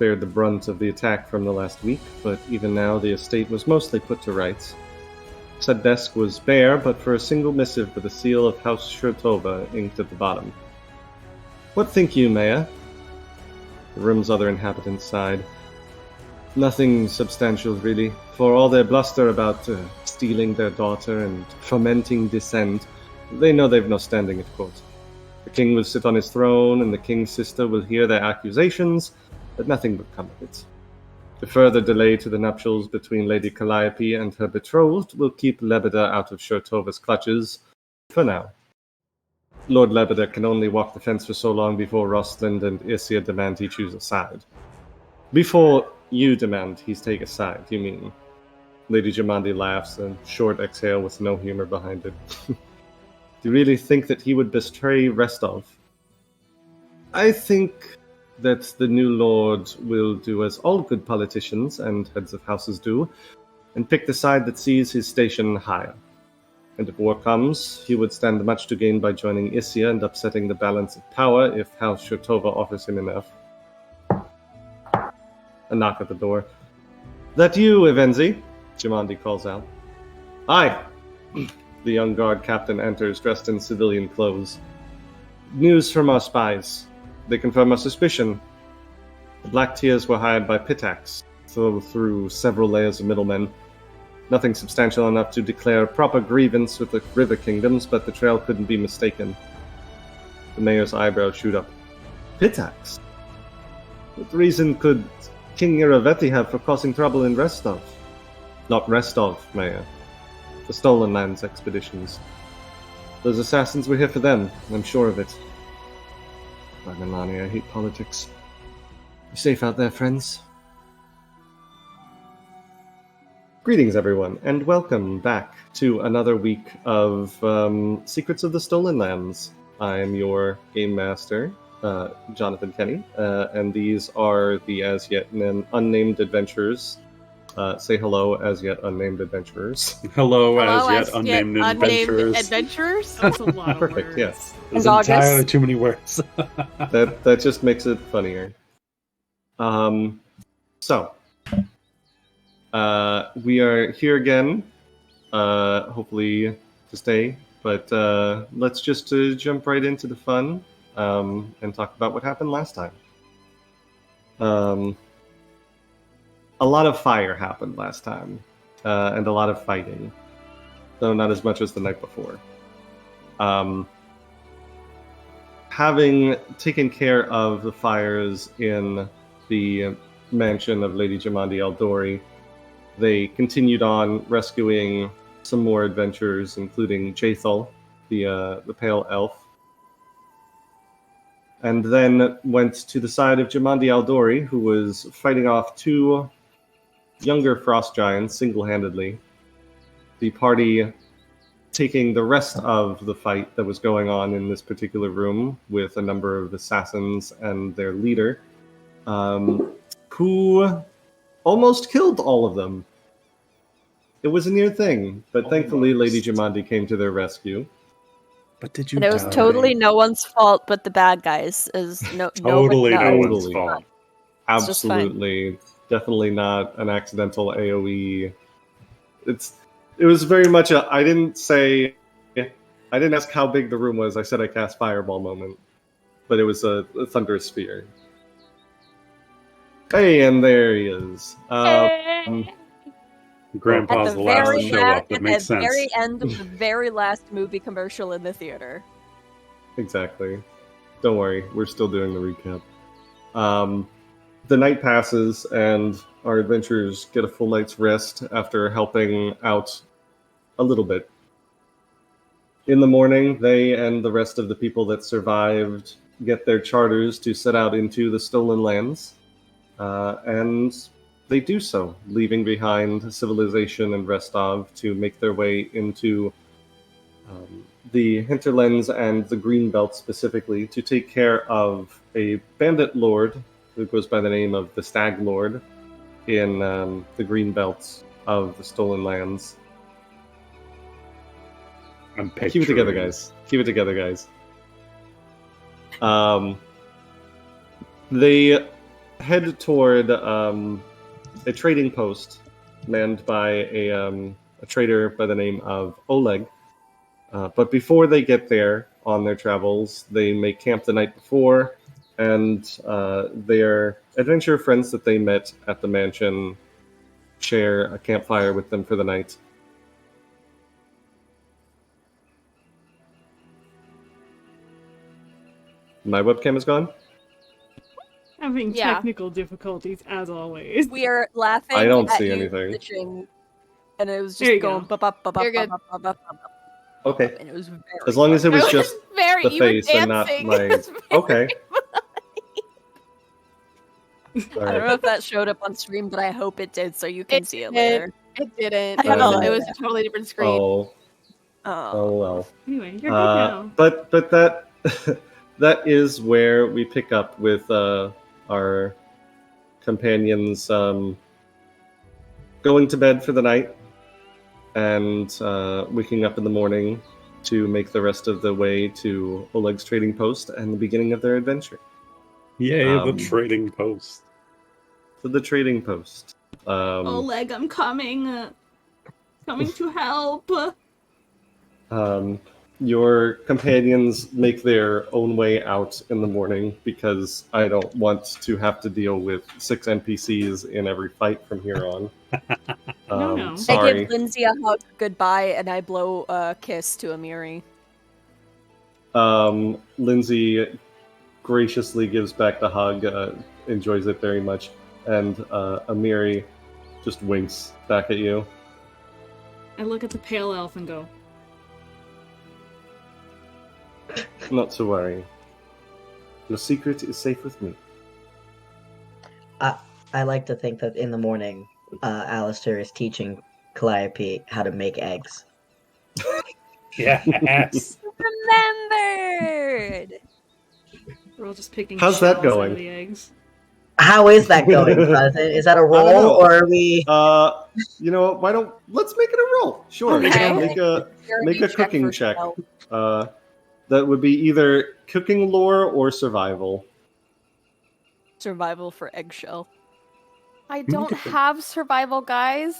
spared the brunt of the attack from the last week, but even now the estate was mostly put to rights. Said desk was bare, but for a single missive with the seal of House Shurtova inked at the bottom. What think you, Maya? The room's other inhabitants sighed. Nothing substantial, really. For all their bluster about stealing their daughter and fomenting dissent, they know they've no standing at court. The king will sit on his throne, and the king's sister will hear their accusations, but nothing will come of it. The further delay to the nuptials between Lady Calliope and her betrothed will keep Lebeda out of Shurtova's clutches, for now. Lord Lebeda can only walk the fence for so long before Rostland and Isia demand he choose a side. Before you demand he's take a side, you mean? Lady Jamandi laughs, a short exhale with no humor behind it. Do you really think that he would betray Restov? I think that the new lord will do as all good politicians and heads of houses do, and pick the side that sees his station higher. And if war comes, he would stand much to gain by joining Isia and upsetting the balance of power if House Shurtova offers him enough. A knock at the door. That you, Evenzi? Jamandi calls out. Aye. The young guard captain enters, dressed in civilian clothes. News from our spies. They confirm our suspicion. The Black Tears were hired by Pitax, through several layers of middlemen. Nothing substantial enough to declare a proper grievance with the river kingdoms, but the trail couldn't be mistaken. The mayor's eyebrows shoot up. Pitax? What reason could King Iravetti have for causing trouble in Restov? Not Restov, Mayor. The Stolen Lands expeditions. Those assassins were here for them, I'm sure of it. By Milani, I hate politics. You safe out there, friends? Greetings, everyone, and welcome back to another week of Secrets of the Stolen Lands. I am your game master, Jonathan Kenny, and these are the as yet unnamed adventurers. Say hello, as yet unnamed adventurers. Hello as yet unnamed adventurers. That's a lot of Perfect, words. yes. There's entirely too many words. That just makes it funnier. So we are here again, hopefully to stay, but let's just jump right into the fun and talk about what happened last time. A lot of fire happened last time, and a lot of fighting, though not as much as the night before. Having taken care of the fires in the mansion of Lady Jamandi Aldori, they continued on rescuing some more adventurers, including Jathal, the pale elf, and then went to the side of Jamandi Aldori, who was fighting off two younger frost giants single-handedly. The party taking the rest of the fight that was going on in this particular room with a number of assassins and their leader, who almost killed all of them. It was a near thing, but thankfully Lady Jamandi came to their rescue. But did you? And it was totally no one's fault but the bad guys. Totally no one's fault. Absolutely, definitely not an accidental AOE. It was very much a. I didn't ask how big the room was. I said I cast fireball moment, but it was a thunderous sphere. Hey, and there he is. Grandpa's the last to show up. That makes sense. At the very end of the very last movie commercial in the theater. Exactly. Don't worry, we're still doing the recap. The night passes, and our adventurers get a full night's rest after helping out a little bit. In the morning, they and the rest of the people that survived get their charters to set out into the Stolen Lands, and they do so, leaving behind civilization and Restov to make their way into the hinterlands and the Greenbelt specifically to take care of a bandit lord who goes by the name of the Stag Lord in the Greenbelt of the Stolen Lands. Keep it together, guys. Keep it together, guys. They head toward a trading post manned by a trader by the name of Oleg. But before they get there on their travels, they make camp the night before, and their adventure friends that they met at the mansion share a campfire with them for the night. My webcam is gone? Having Yeah. technical difficulties as always. We are laughing. I don't at see you anything. glitching, and it was There just you going. go. You're good. Okay. And it was very. As long as it was just very, the you were face and not dancing. my... It was very Okay. All I don't right. know if that showed up on stream, but I hope it did, so you can It see it did. later. It didn't. Oh. It was a totally different screen. Oh, Oh, well. Anyway, you're good now. But that that is where we pick up with our companions going to bed for the night and waking up in the morning to make the rest of the way to Oleg's trading post and the beginning of their adventure. Yay, the Um, trading post. To the trading post. Oleg, I'm coming. Coming to help. Your companions make their own way out in the morning because I don't want to have to deal with 6 NPCs in every fight from here on. No. I Sorry. give Lindsay a hug goodbye, and I blow a kiss to Amiri. Lindsay graciously gives back the hug, enjoys it very much, and Amiri just winks back at you. I look at the pale elf and go, Not to worry. Your secret is safe with me. I like to think that in the morning, Alistair is teaching Calliope how to make eggs. Yes. Remembered! we're all just picking How's that shells out going? of the eggs. How is that going, Jonathan? Is that a I don't roll, know. or are we... You know what? Let's make it a roll. Sure. Okay. Make a Charity cooking for check. stealth. That would be either cooking lore or survival. Survival for eggshell. I don't have survival, guys.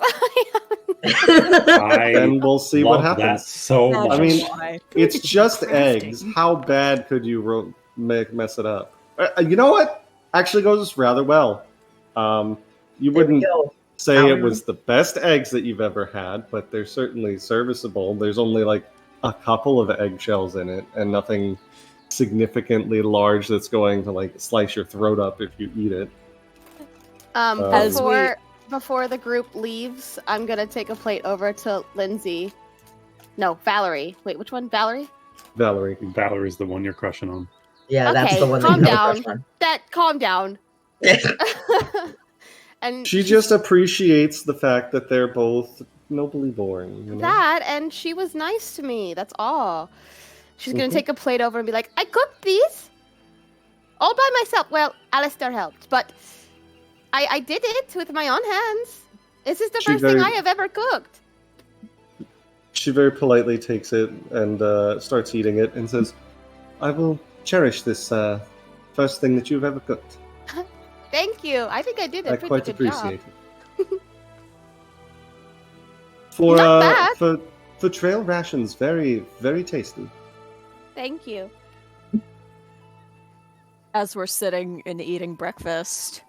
I And we'll see what love that happens. so Imagine much. I mean, why. It's Like just crafting. eggs. How bad could you mess it up? You know what? Actually goes rather well. You There we wouldn't go. say it was the best eggs that you've ever had, but they're certainly serviceable. There's only like a couple of eggshells in it, and nothing significantly large that's going to like slice your throat up if you eat it. As Before the group leaves, I'm gonna take a plate over to Lindsay. No, Valerie. Wait, which one? Valerie? Valerie. Valerie's the one you're crushing on. Yeah, that's Okay, the one that calm you have a down. crush Calm down. on. And She just appreciates the fact that they're both nobly born. You know? that, and she was nice to me. That's all. She's gonna Mhm. take a plate over and be like, "I cooked these all by myself." Well, Alistair helped, but I did it with my own hands. This is the She first thing very- I have ever cooked. She very politely takes it and starts eating it and says, I will cherish this first thing that you've ever cooked. Thank you. I think I did a I pretty quite good appreciate job. it. For, Not bad. for trail rations, very, very tasty. Thank you. As we're sitting and eating breakfast,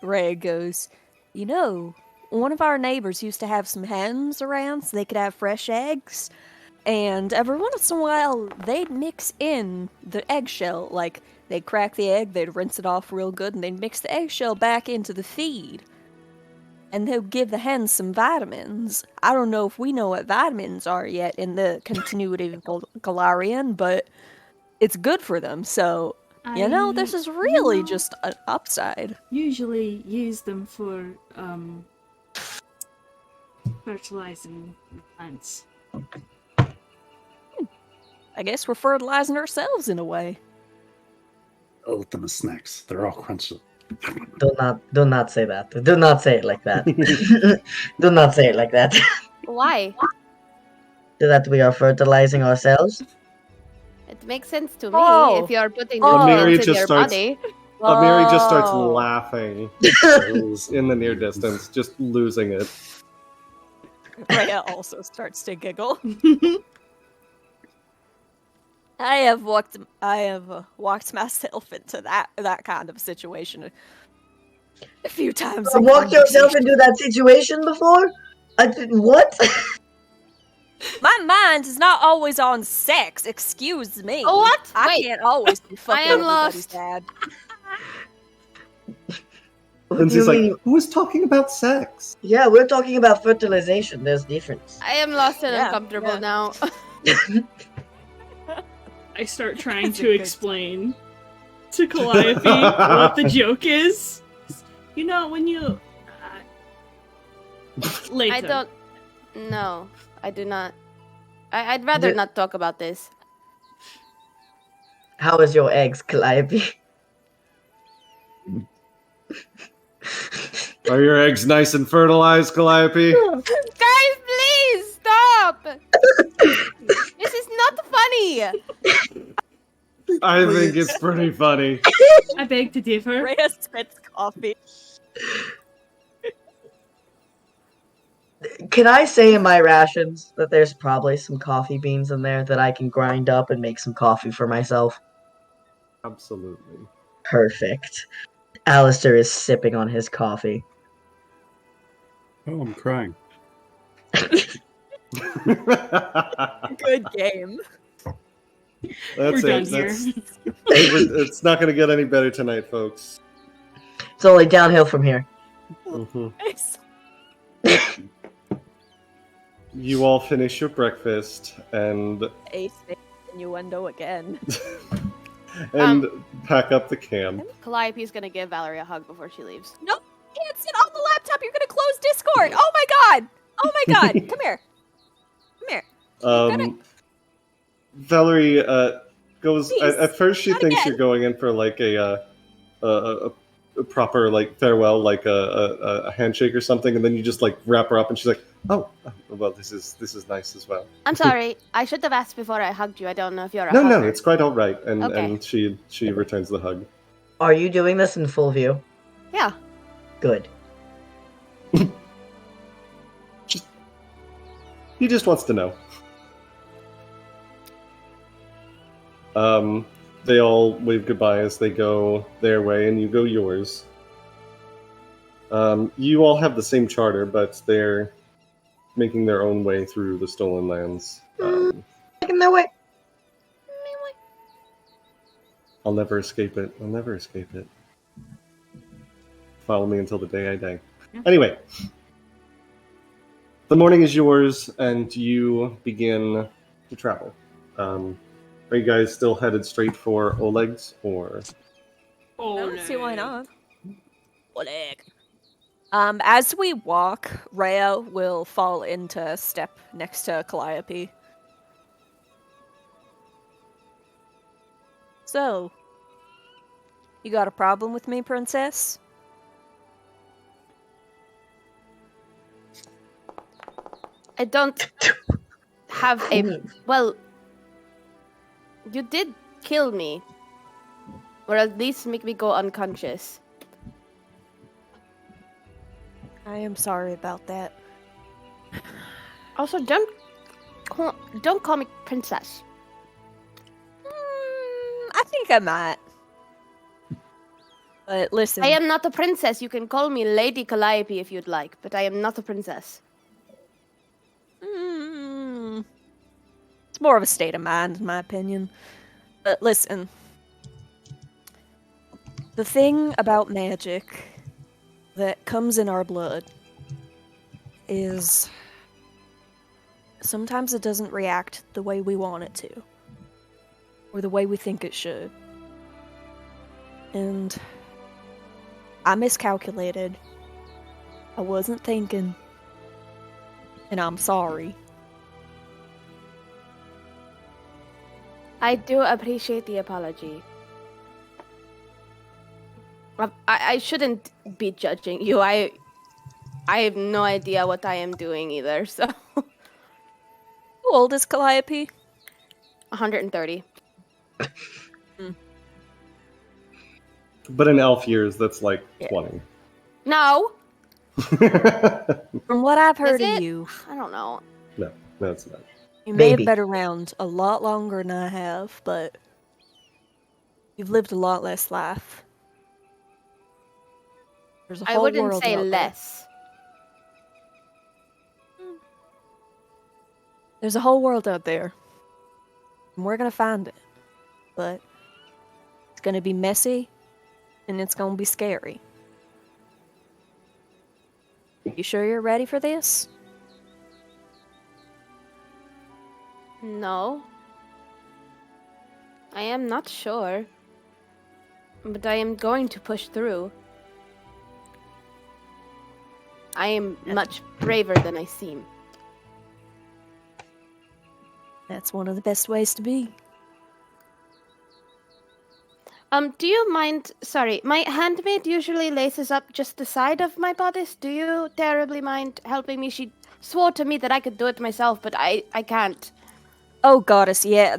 Ray goes, you know, one of our neighbors used to have some hens around so they could have fresh eggs. And every once in a while, they'd mix in the eggshell. Like, they'd crack the egg, they'd rinse it off real good, and they'd mix the eggshell back into the feed. And they'll give the hens some vitamins. I don't know if we know what vitamins are yet in the continuity of Galarian, but it's good for them. So, you know, this is really just an upside. Usually use them for fertilizing plants. I guess we're fertilizing ourselves in a way. Ultimate snacks. They're all crunchy. Do not say that. Do not say it like that. Do not say it like that. Why? That we are fertilizing ourselves. It makes sense to me Oh. if you are putting Oh. nutrients Mary in just your starts- body. Amiri just starts Oh. laughing in the near distance, just losing it. Rhea also starts to giggle. I have walked myself into that kind of situation a few times. in Walked yourself conversation. into that situation before? What? My mind is not always on sex. Excuse me. Oh, what? I Wait. can't always be fucking am everybody's lost. dad. What do you Lindsay's mean? like, who was talking about sex? Yeah, we're talking about fertilization. There's difference. I am lost and Yeah, uncomfortable yeah. now. I start trying That's a to good- explain to Calliope what the joke is. You know, when you... later. I don't. No, I do not. I'd rather Did- not talk about this. How is your eggs, Calliope? Are your eggs nice and fertilized, Calliope? Guys, please stop! This is not funny. I think it's pretty funny. I beg to differ. Rhea spits coffee. Can I say in my rations that there's probably some coffee beans in there that I can grind up and make some coffee for myself? Absolutely. Perfect. Alistair is sipping on his coffee. Oh, I'm crying. Good game. We're done here. It's not going to get any better tonight, folks. It's only downhill from here. Mhm. Nice. You all finish your breakfast and Ace innuendo again. pack up the camp. Calliope's gonna give Valerie a hug before she leaves. No, you can't sit on the laptop. You're gonna close Discord. Oh my god. Oh my god. Come here. Come here. Um, Valerie goes. Please, At first, she not thinks again. you're going in for like a proper like farewell, like a handshake or something, and then you just like wrap her up, and she's like, "Oh, well, this is nice as well." I'm sorry. I should have asked before I hugged you. I don't know if you're a No, hugger. no, it's quite all right. And Okay. and she returns the hug. Are you doing this in full view? Yeah. Good. He just wants to know. They all wave goodbye as they go their way, and you go yours. You all have the same charter, but they're making their own way through the stolen lands. Taking their way. I'll never escape it. I'll never escape it. Follow me until the day I die. Yeah. Anyway, the morning is yours, and you begin to travel. Are you guys still headed straight for Oleg's, or? I don't see why not. Oleg. As we walk, Rhea will fall into step next to Calliope. So, you got a problem with me, princess? I don't have a. Well, you did kill me. Or at least make me go unconscious. I am sorry about that. Also, don't call me princess. I think I might. But listen, I am not a princess. You can call me Lady Calliope if you'd like, but I am not a princess. It's more of a state of mind, in my opinion. But listen, the thing about magic that comes in our blood is sometimes it doesn't react the way we want it to, or the way we think it should. And I miscalculated. I wasn't thinking. And I'm sorry. I do appreciate the apology. I shouldn't be judging you. I have no idea what I am doing either, so... How old is Calliope? 130. But in elf years, that's like Yeah. 20. No. From what I've heard Is of it? you, I don't know. No, it's not. you may Maybe. have been around a lot longer than I have, but you've lived a lot less life. There's a I whole wouldn't world say out there. less. There's a whole world out there. And we're gonna find it. But it's gonna be messy and it's gonna be scary. You sure you're ready for this? No. I am not sure. But I am going to push through. I am much braver than I seem. That's one of the best ways to be. Do you mind? Sorry, my handmaid usually laces up just the side of my bodice. Do you terribly mind helping me? She swore to me that I could do it myself, but I can't. Oh, goddess, yeah.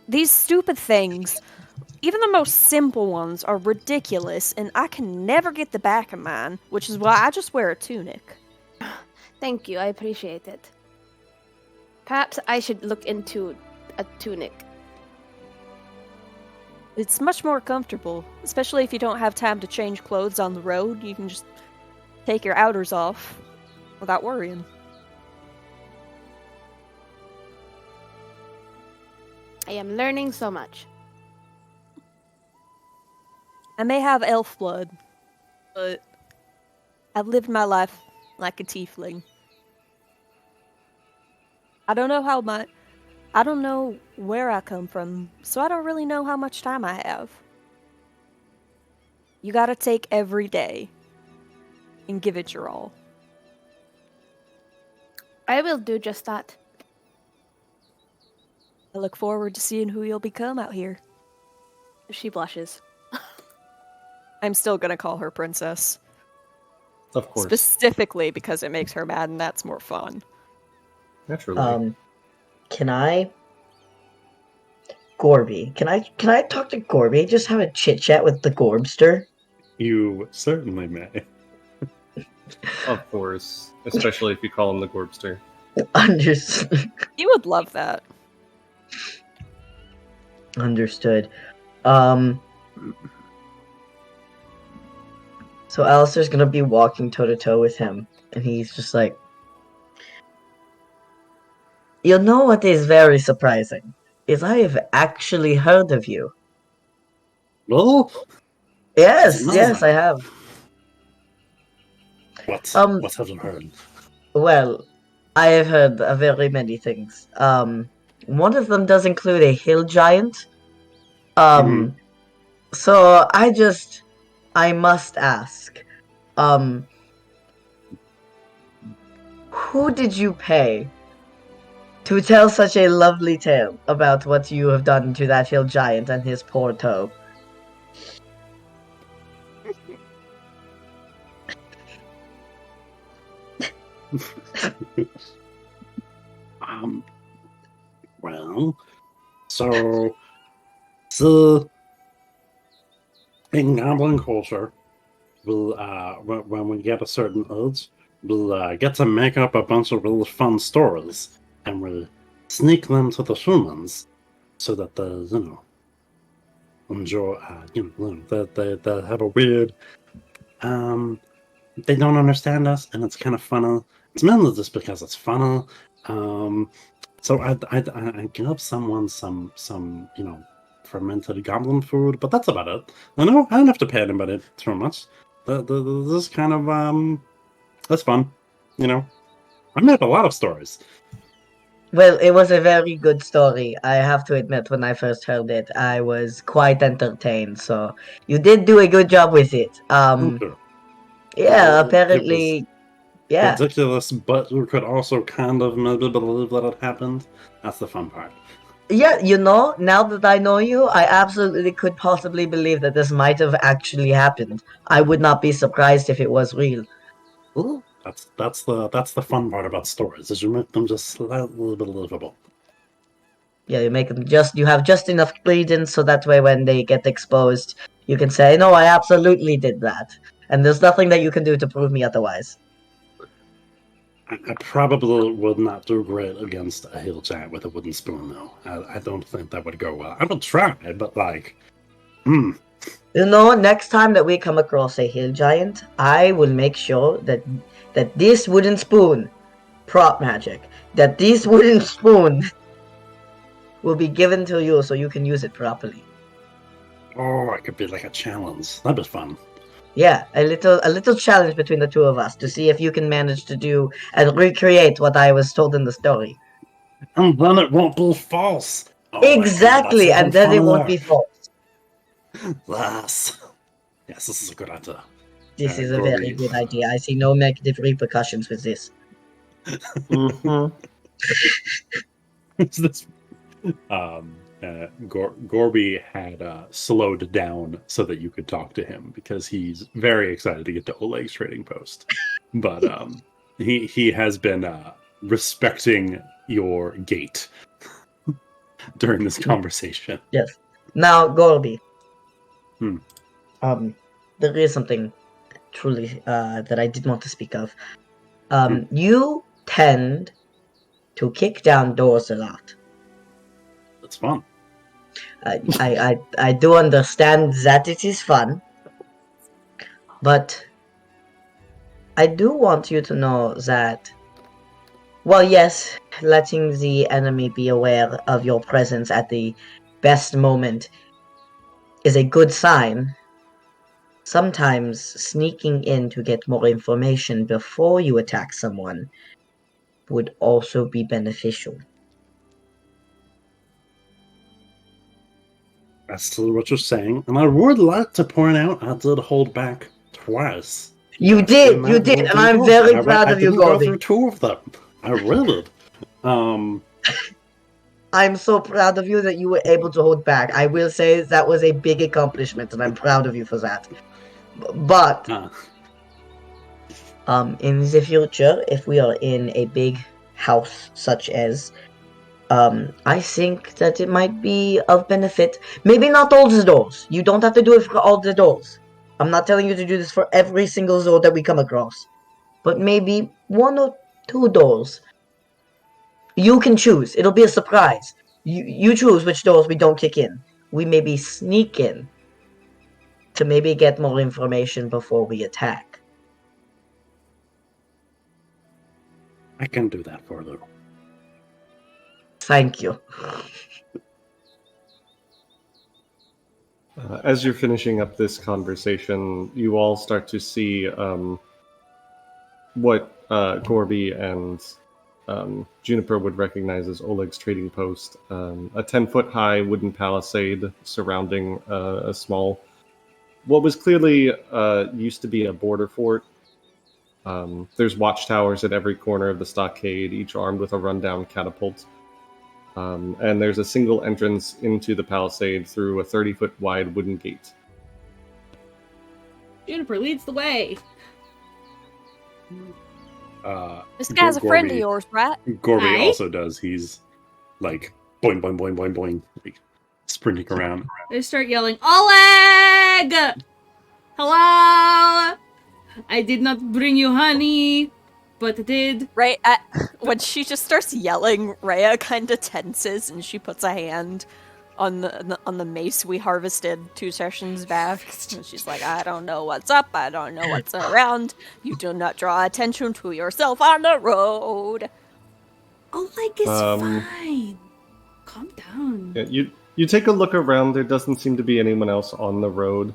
These stupid things, even the most simple ones, are ridiculous, and I can never get the back of mine, which is why I just wear a tunic. Thank you, I appreciate it. Perhaps I should look into a tunic. It's much more comfortable, especially if you don't have time to change clothes on the road. You can just take your outers off without worrying. I am learning so much. I may have elf blood, but I've lived my life like a tiefling. I don't know where I come from, so I don't really know how much time I have. You gotta take every day and give it your all. I will do just that. I look forward to seeing who you'll become out here. She blushes. I'm still gonna call her princess. Of course. Specifically because it makes her mad and that's more fun. Naturally. Can I, Gorby? Can I talk to Gorby? Just have a chit chat with the Gorbster. You certainly may. Of course. Especially if you call him the Gorbster. Understood. You would love that. Understood. So Alistair's gonna be walking toe to toe with him, and he's just like, you know what is very surprising? Is I have actually heard of you. Well, Yes, No. yes, I have. what have you heard? Well, I have heard of very many things. One of them does include a hill giant. So I must ask, who did you pay to tell such a lovely tale about what you have done to that hill giant and his poor toe? Well, so the in goblin culture, we'll when we get a certain age, we'll get to make up a bunch of really fun stories, and we'll sneak them to the humans, so that they enjoy they have a weird they don't understand us, and it's kind of funny. It's mainly just because it's funny. So I give someone some fermented goblin food, but that's about it. I don't have to pay anybody too much. This is kind of that's fun. I made up a lot of stories. Well, it was a very good story. I have to admit, when I first heard it, I was quite entertained. So you did do a good job with it. Okay. Yeah, It apparently, yeah. Ridiculous, but you could also kind of maybe believe that it happened. That's the fun part. Yeah, now that I know you, I absolutely could possibly believe that this might have actually happened. I would not be surprised if it was real. Ooh. That's the fun part about stories, is you make them just slightly believable. Yeah, you have just enough credence so that way when they get exposed, You can say, no, I absolutely did that. And there's nothing that you can do to prove me otherwise. I probably would not do great against a hill giant with a wooden spoon, though. I don't think that would go well. I would try, but You know, next time that we come across a hill giant, I will make sure that this wooden spoon, prop magic, that this wooden spoon will be given to you so you can use it properly. Oh, it could be like a challenge. That'd be fun. Yeah, a little challenge between the two of us to see if you can manage to do and recreate what I was told in the story. And then it won't be false. Oh, Exactly, and then it won't be false. Yes. Yes, this is a good idea. This is a very Gorby. good idea. I see no negative repercussions with this. Mm-hmm. This, Gorby had slowed down so that you could talk to him because he's very excited to get to Oleg's trading post. But he has been respecting your gait during this conversation. Yes. Now, Gorby. Hmm. There is something truly that I did want to speak of. You tend to kick down doors a lot. That's fun. I do understand that it is fun, but I do want you to know that, well, yes, letting the enemy be aware of your presence at the best moment is a good sign. Sometimes sneaking in to get more information before you attack someone would also be beneficial. That's still what you're saying, and I would like to point out I did hold back twice. You did, and I'm very proud of you, Gorby. I didn't go Gorby. through two of them. I really did. I'm so proud of you that you were able to hold back. I will say that was a big accomplishment, and I'm proud of you for that. But in the future, if we are in a big house such as, I think that it might be of benefit. Maybe not all the doors. You don't have to do it for all the doors. I'm not telling you to do this for every single door that we come across. But maybe one or two doors. You can choose. It'll be a surprise. You choose which doors we don't kick in. We maybe sneak in to maybe get more information before we attack. I can do that for you. Thank you. As you're finishing up this conversation, you all start to see what Gorby and Juniper would recognize as Oleg's trading post. A 10-foot high wooden palisade surrounding a small, what was clearly used to be a border fort. There's watchtowers at every corner of the stockade, each armed with a rundown catapult. And there's a single entrance into the palisade through a 30-foot wide wooden gate. Juniper leads the way. This guy's a friend of yours, right? Gorby Hi. also does. He's like boing, boing, boing, boing, boing, like sprinting around. They start yelling, Oleg! Hello! I did not bring you honey, but I did. Right, when she just starts yelling, Rhea kind of tenses and she puts a hand on the mace we harvested 2 sessions back. And she's like, I don't know what's up, I don't know what's around. You do not draw attention to yourself on the road. Oleg is fine. Calm down. Yeah, you take a look around. There doesn't seem to be anyone else on the road.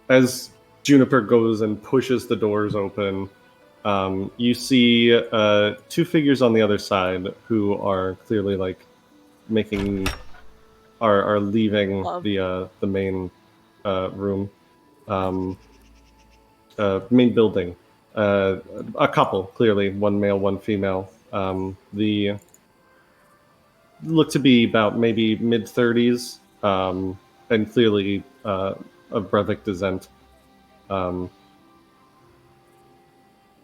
As Juniper goes and pushes the doors open, you see 2 figures on the other side who are clearly like are leaving the main room, main building. A couple, clearly, one male, one female. The look to be about maybe mid-30s, and clearly of Brevik descent.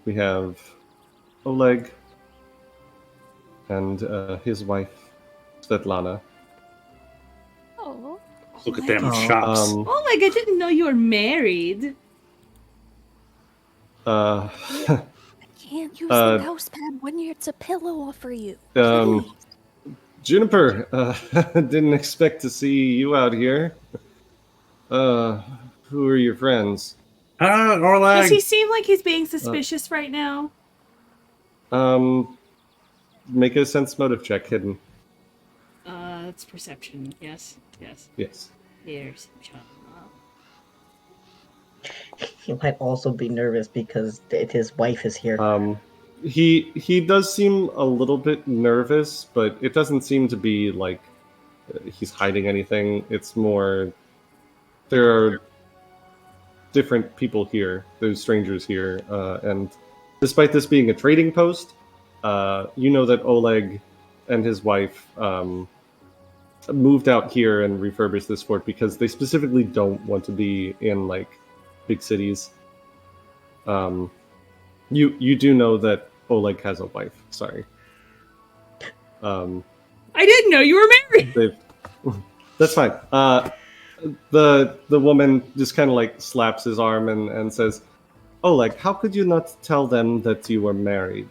We have Oleg and his wife, Svetlana. Oh. Look at them Oh. chops. Oleg, I didn't know you were married. Can't use Uh, the mouse pad when it's a pillow off for you. Um, Juniper, didn't expect to see you out here. Who are your friends? Oleg! Does he seem like he's being suspicious right now? Make a sense motive check, hidden. It's perception. Yes. Yes. Perception. He might also be nervous because his wife is here. He does seem a little bit nervous, but it doesn't seem to be like he's hiding anything. It's more there are different people here. There's strangers here, and despite this being a trading post, you know that Oleg and his wife moved out here and refurbished this fort because they specifically don't want to be in like big cities. You do know that Oleg has a wife. Sorry. I didn't know you were married. That's fine. The woman just kind of like slaps his arm and says, "Oleg, how could you not tell them that you were married?"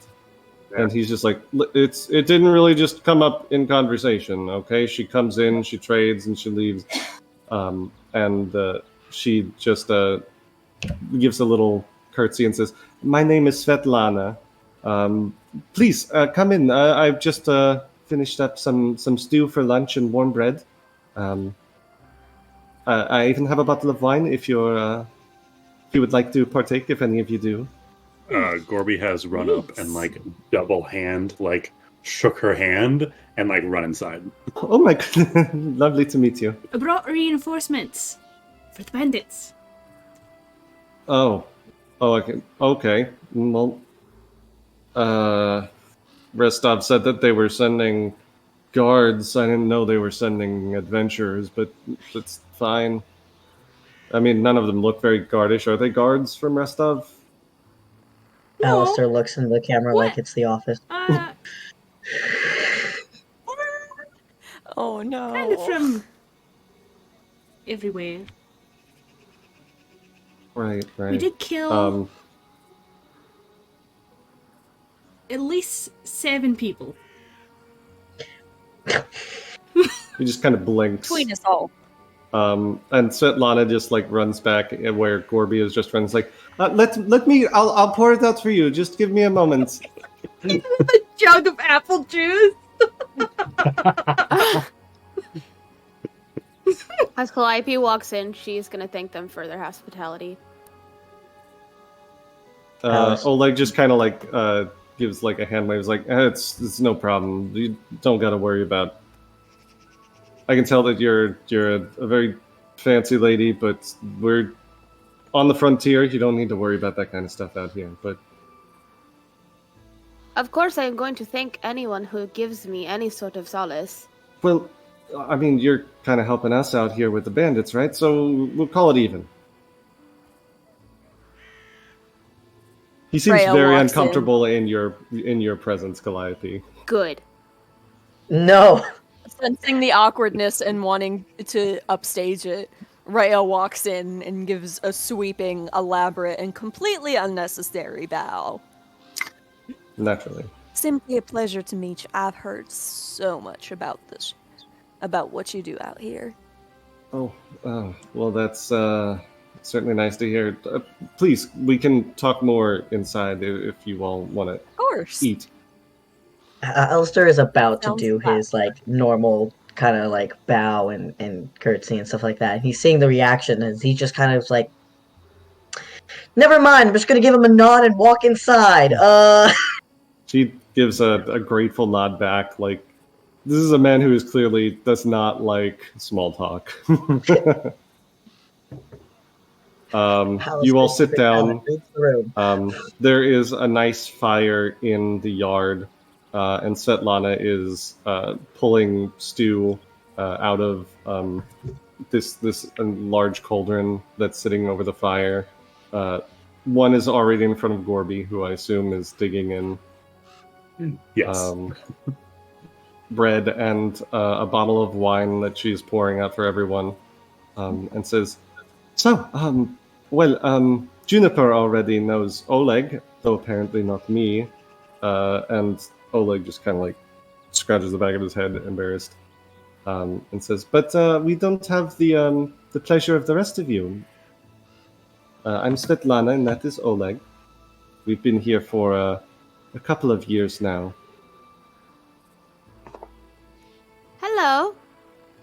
And he's just like, it didn't really just come up in conversation, okay? She comes in, she trades, and she leaves. And she just gives a little curtsy and says, "My name is Svetlana. Please, come in. I've just finished up some stew for lunch and warm bread. I even have a bottle of wine if you would like to partake, if any of you do." Gorby has run up and like double hand, like shook her hand and like run inside. Oh my goodness, lovely to meet you. I brought reinforcements for the bandits. Oh, okay. Well, Restov said that they were sending guards. I didn't know they were sending adventurers, but that's fine. I mean, none of them look very guardish. Are they guards from Restov? No. Alistair looks in the camera What? like it's the office. Oh no. Kind of from everywhere. Right. We did kill at least 7 people. He just kind of blinks. Between us all. And Svetlana just like runs back where Gorby is just runs like, let me, I'll pour it out for you. Just give me a moment. A jug of apple juice. As Calliope walks in, she's gonna thank them for their hospitality. Oleg just kind of like gives like a hand wave. He's like, it's no problem. You don't got to worry about. I can tell that you're a very fancy lady, but we're on the frontier. You don't need to worry about that kind of stuff out here. But Of course, I am going to thank anyone who gives me any sort of solace. well, I mean, you're kind of helping us out here with the bandits, right? So we'll call it even. He seems Freya very walks uncomfortable in your presence, Calliope. Good. No! Sensing the awkwardness and wanting to upstage it, Rhea walks in and gives a sweeping, elaborate, and completely unnecessary bow. Naturally. Simply a pleasure to meet you. I've heard so much about this, about what you do out here. Oh, well, that's certainly nice to hear. Please, we can talk more inside if you all want to Of course. eat. Alistair is about to Sounds do fun. his like normal kind of like bow and curtsy and stuff like that. And he's seeing the reaction and he just kind of like, never mind, I'm just gonna give him a nod and walk inside. She gives a grateful nod back, like, this is a man who is clearly does not like small talk. You all sit down. There is a nice fire in the yard, and Svetlana is pulling stew out of this large cauldron that's sitting over the fire. One is already in front of Gorby, who I assume is digging in. Yes. Bread and a bottle of wine that she's pouring out for everyone. and says, "So, Juniper already knows Oleg, though apparently not me." And Oleg just kind of like scratches the back of his head, embarrassed, and says, "But we don't have the pleasure of the rest of you. I'm Svetlana, and that is Oleg. We've been here for a couple of years now." Hello.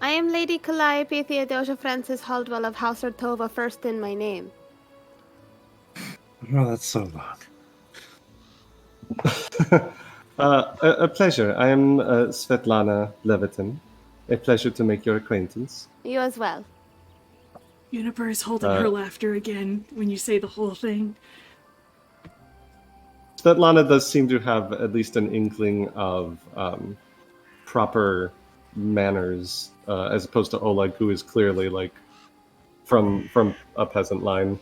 I am Lady Calliope Theodosia Frances Haldwell of House Ortova, first in my name. Oh, that's so long. A pleasure. I am Svetlana Levitin. A pleasure to make your acquaintance. You as well. Juniper is holding her laughter again when you say the whole thing. Svetlana does seem to have at least an inkling of proper manners, as opposed to Oleg, who is clearly like from a peasant line.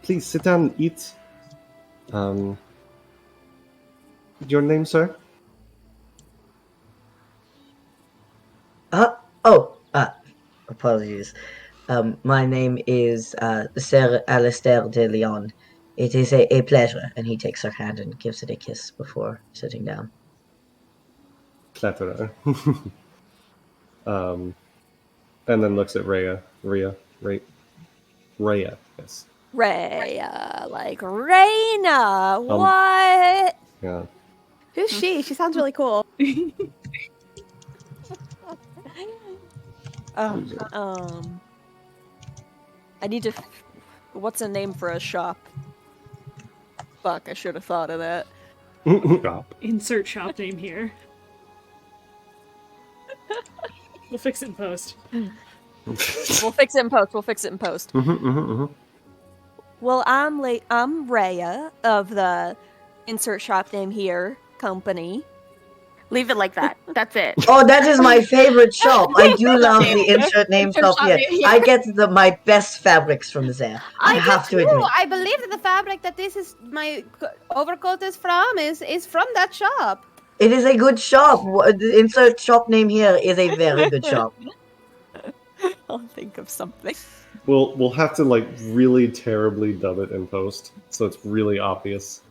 Please sit down and eat. Your name, sir? Apologies. My name is Sir Alistair de Leon. It is a pleasure. And he takes her hand and gives it a kiss before sitting down. Cleverer. And then looks at Rhea. Rhea, yes. Rhea, like Reyna. What? Yeah. Who's she? She sounds really cool. I need to. What's a name for a shop? Fuck, I should have thought of that. Shop. Insert shop name here. We'll fix it in post. We'll fix it in post. Well, I'm Rhea of the insert shop name here company. Leave it like that. That's it. Oh, that is my favorite shop. I do love the insert name shop here. I get my best fabrics from there. I have to admit. I believe that the fabric that this is my overcoat is from is from that shop. It is a good shop. The insert shop name here is a very good shop. I'll think of something. We'll have to like really terribly dub it in post, so it's really obvious.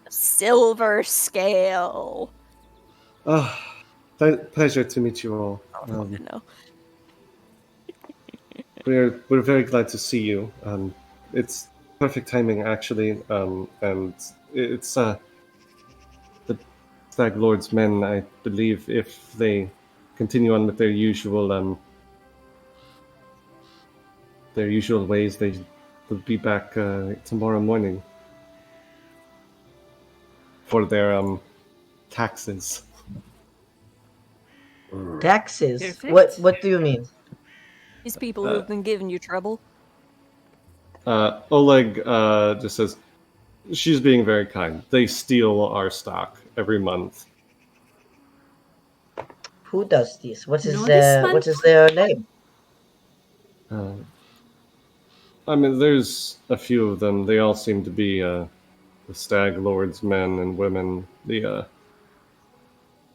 Silver scale. Pleasure to meet you all. No. We're very glad to see you. It's perfect timing, actually, and it's the Stag Lord's men. I believe if they continue on with their usual ways, they will be back tomorrow morning for their taxes. Taxes? Perfect. What do you mean? These people who have been giving you trouble. Oleg just says, she's being very kind. They steal our stock every month. Who does this? What is No, this one- what is their name? I mean, there's a few of them. They all seem to be the Stag Lord's men and women. The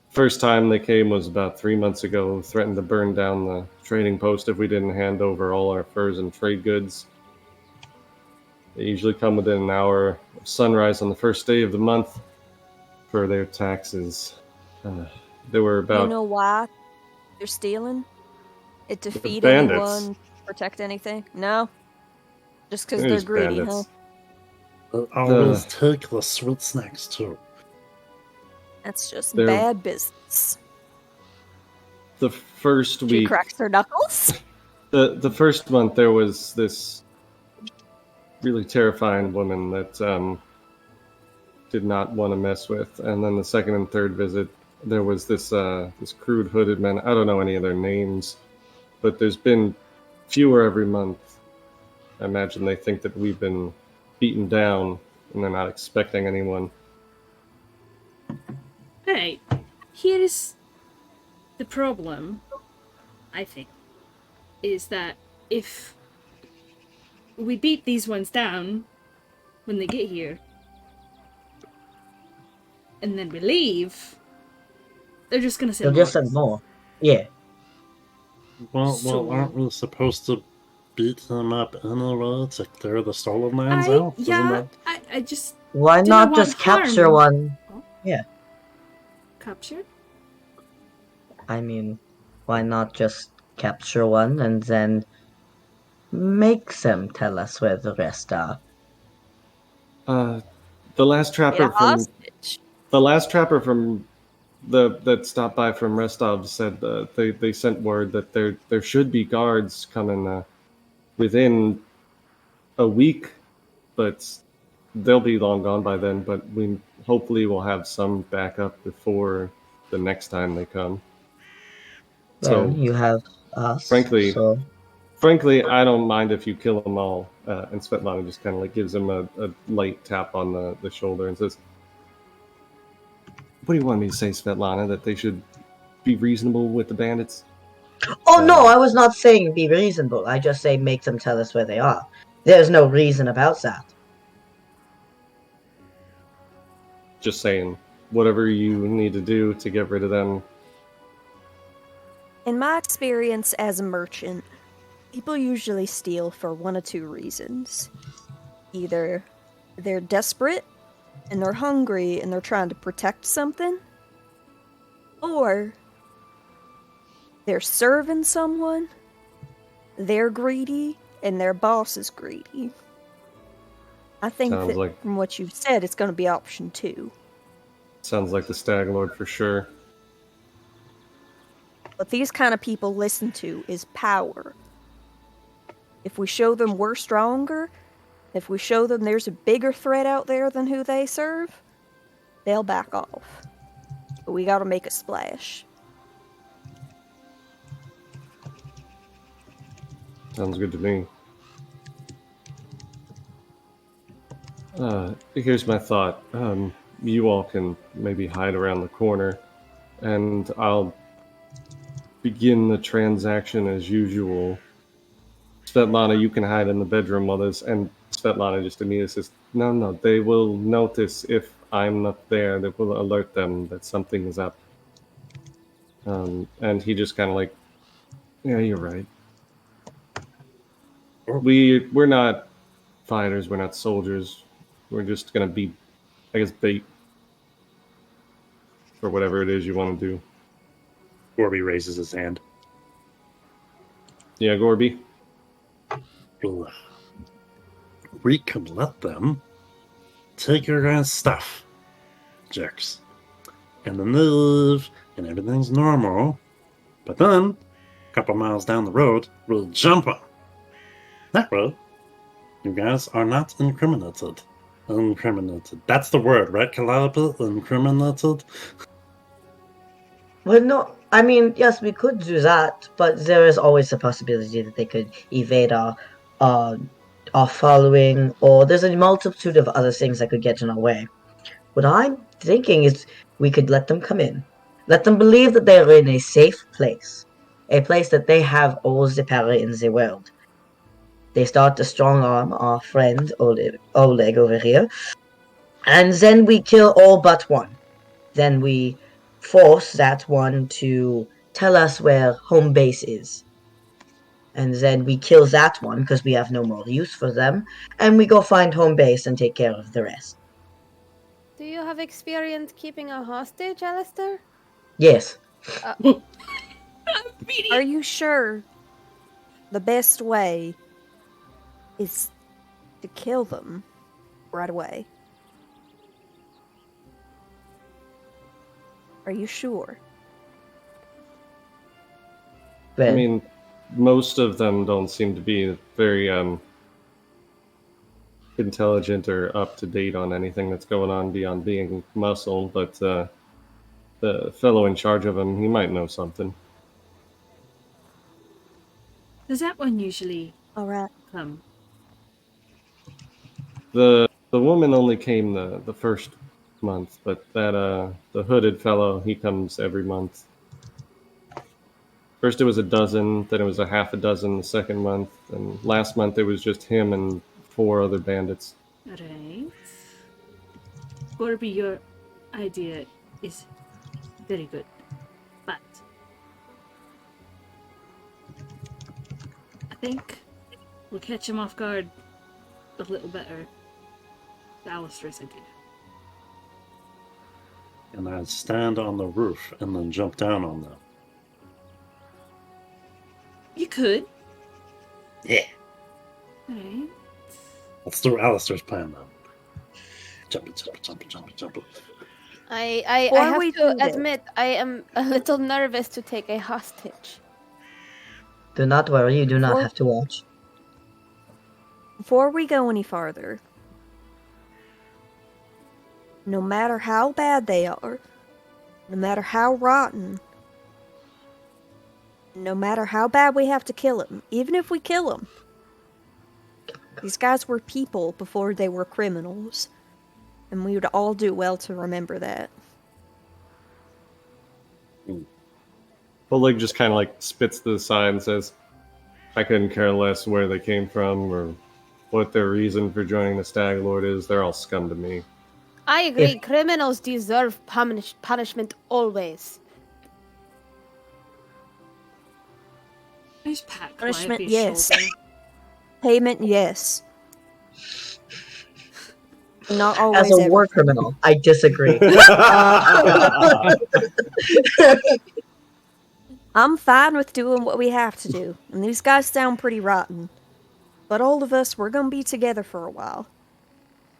first time they came was about 3 months ago, threatened to burn down the trading post if we didn't hand over all our furs and trade goods. They usually come within an hour of sunrise on the first day of the month for their taxes. There were about... You know why they're stealing? It defeat bandits. anyone, protect anything? No? Just because It they're is greedy, bandits. Always take the sweet snacks too. That's just They're- bad business. The first She week... cracks her knuckles. The first month there was this really terrifying woman that did not want to mess with, and then the second and third visit there was this this crude hooded man. I don't know any of their names, but there's been fewer every month. I imagine they think that we've been beaten down and they're not expecting anyone. Hey, here's the problem, I think, is that if we beat these ones down when they get here, and then we leave, they're just gonna They'll send just more. send more. Yeah. Well, aren't we supposed to beat him up anyway to clear the stolen lands out? I just Why didn't not want just capture harm. one? Oh. Yeah. Captured? I mean, why not just capture one and then make them tell us where the rest are? The last Get a trapper from hostage. that stopped by from Rostov said they sent word that there should be guards coming within a week, but they'll be long gone by then. But we hopefully will have some backup before the next time they come. Well, So you have us. frankly, So I don't mind if you kill them all. And Svetlana just kind of like gives him a light tap on the shoulder and says, "What do you want me to say, Svetlana? That they should be reasonable with the bandits?" Oh no, I was not saying be reasonable. I just say make them tell us where they are. There's no reason about that. Just saying, whatever you need to do to get rid of them. In my experience as a merchant, people usually steal for one of two reasons. Either they're desperate and they're hungry and they're trying to protect something, or they're serving someone, they're greedy, and their boss is greedy. I think Sounds that like- from what you've said, it's going to be option 2. Sounds like the Stag Lord for sure. What these kind of people listen to is power. If we show them we're stronger, if we show them there's a bigger threat out there than who they serve, they'll back off. But we gotta make a splash. Sounds good to me. Here's my thought. You all can maybe hide around the corner, and I'll begin the transaction as usual. Svetlana, you can hide in the bedroom while this, and Svetlana just immediately says, No, they will notice if I'm not there. They will alert them that something is up. And he just kind of like, yeah, you're right. We're not fighters. We're not soldiers. We're just gonna be, I guess, bait for whatever it is you want to do. Gorby raises his hand. Yeah, Gorby. Ugh. We could let them take your guys' stuff, jerks, and then leave, and everything's normal. But then, a couple miles down the road, we'll jump them. That way, you guys are not incriminated. Incriminated. That's the word, right, Calliope? Incriminated? Well, no, I mean, yes, we could do that, but there is always the possibility that they could evade our following, or there's a multitude of other things that could get in our way. What I'm thinking is we could let them come in. Let them believe that they are in a safe place. A place that they have all the power in the world. They start to strong arm our friend Oleg over here. And then we kill all but one. Then we force that one to tell us where home base is. And then we kill that one because we have no more use for them. And we go find home base and take care of the rest. Do you have experience keeping a hostage, Alistair? Yes. Are you sure the best way is to kill them right away? Are you sure? Well, I mean, most of them don't seem to be very intelligent or up to date on anything that's going on beyond being muscle, but the fellow in charge of them, he might know something. Does that one usually Alright. come? The woman only came the first month, but that the hooded fellow, he comes every month. First it was a dozen, then it was a half a dozen the second month, and last month it was just him and 4 other bandits. Alright. Gorby, idea is very good, but I think we'll catch him off guard a little better. Alistair's idea. And I'd stand on the roof and then jump down on them. You could. Yeah. Alright. Let's do Alistair's plan then. Jump. I Before have we to do this- admit, I am a little nervous to take a hostage. Do not worry, you do not Or- have to watch. Before we go any farther, no matter how bad they are, no matter how rotten, no matter how bad we have to kill them, even if we kill them, these guys were people before they were criminals, and we would all do well to remember that. Oleg just kind of like spits to the side and says, I couldn't care less where they came from or what their reason for joining the Stag Lord is. They're all scum to me. I agree. Criminals deserve punishment always. I just pat Punishment, Calliope's yes. shoulder. Payment, yes. Not always. As a war everything. criminal, I disagree. I'm fine with doing what we have to do, and these guys sound pretty rotten. But all of us, we're gonna be together for a while.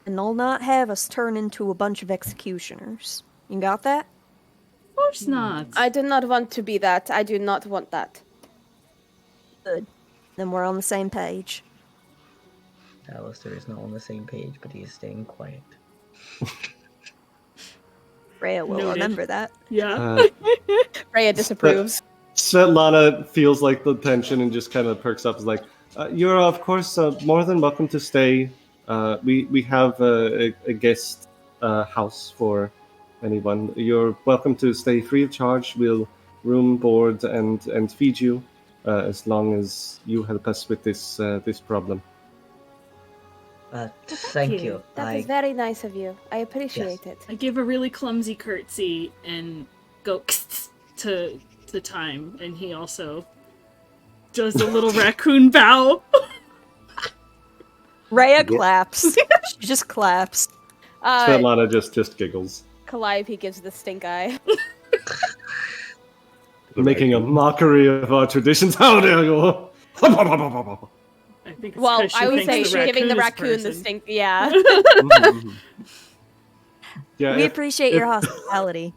And they'll not have us turn into a bunch of executioners. You got that? Of course not. I do not want to be that. I do not want that. Good. Then we're on the same page. Alistair is not on the same page, but he is staying quiet. Rhea will Noted. remember that. Yeah. Rhea disapproves. Svetlana feels like the tension and just kind of perks up. Is like, you're of course more than welcome to stay. We have a guest house for anyone. You're welcome to stay free of charge. We'll room, board, and feed you as long as you help us with this problem. Thank you. That is very nice of you. I appreciate it. I give a really clumsy curtsy and go to Time, and he also does a little raccoon bow. Rhea claps. She just claps. Svetlana just giggles, Calliope gives the stink eye. making a mockery of our traditions. How dare you! I think it's Well, 'cause she I would thinks say the giving the is raccoon the person. stink. Yeah. Yeah, We if- appreciate your hospitality.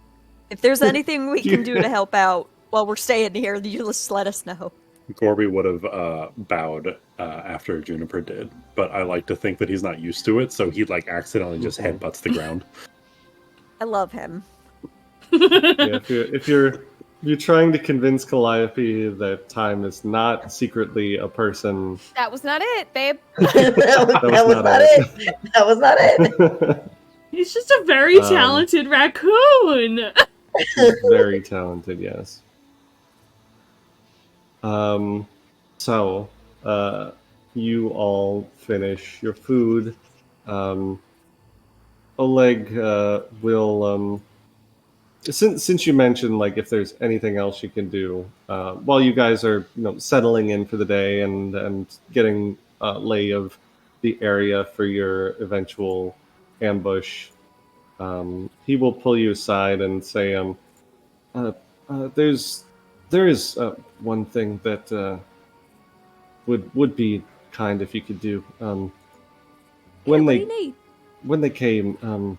If there's anything we can do to help out while we're staying here, you just let us know. Corby would have bowed after Juniper did, but I like to think that he's not used to it, so he like accidentally just headbutts the ground. I love him. yeah, if you're trying to convince Calliope that Time is not secretly a person, That was not it, babe. that was not it. That was not it. He's just a very talented raccoon. he's very talented, yes. So, you all finish your food. Oleg will, since you mentioned like if there's anything else you can do while you guys are settling in for the day and getting lay of the area for your eventual ambush, he will pull you aside and say, there is one thing that would be kind if you could do. When What do they you need? when they came,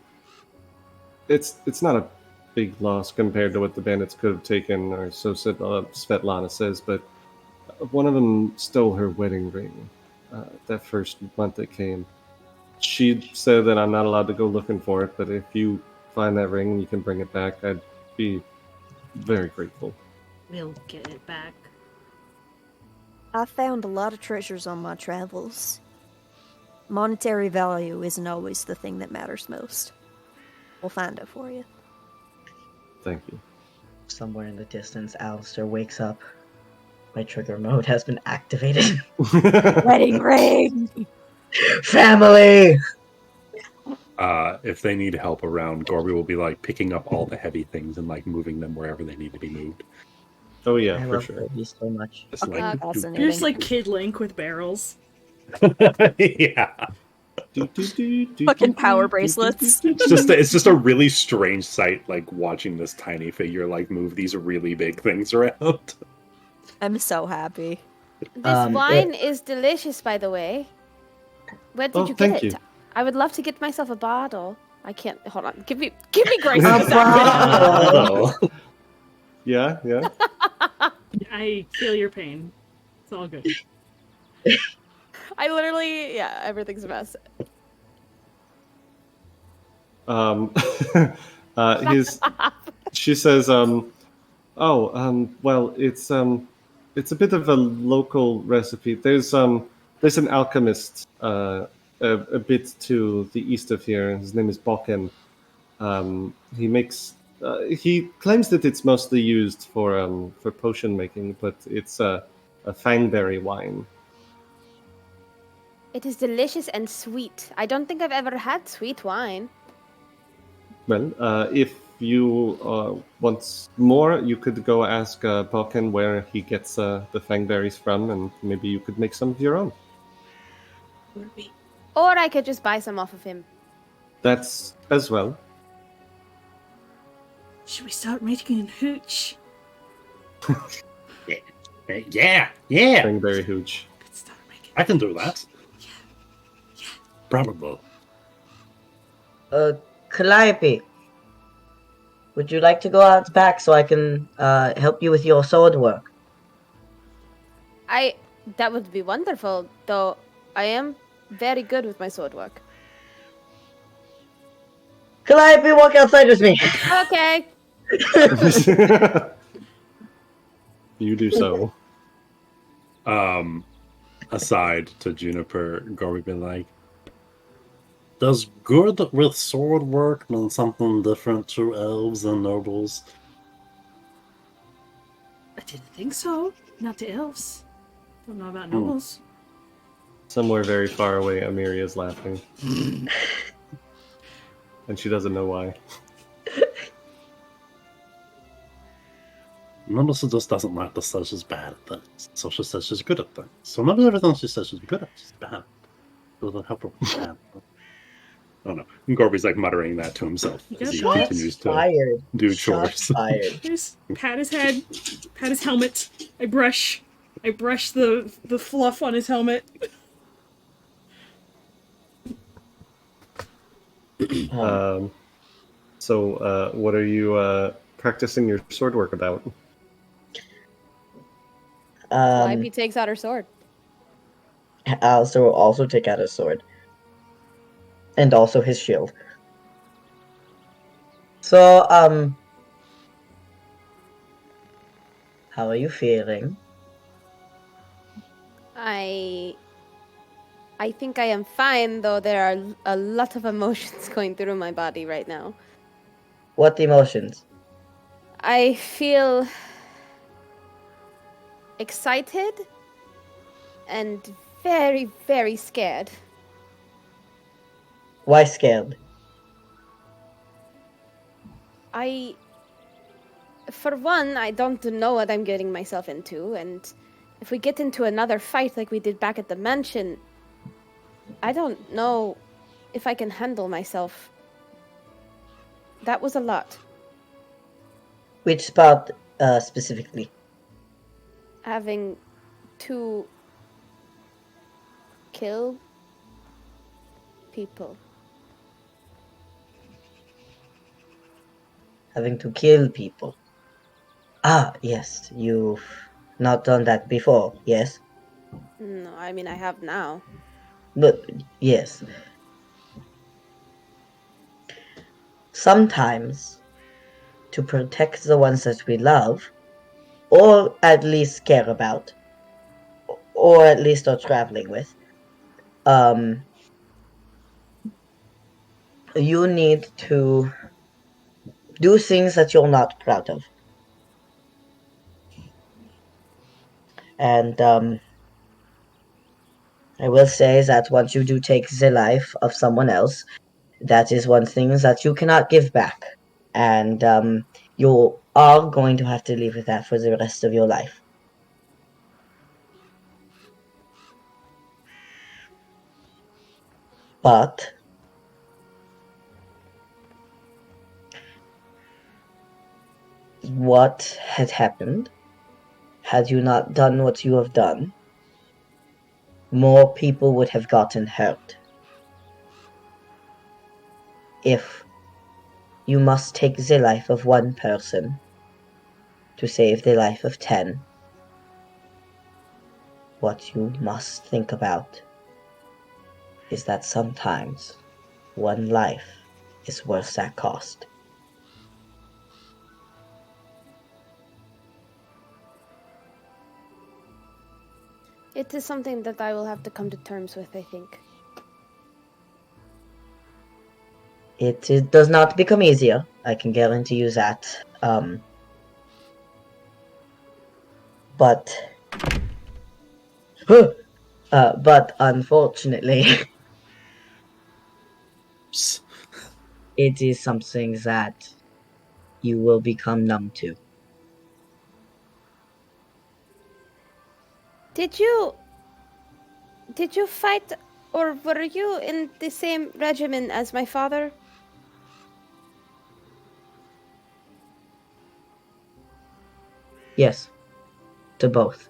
it's not a big loss compared to what the bandits could have taken, or so said Svetlana says. But one of them stole her wedding ring that first month they came. She said that I'm not allowed to go looking for it, but if you find that ring and you can bring it back, I'd be very grateful. We'll get it back. I found a lot of treasures on my travels. Monetary value isn't always the thing that matters most. We'll find it for you. Thank you. Somewhere in the distance, Alistair wakes up. My trigger mode has been activated. Wedding ring! Family! if they need help around, Gorby will be like picking up all the heavy things and like moving them wherever they need to be moved. Oh yeah, I for love sure. Toby so much. Just like, Fascinating. You're just like Kid Link with barrels. yeah. Fucking power bracelets. It's just a really strange sight, like watching this tiny figure like move these really big things around. I'm so happy. This wine is delicious, by the way. Where did you get thank it? you. I would love to get myself a bottle. I can't. Hold on. Give me grace. A a second. bottle. Yeah. I feel your pain. It's all good. I literally, everything's a mess. She says, well, it's a bit of a local recipe. There's an alchemist a bit to the east of here. His name is Balkan. He makes he claims that it's mostly used for potion making, but it's a fangberry wine. It is delicious and sweet. I don't think I've ever had sweet wine. Well, if you want more, you could go ask Balkan where he gets the fangberries from, and maybe you could make some of your own. Or I could just buy some off of him. That's as well. Should we start making a hooch? Yeah. Fangberry hooch. Let's start making. I can do that. Probably. Calliope, would you like to go out back so I can help you with your sword work? That would be wonderful, though I am very good with my sword work. Calliope, walk outside with me. Okay. You do so. Aside to Juniper, Gorby be like, does good with sword work mean something different to elves and nobles? I didn't think so. Not to elves. Don't know about nobles. Somewhere very far away, Amiria's laughing. And she doesn't know why. Melissa just doesn't like to say she's bad at things, so she says she's good at things. So maybe everything she says she's good at, she's bad at. Doesn't help her with bad. Oh no. And Gorby's like muttering that to himself as he Shots continues to Fired. do Shots chores. fired. Just pat his head, pat his helmet. I brush the fluff on his helmet. So, what are you practicing your sword work about? Calliope takes out her sword. Alistair will also take out his sword. And also his shield. So, how are you feeling? I think I am fine, though there are a lot of emotions going through my body right now. What emotions? I feel excited and very, very scared. Why scared? For one, I don't know what I'm getting myself into, and if we get into another fight like we did back at the mansion, I don't know if I can handle myself. That was a lot. Which spot, specifically? Having to kill people. Having to kill people. Ah, yes. You've not done that before, yes? No, I mean, I have now. But, yes. Sometimes, to protect the ones that we love, or at least care about, or at least are traveling with, you need to do things that you're not proud of. And I will say that once you do take the life of someone else, that is one thing that you cannot give back. And you are going to have to live with that for the rest of your life. But what had happened, had you not done what you have done, more people would have gotten hurt. If you must take the life of one person to save the life of 10, what you must think about is that sometimes one life is worth that cost. It is something that I will have to come to terms with, I think. It does not become easier, I can guarantee you that. But unfortunately, it is something that you will become numb to. Did you fight, or were you in the same regiment as my father? Yes, to both.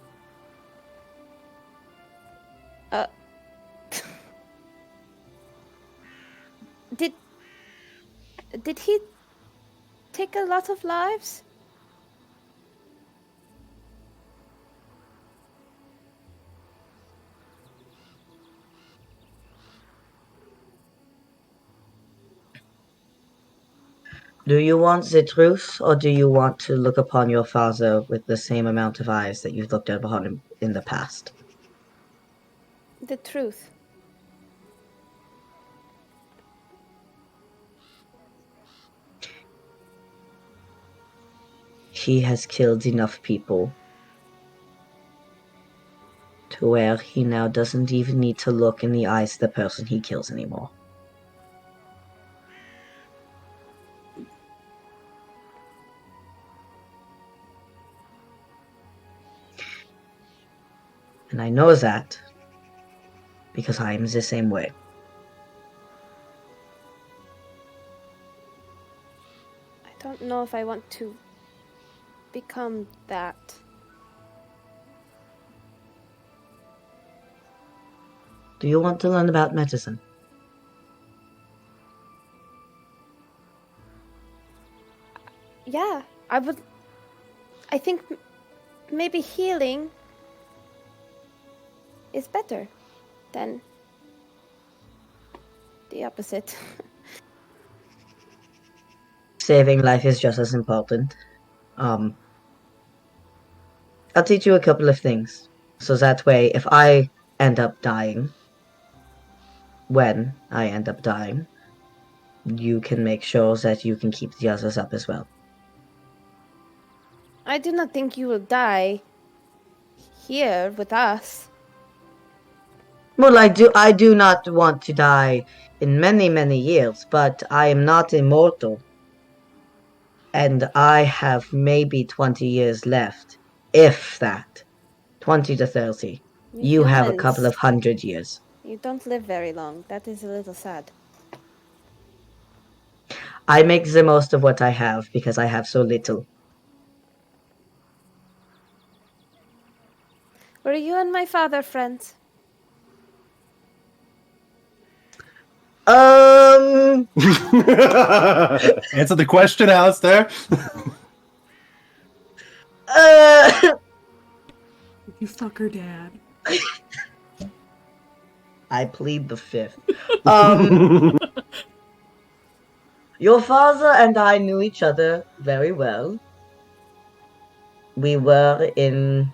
Did he take a lot of lives? Do you want the truth, or do you want to look upon your father with the same amount of eyes that you've looked upon him in the past? The truth. He has killed enough people to where he now doesn't even need to look in the eyes of the person he kills anymore. And I know that because I am the same way. I don't know if I want to become that. Do you want to learn about medicine? Yeah, I think maybe healing is better than the opposite. Saving life is just as important. I'll teach you a couple of things. So that way, if I end up dying, when I end up dying, you can make sure that you can keep the others up as well. I do not think you will die here with us. Well, I do not want to die in many, many years, but I am not immortal. And I have maybe 20 years left, if that. 20 to 30. You have a couple of 100 years. You don't live very long. That is a little sad. I make the most of what I have because I have so little. Were you and my father friends? Answer the question, Alistair. You fuck her dad. I plead the fifth. Your father and I knew each other very well. We were in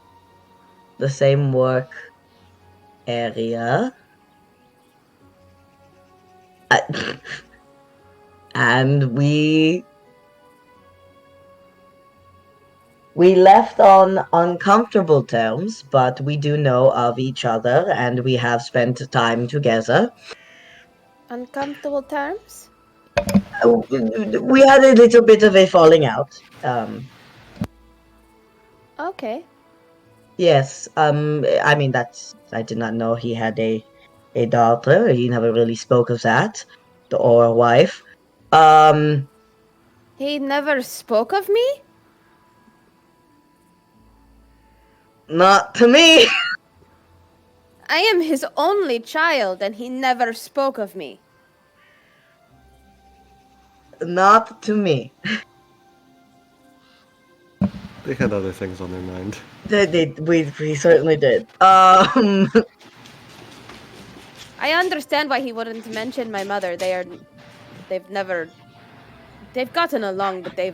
the same work area. And we left on uncomfortable terms, but we do know of each other and we have spent time together. Uncomfortable terms? We had a little bit of a falling out. Okay. Yes. I mean, I did not know he had a daughter. He never really spoke of that, or a wife. He never spoke of me? Not to me. I am his only child, and he never spoke of me. Not to me. They had other things on their mind. We certainly did. I understand why he wouldn't mention my mother. They've gotten along, but they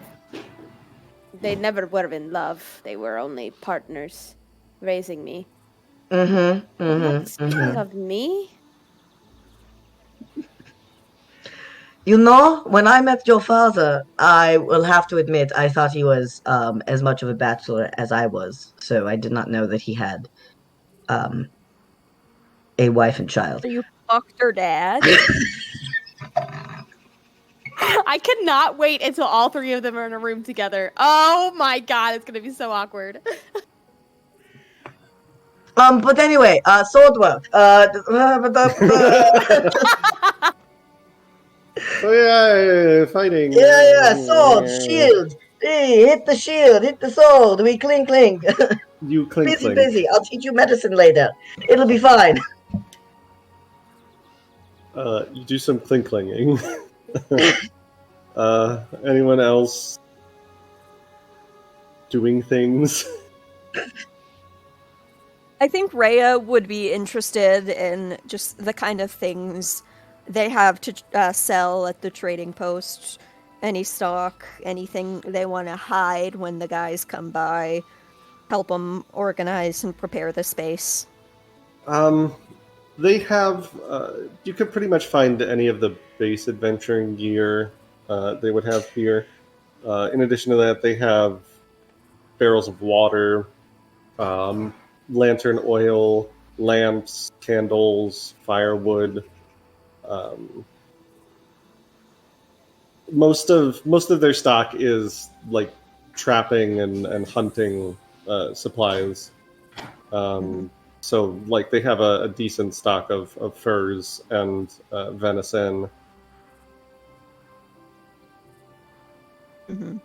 never were in love. They were only partners raising me. Not speaking of me? You know, when I met your father, I will have to admit I thought he was as much of a bachelor as I was, so I did not know that he had a wife and child. You fucked her dad. I cannot wait until all three of them are in a room together. Oh my god, it's gonna be so awkward. But anyway, sword work. Oh yeah, fighting. Yeah, sword, shield. Hey, hit the shield, hit the sword. We clink. You clink clink. Busy. I'll teach you medicine later. It'll be fine. You do some clink-clanging. Anyone else doing things? I think Rhea would be interested in just the kind of things they have to sell at the trading post. Any stock, anything they want to hide when the guys come by. Help them organize and prepare the space. They have. You could pretty much find any of the base adventuring gear they would have here. In addition to that, they have barrels of water, lantern oil, lamps, candles, firewood. Most of their stock is like trapping and hunting supplies. So like they have a decent stock of furs and venison. Mm-hmm.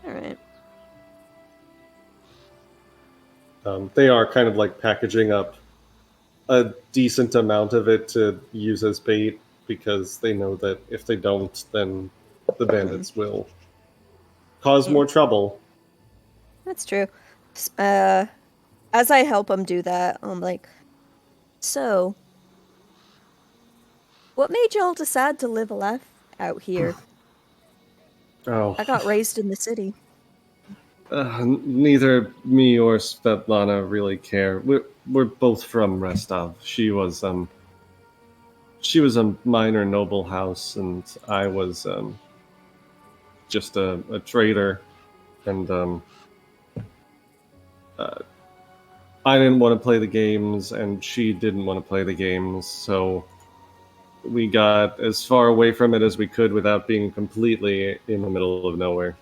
All right. They are kind of like packaging up a decent amount of it to use as bait because they know that if they don't, then the bandits will cause more trouble. That's true. As I help them do that, I'm like, so, what made y'all decide to live a life out here? Oh, I got raised in the city. neither me or Svetlana really care. We're both from Rostov. She was a minor noble house, and I was just a trader, and I didn't want to play the games, and she didn't want to play the games, so we got as far away from it as we could without being completely in the middle of nowhere.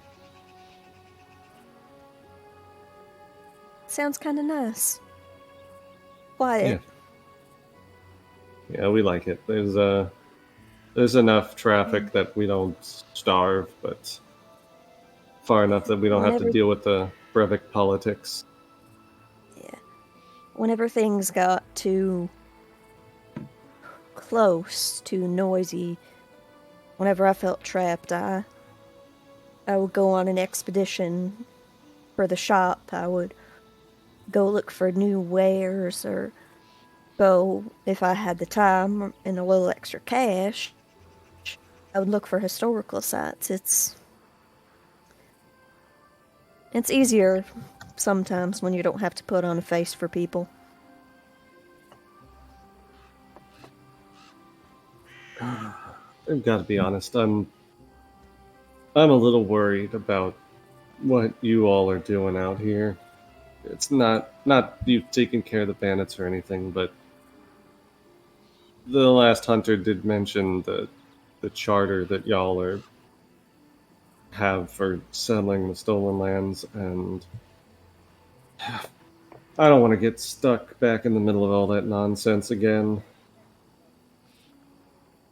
Sounds kind of nice. Quiet. Yeah, we like it. There's enough traffic that we don't starve, but far enough that we don't have to deal with the Brevik politics. Yeah. Whenever things got too close, too noisy, whenever I felt trapped, I would go on an expedition for the shop. I would go look for new wares, or go, if I had the time and a little extra cash, I would look for historical sites. It's easier sometimes when you don't have to put on a face for people. I've got to be honest. I'm a little worried about what you all are doing out here. It's not you taking care of the bandits or anything, but the last hunter did mention that the charter that y'all have for settling the stolen lands, and I don't want to get stuck back in the middle of all that nonsense again.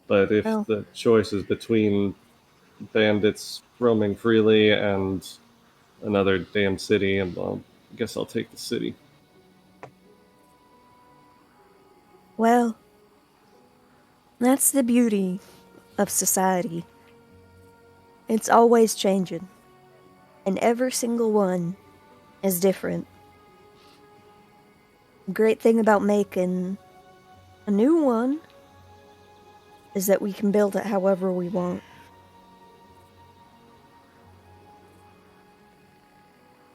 But if Well. the choice is between bandits roaming freely and another damn city, and well, I guess I'll take the city. Well, that's the beauty of society. It's always changing, and every single one is different. The great thing about making a new one is that we can build it however we want.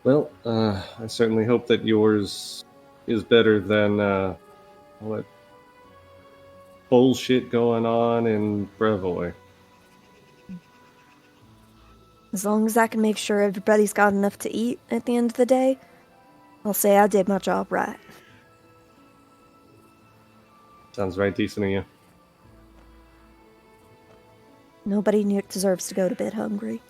Well, I certainly hope that yours is better than all that bullshit going on in Brevoy. As long as I can make sure everybody's got enough to eat at the end of the day, I'll say I did my job right. Sounds right decent of you. Nobody deserves to go to bed hungry.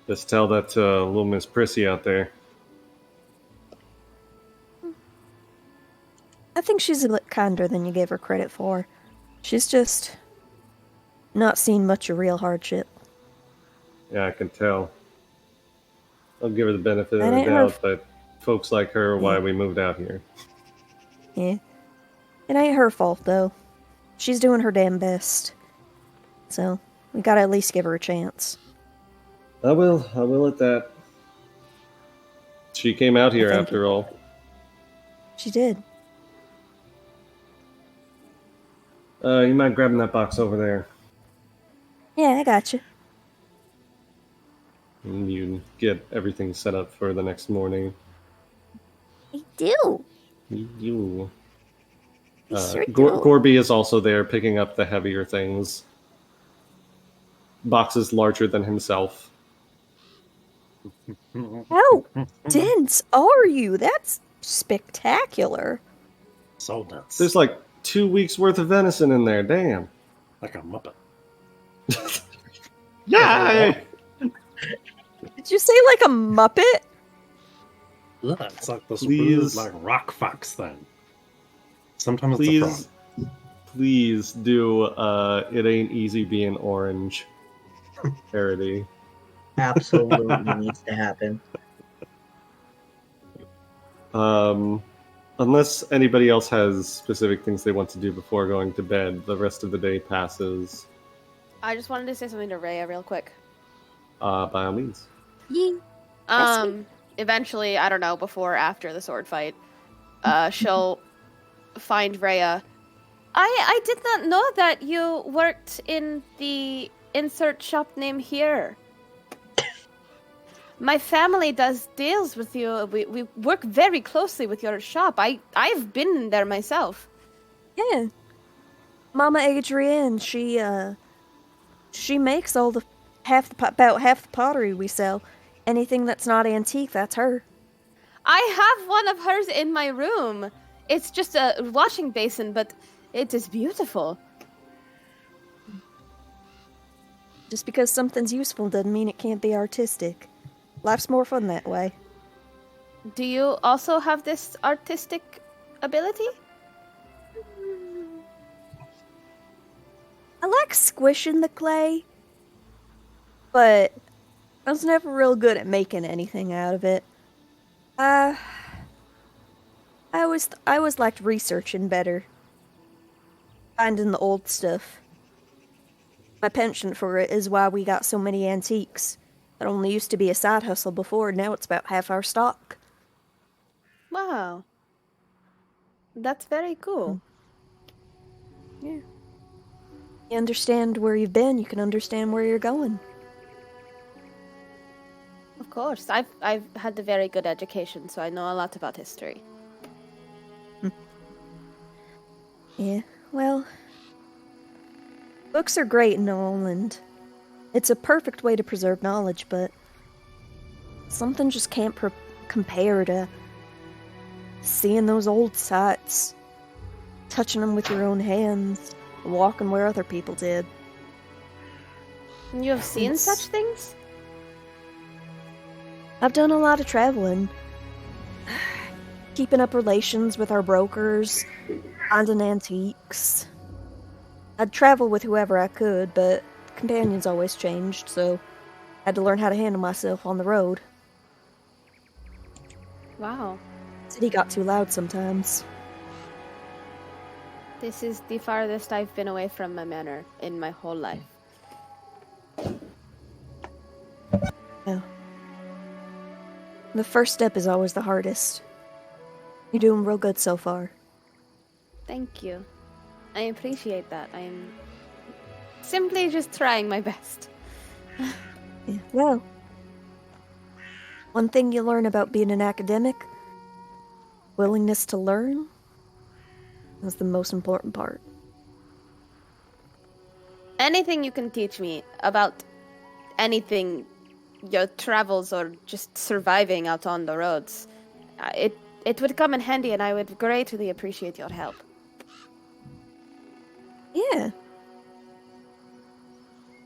Just tell that to little Miss Prissy out there. I think she's a bit kinder than you gave her credit for. She's just not seen much of real hardship. Yeah, I can tell. I'll give her the benefit of That the ain't her doubt, but folks like her are why we moved out here. Yeah. It ain't her fault, though. She's doing her damn best. So, we gotta at least give her a chance. I will at that. She came out here Thank after you. all. She did. You mind grabbing that box over there? Yeah, I gotcha. And you get everything set up for the next morning. I do. You. I sure do. Gorby is also there picking up the heavier things. Boxes larger than himself. How dense are you? That's spectacular. So dense. There's like 2 weeks worth of venison in there. Damn. Like a Muppet. Yay! Did you say like a Muppet? Yeah, it's like this Please. weird, like rock fox thing. Sometimes it's a frog. Please do It Ain't Easy Being Orange parody. Absolutely needs to happen. Unless anybody else has specific things they want to do before going to bed, the rest of the day passes I just wanted to say something to Rhea real quick. by all means. Yeah. That's Eventually, I don't know, before or after the sword fight, she'll find Rhea. I did not know that you worked in the insert shop name here. My family does deals with you. We work very closely with your shop. I've been in there myself. Yeah. Mama Adrienne, she makes all about half the pottery we sell. Anything that's not antique, that's her. I have one of hers in my room. It's just a washing basin, but it is beautiful. Just because something's useful doesn't mean it can't be artistic. Life's more fun that way. Do you also have this artistic ability? I like squishing the clay, but I was never real good at making anything out of it. I always liked researching better. Finding the old stuff. My penchant for it is why we got so many antiques. That only used to be a side hustle before, now it's about half our stock. Wow. That's very cool. Yeah. You understand where you've been, you can understand where you're going. Of course. I've had a very good education, so I know a lot about history. Yeah, well, books are great and all, and it's a perfect way to preserve knowledge, but something just can't compare to seeing those old sites, touching them with your own hands, walking where other people did. You have seen It's- such things? I've done a lot of traveling. Keeping up relations with our brokers, finding antiques. I'd travel with whoever I could, but companions always changed, so I had to learn how to handle myself on the road. Wow. City got too loud sometimes. This is the farthest I've been away from my manor in my whole life. Yeah. The first step is always the hardest. You're doing real good so far. Thank you. I appreciate that. I'm simply just trying my best. Yeah. Well, one thing you learn about being an academic, willingness to learn, is the most important part. Anything you can teach me about anything, your travels or just surviving out on the roads, it would come in handy, and I would greatly appreciate your help. Yeah.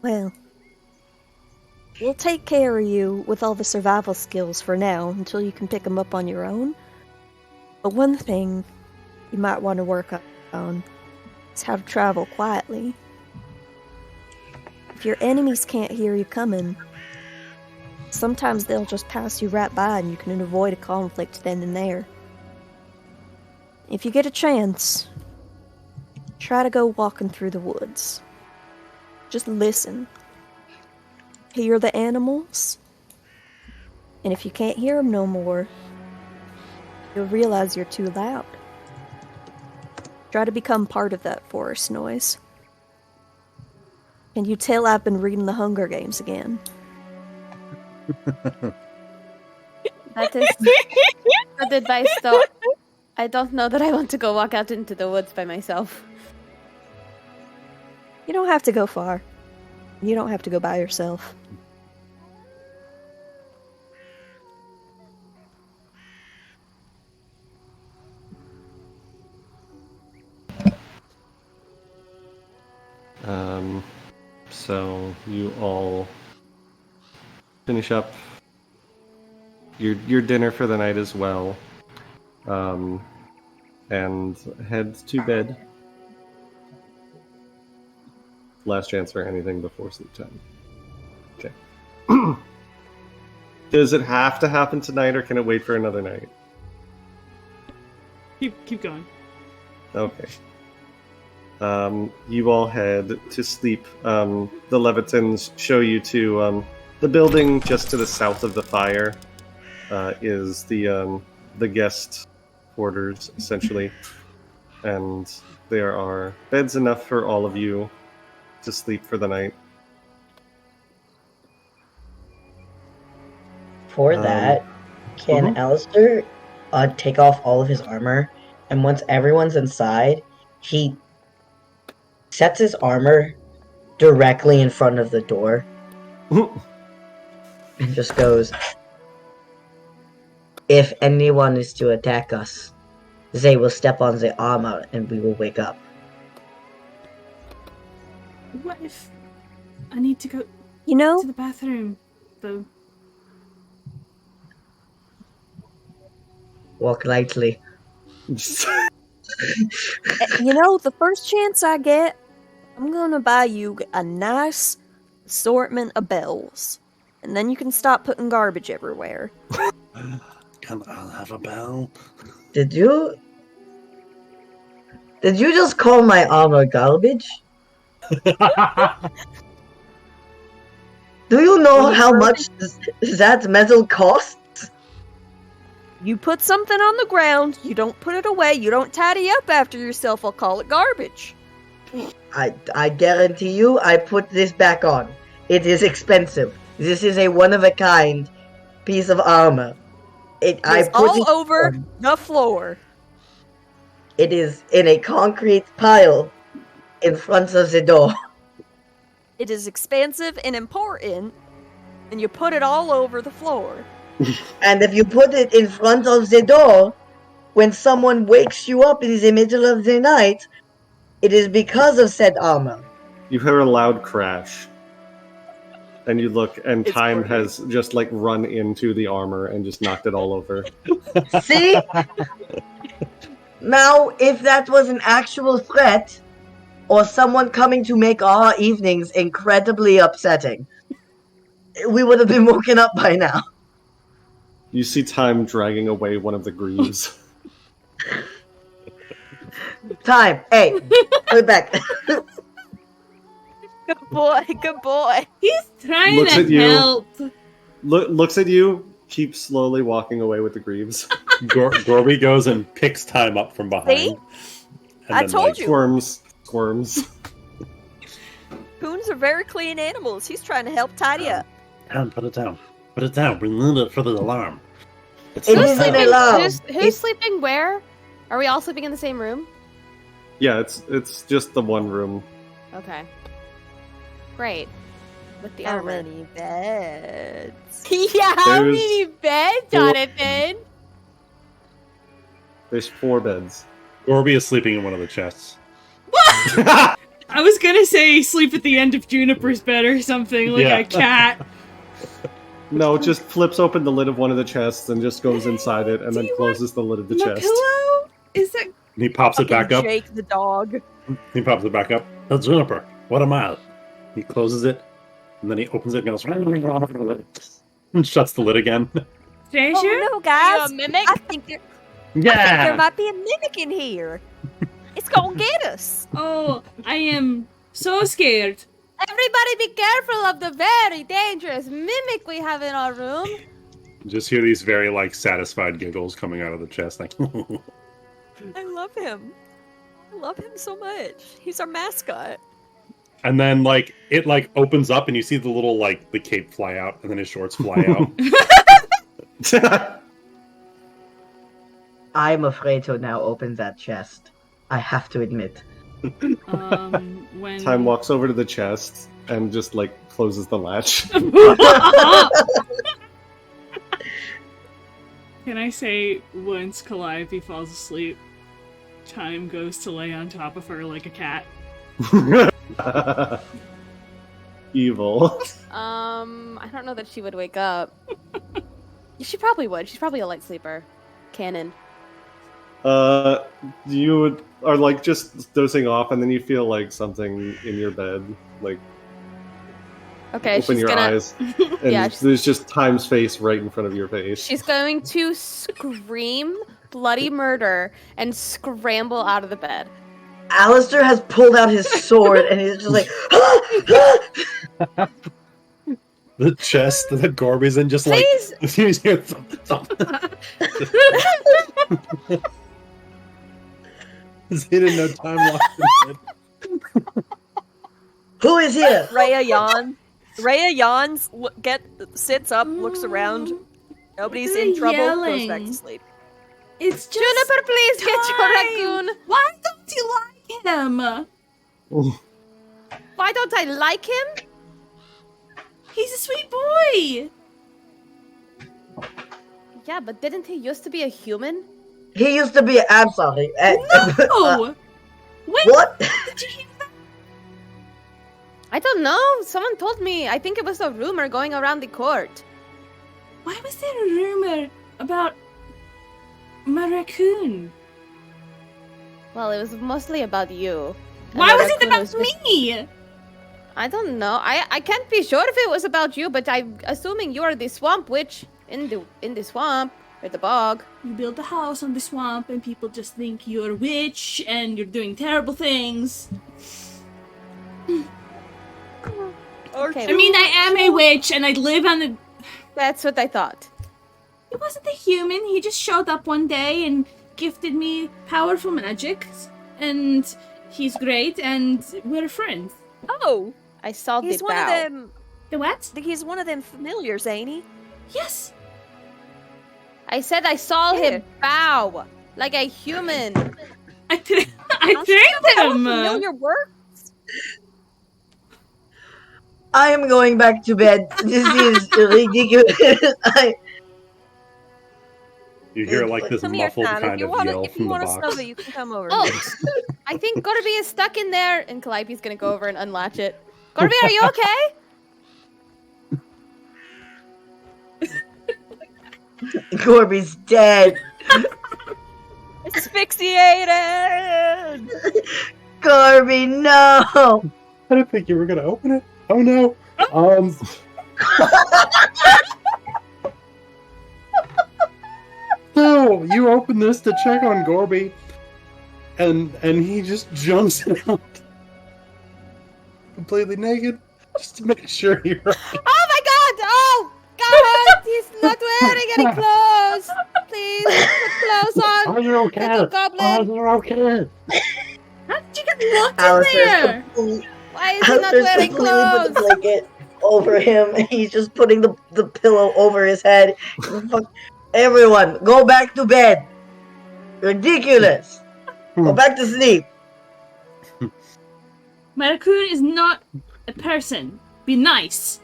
Well, we'll take care of you with all the survival skills for now until you can pick them up on your own. But one thing you might want to work on is how to travel quietly. If your enemies can't hear you coming, sometimes they'll just pass you right by and you can avoid a conflict then and there. If you get a chance, try to go walking through the woods. Just listen. Hear the animals. And if you can't hear them no more, you'll realize you're too loud. Try to become part of that forest noise. Can you tell I've been reading the Hunger Games again? That is good advice, though. I don't know that I want to go walk out into the woods by myself. You don't have to go far. You don't have to go by yourself. So you all finish up your dinner for the night as well, and head to bed. Last chance for anything before sleep time. Okay. Does it have to happen tonight, or can it wait for another night? Keep going. Okay. You all head to sleep. The Levitons show you to the building just to the south of the fire. Is the guest quarters essentially, and there are beds enough for all of you to sleep for the night. For that, can Alistair take off all of his armor, and once everyone's inside, he sets his armor directly in front of the door and just goes, "If anyone is to attack us, they will step on the armor and we will wake up." What if I need to go You know, to the bathroom, though? Walk lightly. the first chance I get, I'm gonna buy you a nice assortment of bells. And then you can stop putting garbage everywhere. Can I have a bell? Did you just call my armor garbage? Do you know how much that metal costs? You put something on the ground, you don't put it away, you don't tidy up after yourself, I'll call it garbage. I guarantee you, I put this back on. It is expensive. This is a one-of-a-kind piece of armor. It's all over the floor. It is in a concrete pile in front of the door. It is expensive and important, and you put it all over the floor. And if you put it in front of the door, when someone wakes you up in the middle of the night, It is because of said armor. You hear a loud crash. And you look, and It's Time Courtney. has just like run into the armor and just knocked it all over. See? Now, if that was an actual threat, or someone coming to make our evenings incredibly upsetting, we would have been woken up by now. You see Time dragging away one of the greaves. Time, hey, put it back. Good boy, good boy. He's trying Looks to at you. help. Looks at you, keeps slowly walking away with the greaves. Gorby goes and picks Time up from behind. See? And I then, told like, you. Squirms. Coons are very clean animals. He's trying to help tidy up. Down, put it down. Put it down. We need it for the alarm. It's It not is an down. alarm. Who's It's- sleeping where? Are we all sleeping in the same room? Yeah, it's just the one room. Okay. Great. With the How armor. many beds? Yeah, how There's many beds, four- Jonathan? There's 4 beds. Gorby is sleeping in one of the chests. I was gonna say sleep at the end of Juniper's bed or something, like Yeah. a cat. No, it just flips open the lid of one of the chests and just goes inside it and Do then you closes the lid of the My chest. pillow? Is that And he pops it back up. Jake the dog. He pops it back up. That's Juniper. What am I? He closes it, and then he opens it and goes and shuts the lid again. treasure? Oh no, guys! You a mimic? I think there might be a mimic in here. It's gonna get us. Oh, I am so scared. Everybody be careful of the very dangerous mimic we have in our room. Just hear these very like satisfied giggles coming out of the chest. Like, I love him. I love him so much. He's our mascot. and then like it like opens up and you see the little like the cape fly out and then his shorts fly out. I'm afraid to now open that chest. I have to admit. When Time walks over to the chest and just like closes the latch. Can I say once Calliope falls asleep, Time goes to lay on top of her like a cat? Evil. I don't know that she would wake up. She probably would. She's probably a light sleeper. Canon. You are like just dozing off, and then you feel like something in your bed. Like Okay, open she's your gonna. eyes, and Yeah, there's just Time's face right in front of your face. She's going to scream bloody murder and scramble out of the bed. Alistair has pulled out his sword and he's just like, The chest that Gorby's in just like Please! you hear thump, thump. He didn't know Time locked in bed. who is here? Rhea yawns. Rhea yawns, sits up, looks around. Nobody's in trouble, goes back to Yelling. sleep. It's just Juniper, please get your Time. raccoon. Why don't you like him? Why don't I like him? He's a sweet boy. Yeah, but didn't he used to be a human? He used to be. I'm sorry. Oh, when What? did you hear that? I don't know. Someone told me. I think it was a rumor going around the court. Why was there a rumor about my raccoon? Well, it was mostly about you. And Why the was it raccoon about just- me? I don't know. I can't be sure if it was about you, but I'm assuming you are the swamp witch in the swamp or the bog. You build a house on the swamp, and people just think you're a witch and you're doing terrible things. Okay, I mean, I am a witch, and I live on the. that's what I thought. He wasn't a human. He just showed up one day and gifted me powerful magic, and he's great, and we're friends. Oh, I saw he's the one bow. of them. The what? He's one of them familiars, ain't he? Yes. I said I saw Yeah. him bow like a human. I trained How him. familiar work? I am going back to bed. This is ridiculous. You hear like this Come here, muffled Tan. kind of yell If from you the want a box. snuggle, you can come over. Oh, I think Gorby is stuck in there, and Calliope's gonna go over and unlatch it. Gorby, are you okay? Corby's dead. Asphyxiated! Corby, no. I didn't think you were gonna open it. Oh no. So you open this to check on Gorby, and he just jumps out completely naked just to make sure you're right. Oh my God! Oh God! He's not wearing any clothes. Please put clothes on. Are you okay? Little goblin. Are you okay? How did you get locked in Alistair's there? Why is he not Alistair's wearing completely put the clothes? blanket over him, and he's just putting the pillow over his head. Fuck. Everyone, go back to bed. Ridiculous. Go back to sleep. My raccoon is not a person. Be nice.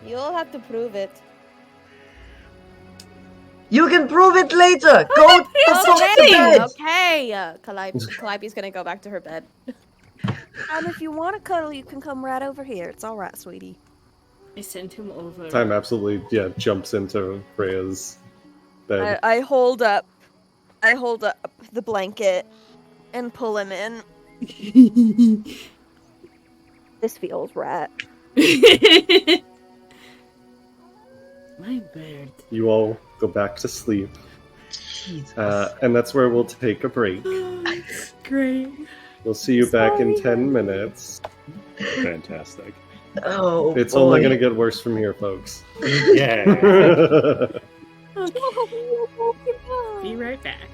You'll have to prove it. You can prove it later. Go the fuck to bed. Okay. Calliope's gonna go back to her bed. And if you want to cuddle, you can come right over here. It's all right, sweetie. I sent him over. Time absolutely, jumps into Freya's bed. I hold up the blanket and pull him in. This feels right. My bird. You all go back to sleep, Jesus. and that's where we'll take a break. Great. We'll see you back in 10 minutes. Fantastic. Oh, It's boy. only going to get worse from here, folks. Yeah. Be right back.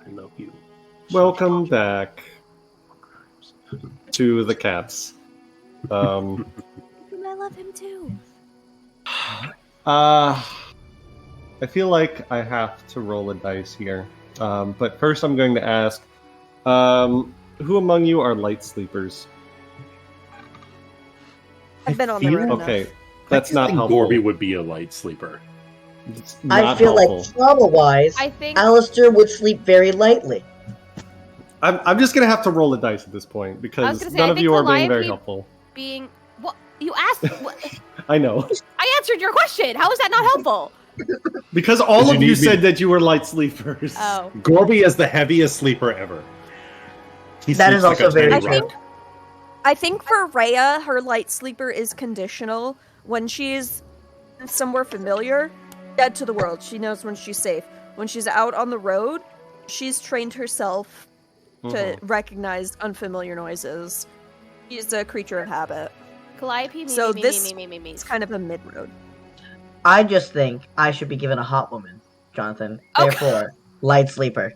I love you. Welcome back to the cats. I love him too. I feel like I have to roll a dice here. But first I'm going to ask, who among you are light sleepers? I've been on the feel- road enough. Okay, that's I not think helpful. Gorby would be a light sleeper. It's I not feel helpful. like trauma-wise, I think Alistair would sleep very lightly. I'm just gonna have to roll a dice at this point I was because gonna say, none I of think you are being very Calliope helpful. being what you asked. I know. I answered your question. How is that not helpful? Because all Because of you you need me- said that you were light sleepers. Oh, Gorby is the heaviest sleeper ever. He That is sleeps like also a very tiny true. rock. I think for Rhea, her light sleeper is conditional. When she's somewhere familiar, dead to the world, she knows when she's safe. When she's out on the road, she's trained herself to recognize unfamiliar noises. She's a creature of habit. Calliope, me, So me, this me, me, me, me, me. It's kind of a mid-road. I just think I should be given a hot woman, Jonathan. Okay. Therefore, light sleeper.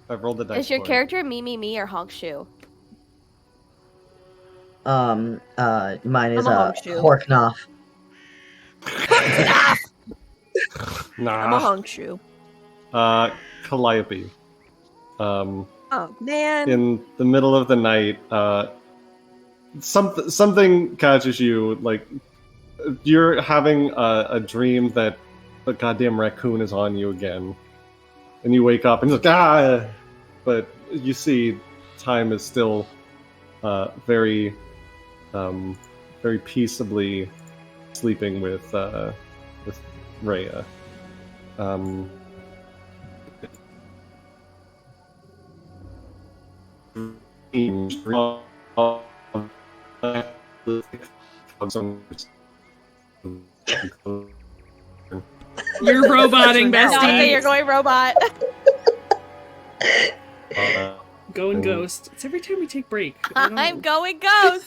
I've rolled the dice. Is your for it. character me, or honk shoe? Mine is I'm a hongshoe. Horknoff. I'm a Nah. hongshoe. Calliope. Oh man. In the middle of the night, something catches you. Like you're having a dream that a goddamn raccoon is on you again, and you wake up and you're like, ah! But you see, time is still very peaceably sleeping with Rhea. You're roboting, Jonathan, bestie. you're going robot. Going ghost. It's every time we take break. I don't I'm know. going ghost.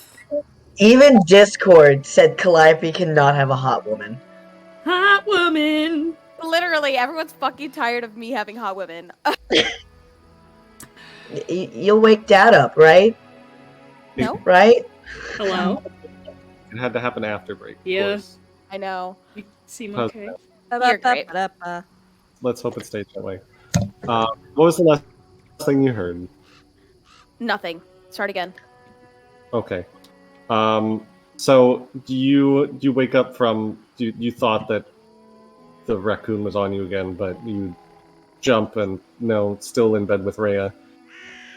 Even Discord said Calliope cannot have a hot woman. Hot woman. Literally, everyone's fucking tired of me having hot women. You'll wake Dad up, right? No, Right? Hello. It had to happen after break. of Yeah. course. I know. You seem How's okay. You're great. Let's hope it stays that way. What was the last thing you heard? Nothing. Start again. Okay. So do you wake up from you thought that the raccoon was on you again, but you jump and no, still in bed with Rhea.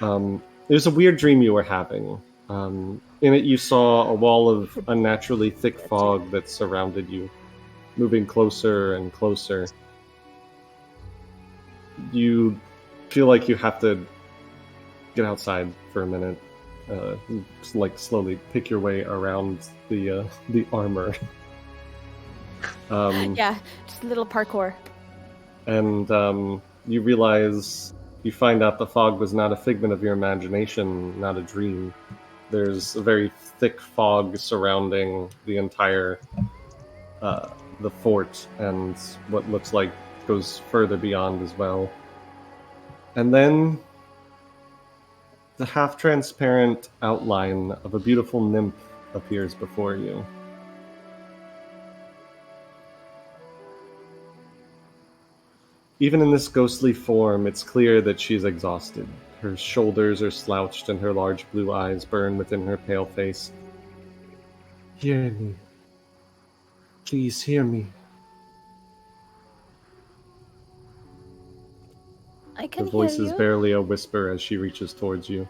It was a weird dream you were having. In it you saw a wall of unnaturally thick fog that surrounded you, moving closer and closer. You feel like you have to get outside for a minute, like slowly pick your way around the armor. Yeah, just a little parkour. And you realize, you find out the fog was not a figment of your imagination, not a dream. There's a very thick fog surrounding the entire the fort, and what looks like goes further beyond as well. And then the half-transparent outline of a beautiful nymph appears before you. Even in this ghostly form, it's clear that she's exhausted. Her shoulders are slouched and her large blue eyes burn within her pale face. Hear me. Please hear me. I can The voice hear is you. barely a whisper as she reaches towards you.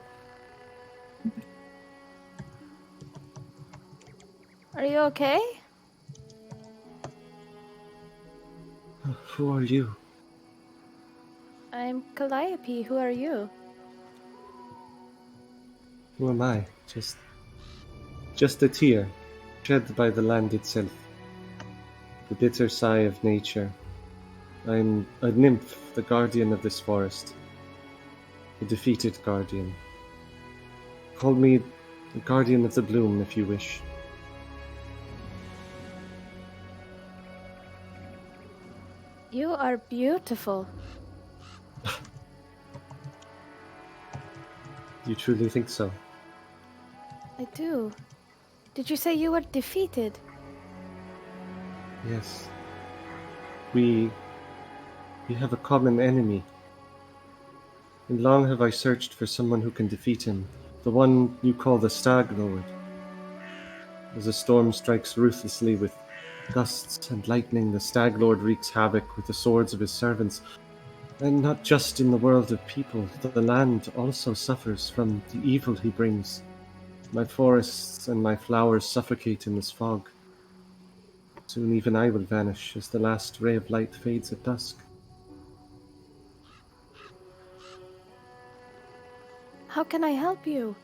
Are you okay? Who are you? I'm Calliope. Who are you? Who am I? Just a tear, shed by the land itself. The bitter sigh of nature. I'm a nymph, the guardian of this forest. A defeated guardian. Call me the guardian of the bloom, if you wish. You are beautiful. You truly think so? I do. Did you say you were defeated? Yes. We have a common enemy. And long have I searched for someone who can defeat him, the one you call the Stag Lord. As a storm strikes ruthlessly with gusts and lightning, the Stag Lord wreaks havoc with the swords of his servants. And not just in the world of people, the land also suffers from the evil he brings. My forests and my flowers suffocate in this fog. Soon even I will vanish as the last ray of light fades at dusk. How can I help you?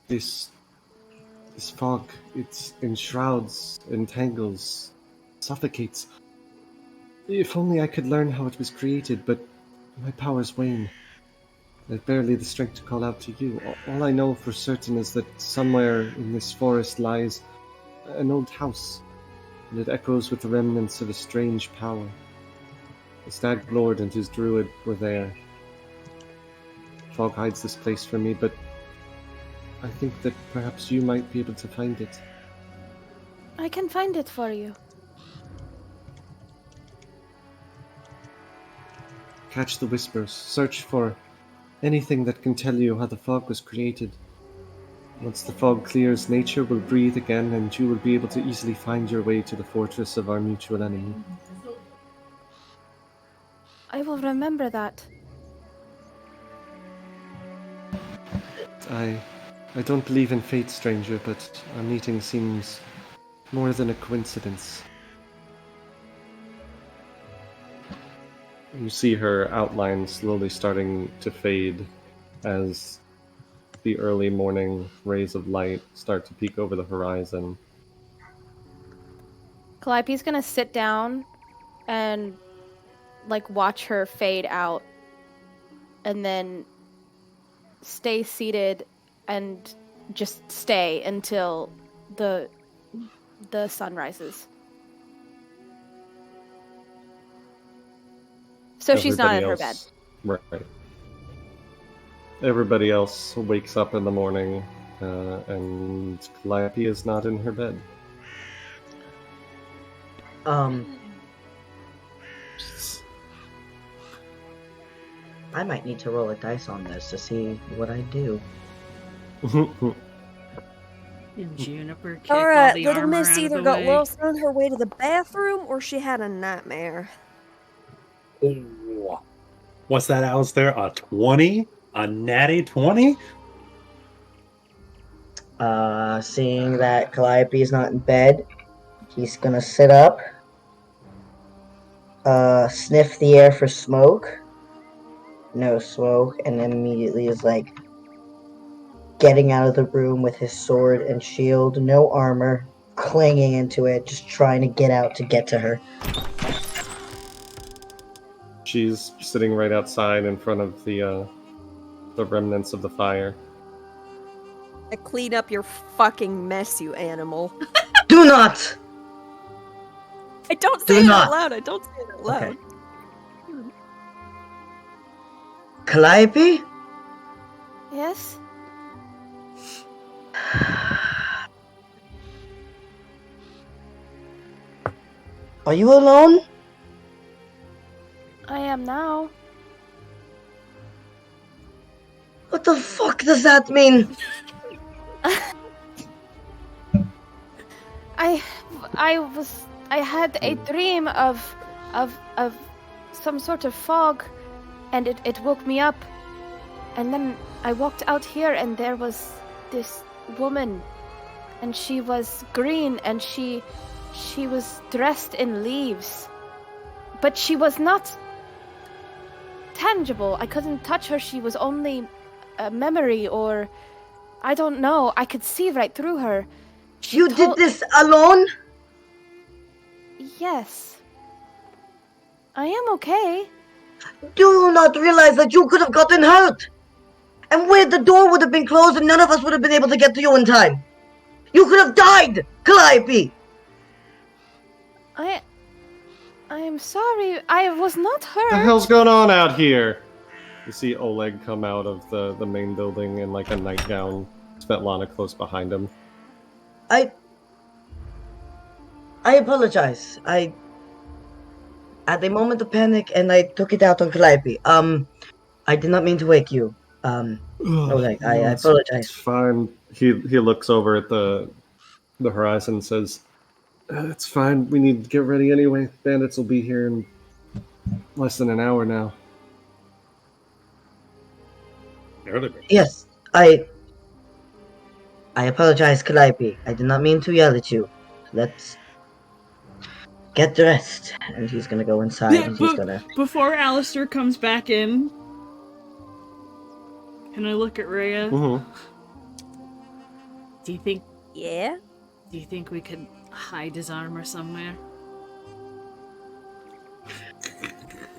This fog, it enshrouds, entangles, suffocates. If only I could learn how it was created, but my powers wane. I have barely the strength to call out to you. All I know for certain is that somewhere in this forest lies an old house, and it echoes with the remnants of a strange power. The Stag Lord and his druid were there. Fog hides this place from me, but I think that perhaps you might be able to find it. I can find it for you. Catch the whispers. Search for anything that can tell you how the fog was created. Once the fog clears, nature will breathe again, and you will be able to easily find your way to the fortress of our mutual enemy. I will remember that. I don't believe in fate, stranger, but our meeting seems more than a coincidence. You see her outline slowly starting to fade as the early morning rays of light start to peek over the horizon. Calliope's gonna sit down and watch her fade out, and then stay seated and just stay until the sun rises. So she's not in her bed. Right. Everybody else wakes up in the morning, and Calliope is not in her bed. I might need to roll a dice on this to see what I do. And Juniper kicked All all right, the little armor Miss out of either the got way. lost on her way to the bathroom or she had a nightmare. Ooh. What's that, Alistair? A 20? A natty 20? Seeing that Calliope is not in bed, he's gonna sit up, sniff the air for smoke. No smoke, and then immediately is getting out of the room with his sword and shield, no armor, clinging into it, just trying to get out to get to her. She's sitting right outside in front of the remnants of the fire. I clean up your fucking mess, you animal. Do not! I don't Do say it not. out loud. I don't say it out loud. Okay. Calliope? Yes? Are you alone? I am now. What the fuck does that mean? I had a dream of some sort of fog, and it woke me up, and then I walked out here and there was this woman, and she was green, and she was dressed in leaves, but she was not tangible. I couldn't touch her. She was only a memory, or I don't know. I could see right through her. You did this alone? Yes. I am okay. Do you not realize that you could have gotten hurt? And where the door would have been closed and none of us would have been able to get to you in time. You could have died, Calliope! I am sorry. I was not hurt. What the hell's going on out here? You see Oleg come out of the main building in like a nightgown, Svetlana close behind him. I apologize. I had a moment of panic and I took it out on Calliope. I did not mean to wake you. Oleg, I No, apologize. It's fine. He looks over at the horizon and says, "It's fine. We need to get ready anyway. Bandits will be here in less than an hour now." Yes, I apologize, Calliope. I did not mean to yell at you. Let's get dressed. And he's gonna go inside and he's gonna... Before Alistair comes back in, can I look at Rhea? Mm-hmm. Do you think Yeah? we could hide his armor somewhere?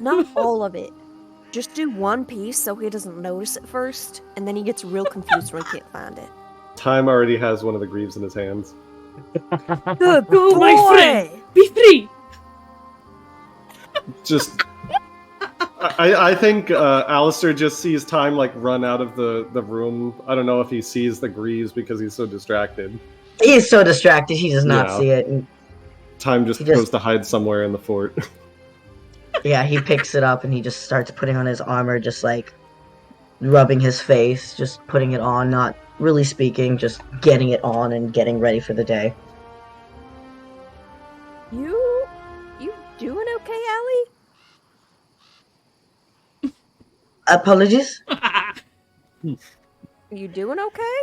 Not all of it. Just do one piece so he doesn't notice it first, and then he gets real confused when he can't find it. Time already has one of the greaves in his hands. Good Go, boy! my friend! Be free! Just, I think Alistair just sees Time like run out of the room. I don't know if he sees the greaves because he's so distracted. He's so distracted, he does not Yeah. see it. And Time just He just- goes to hide somewhere in the fort. yeah, he picks it up and he just starts putting on his armor, just like rubbing his face, just putting it on, not really speaking, just getting it on and getting ready for the day. You doing okay, Allie? Apologies? You doing okay?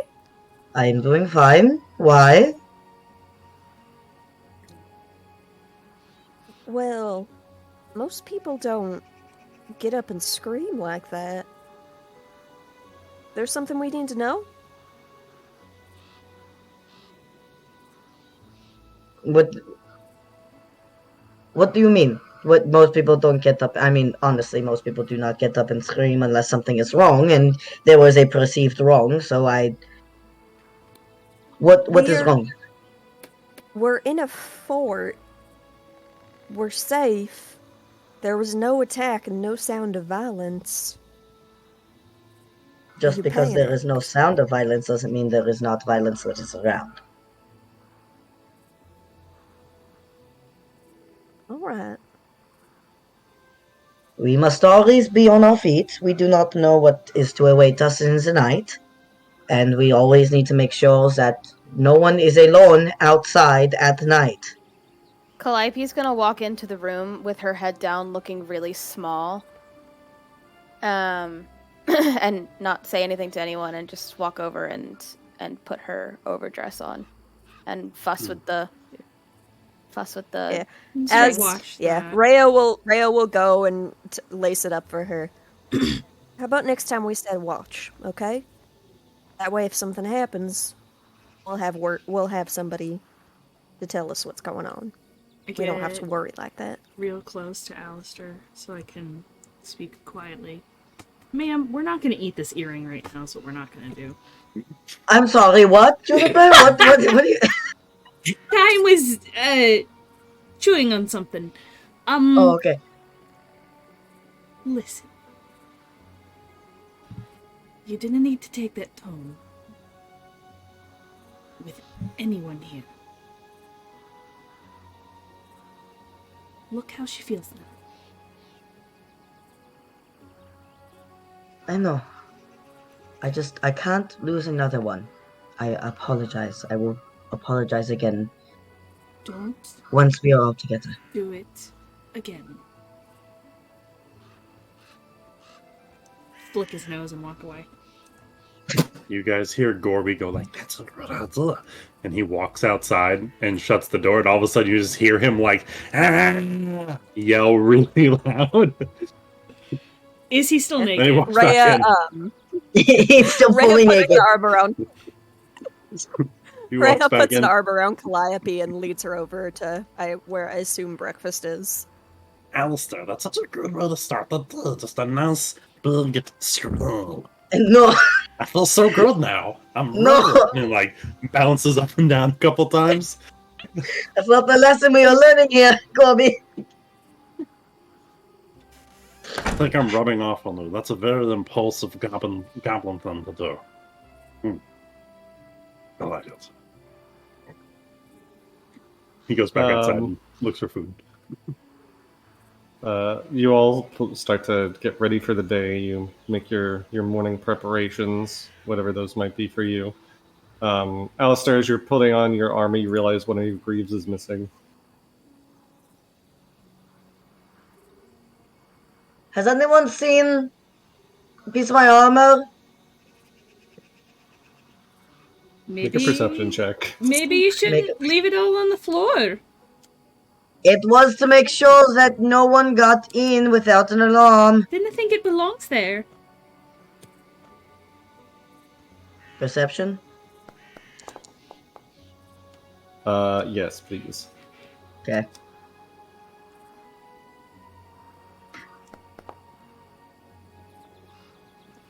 I'm doing fine. Why? Well, most people don't get up and scream like that. There's something we need to know? What do you mean? What, most people don't get up? I mean, honestly, most people do not get up and scream unless something is wrong, and there was a perceived wrong, so I... What is We're- wrong? We're in a fort. We're safe. There was no attack and no sound of violence. Just you because there panic. is no sound of violence doesn't mean there is not violence that is around. Alright. We must always be on our feet. We do not know what is to await us in the night. And we always need to make sure that no one is alone outside at night. Calliope's gonna walk into the room with her head down, looking really small. And not say anything to anyone, and just walk over and put her overdress on, and fuss with the. Yeah. Just As watch yeah, that. Rhea will go and lace it up for her. How about next time we set a watch, okay? That way, if something happens, we'll have somebody to tell us what's going on. We don't have to worry like that. Real close to Alistair so I can speak quietly. Ma'am, we're not going to eat this earring right now, is what we're not going to do. I'm sorry, what, Juniper? What do you... Time was, chewing on something. Oh, okay. Listen. You didn't need to take that tone with anyone here. Look how she feels now. I know. I can't lose another one. I apologize. I will apologize again Don't once we are all together. do it again. Flick his nose and walk away. You guys hear Gorby go like, "That's a good idea," and he walks outside and shuts the door, and all of a sudden you just hear him like, "Ah!" yell really loud. Is he still And he naked? walks back Rhea, in. He's still Rhea fully puts naked. an arm around. He Rhea walks back puts in. an arm around Calliope and leads her over to where I assume breakfast is. Alistair, that's such a good way to start the day. Just a nice big scroll. No, I feel so good now. I'm No. ready. And like bounces up and down a couple times. that's not the lesson we are learning here, Corby. think I'm rubbing off on you. That's a very impulsive goblin thing to do. I like it. He goes back outside and looks for food. You all start to get ready for the day. You make your morning preparations, whatever those might be for you. Alistair, as you're putting on your armor, you realize one of your greaves is missing. Has anyone seen a piece of my armor? Make a perception check. Maybe you shouldn't leave it all on the floor. It was to make sure that no one got in without an alarm. Didn't think it belongs there. Perception? Yes, please. Okay.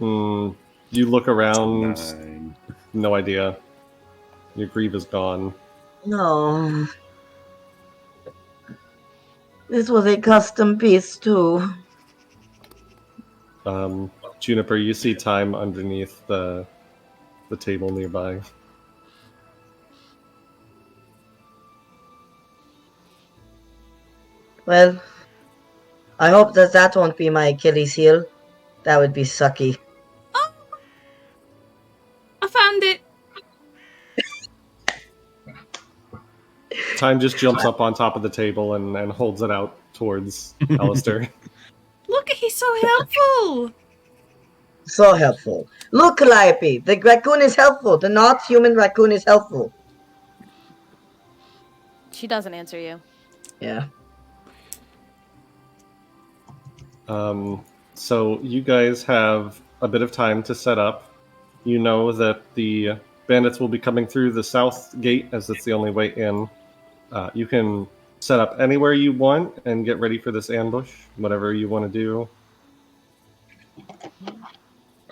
You look around, 9. no idea. Your greave is gone. No. This was a custom piece, too. Juniper, you see Time underneath the table nearby. Well, I hope that won't be my Achilles heel. That would be sucky. Oh! I found it! Time just jumps up on top of the table and holds it out towards Alistair. Look, he's so helpful! So helpful. Look, Calliope, the raccoon is helpful. The not human raccoon is helpful. She doesn't answer you. Yeah. So you guys have a bit of time to set up. You know that the bandits will be coming through the south gate, as it's the only way in. You can set up anywhere you want and get ready for this ambush, whatever you want to do.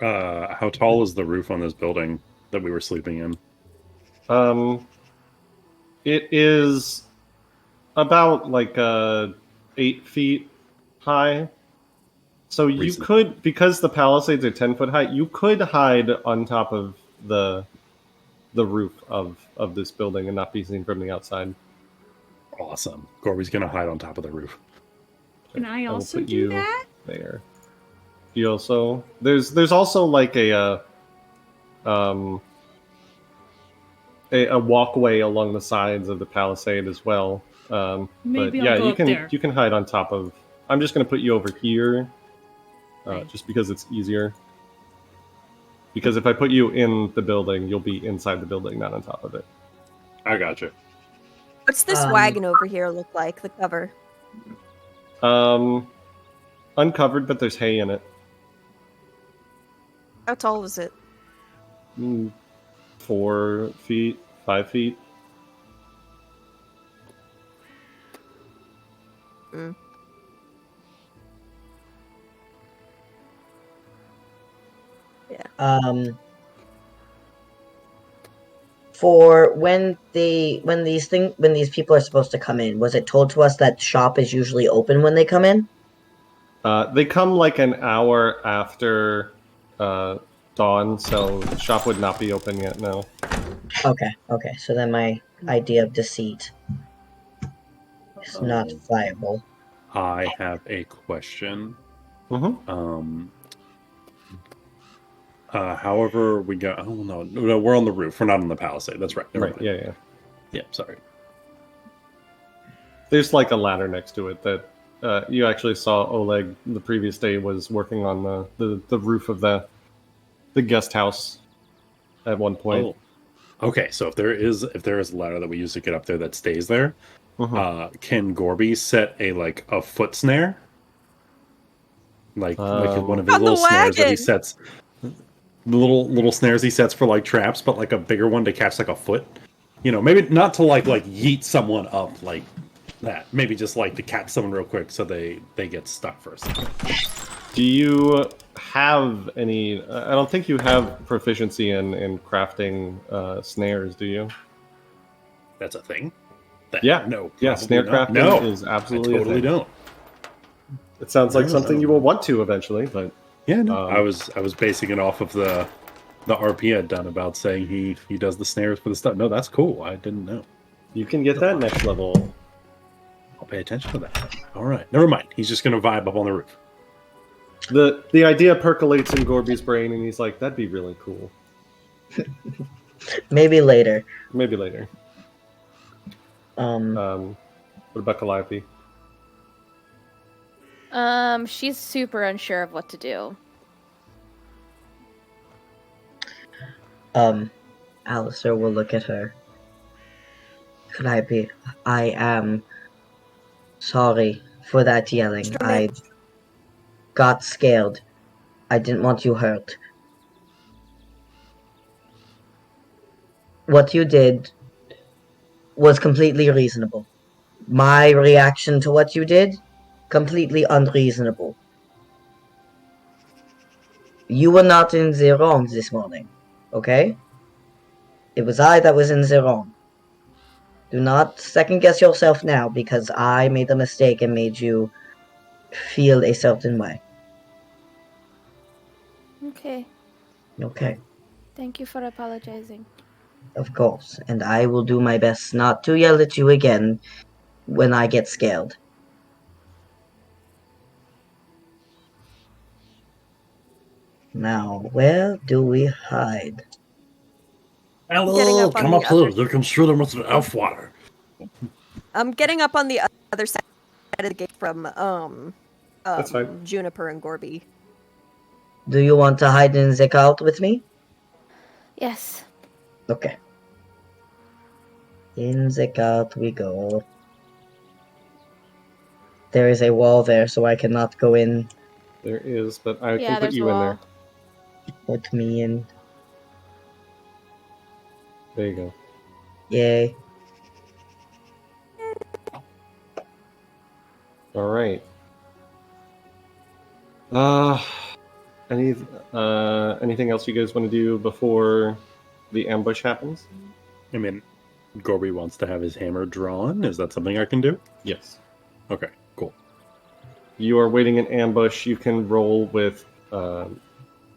How tall is the roof on this building that we were sleeping in? It is about like 8 feet high. So you could, because the palisades are 10 foot high, you could hide on top of the roof of this building and not be seen from the outside. Awesome. Gorby's gonna hide on top of the roof. Can I will also put do you that? there. You also there's also like a walkway along the sides of the palisade as well. Maybe but yeah, I'll go you up can there. you can hide on top of. I'm just gonna put you over here, just because it's easier. Because if I put you in the building, you'll be inside the building, not on top of it. I gotcha. What's this wagon over here look like, the cover? Uncovered, but there's hay in it. How tall is it? 4 feet, 5 feet. Yeah. For when these people are supposed to come in, was it told to us that shop is usually open when they come in? They come like an hour after dawn, so the shop would not be open yet, no. Okay. So then my idea of deceit is not viable. I have a question. However, we got. Oh no, we're on the roof. We're not on the palisade. That's right. Right. Yeah. Yeah. Sorry. There's like a ladder next to it that you actually saw Oleg the previous day was working on the roof of the guest house at one point. Oh. Okay, so if there is a ladder that we use to get up there that stays there, can Gorby set a foot snare? Like one of his little snares that he sets. The little snares he sets for like traps, but like a bigger one to catch like a foot. You know, maybe not to like yeet someone up like that. Maybe just like to catch someone real quick so they get stuck for a second. Do you have any? I don't think you have proficiency in crafting snares, do you? That's a thing. Yeah. No. Yeah. Snare not. crafting No, is absolutely. I totally don't. It sounds like No. something you will want to eventually, but Yeah, no. Um, I was basing it off of the RP I'd done about saying he does the snares for the stuff. No, that's cool. I didn't know. you can get that next level. I'll pay attention to that. All right, never mind. He's just gonna vibe up on the roof. The idea percolates in Gorby's brain, and he's like, "That'd be really cool." Maybe later. Maybe later. Um, What about Calliope? She's super unsure of what to do. Alistair will look at her. Calliope, I am sorry for that yelling. I got scared. I didn't want you hurt. What you did was completely reasonable. My reaction to what you did, completely unreasonable. You were not in the wrong this morning, okay? It was I that was in the wrong. Do not second guess yourself now because I made a mistake and made you feel a certain way. Okay. Okay, Thank you for apologizing. of course. And I will do my best not to yell at you again when I get scared. Now, where do we hide? Getting Hello, up on come the up other- here. There comes through the with the elf water. I'm getting up on the other side of the gate from That's fine. Juniper and Gorby. Do you want to hide in the cart with me? Yes. Okay. In the cart we go. There is a wall there, so I cannot go in. There is, but I Yeah, can put there's a you in wall. there. Put me in. There you go. Yay. All right. Anything else you guys want to do before the ambush happens? I mean, Gorby wants to have his hammer drawn. Is that something I can do? Yes. Okay, cool. You are waiting in ambush. You can roll with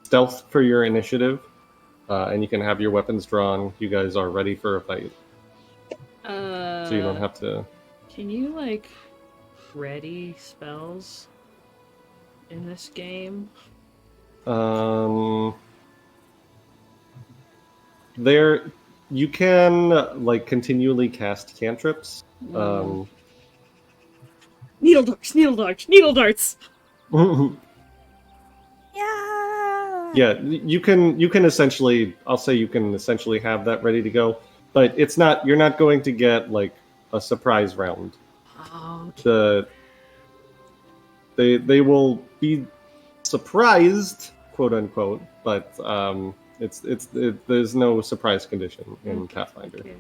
stealth for your initiative, and you can have your weapons drawn. You guys are ready for a fight, so you don't have to. Can you like ready spells in this game? There, you can like continually cast cantrips. Needle darts, needle darts, needle darts. Yeah. Yeah, you can essentially. I'll say you can essentially have that ready to go, but it's not. You're not going to get like a surprise round. Oh, They will be surprised, quote unquote, but there's no surprise condition in Pathfinder. okay.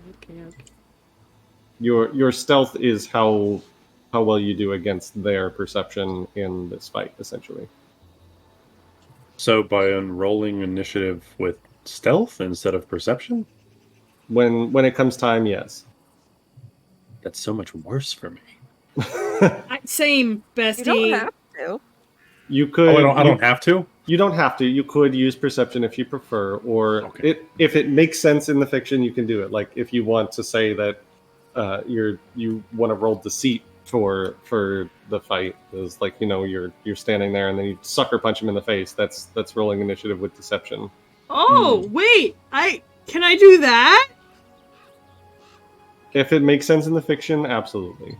Your stealth is how well you do against their perception in this fight, essentially. So by enrolling initiative with stealth instead of perception, When it comes time, yes. that's so much worse for me. Same, bestie. You don't have to. You could. Oh, I don't have to? You don't have to. You could use perception if you prefer, or Okay. if it makes sense in the fiction, you can do it. Like if you want to say that you want to roll deceit for the fight, is like you're standing there and then you sucker punch him in the face. That's rolling initiative with deception. Oh, wait. Can I do that? If it makes sense in the fiction, absolutely.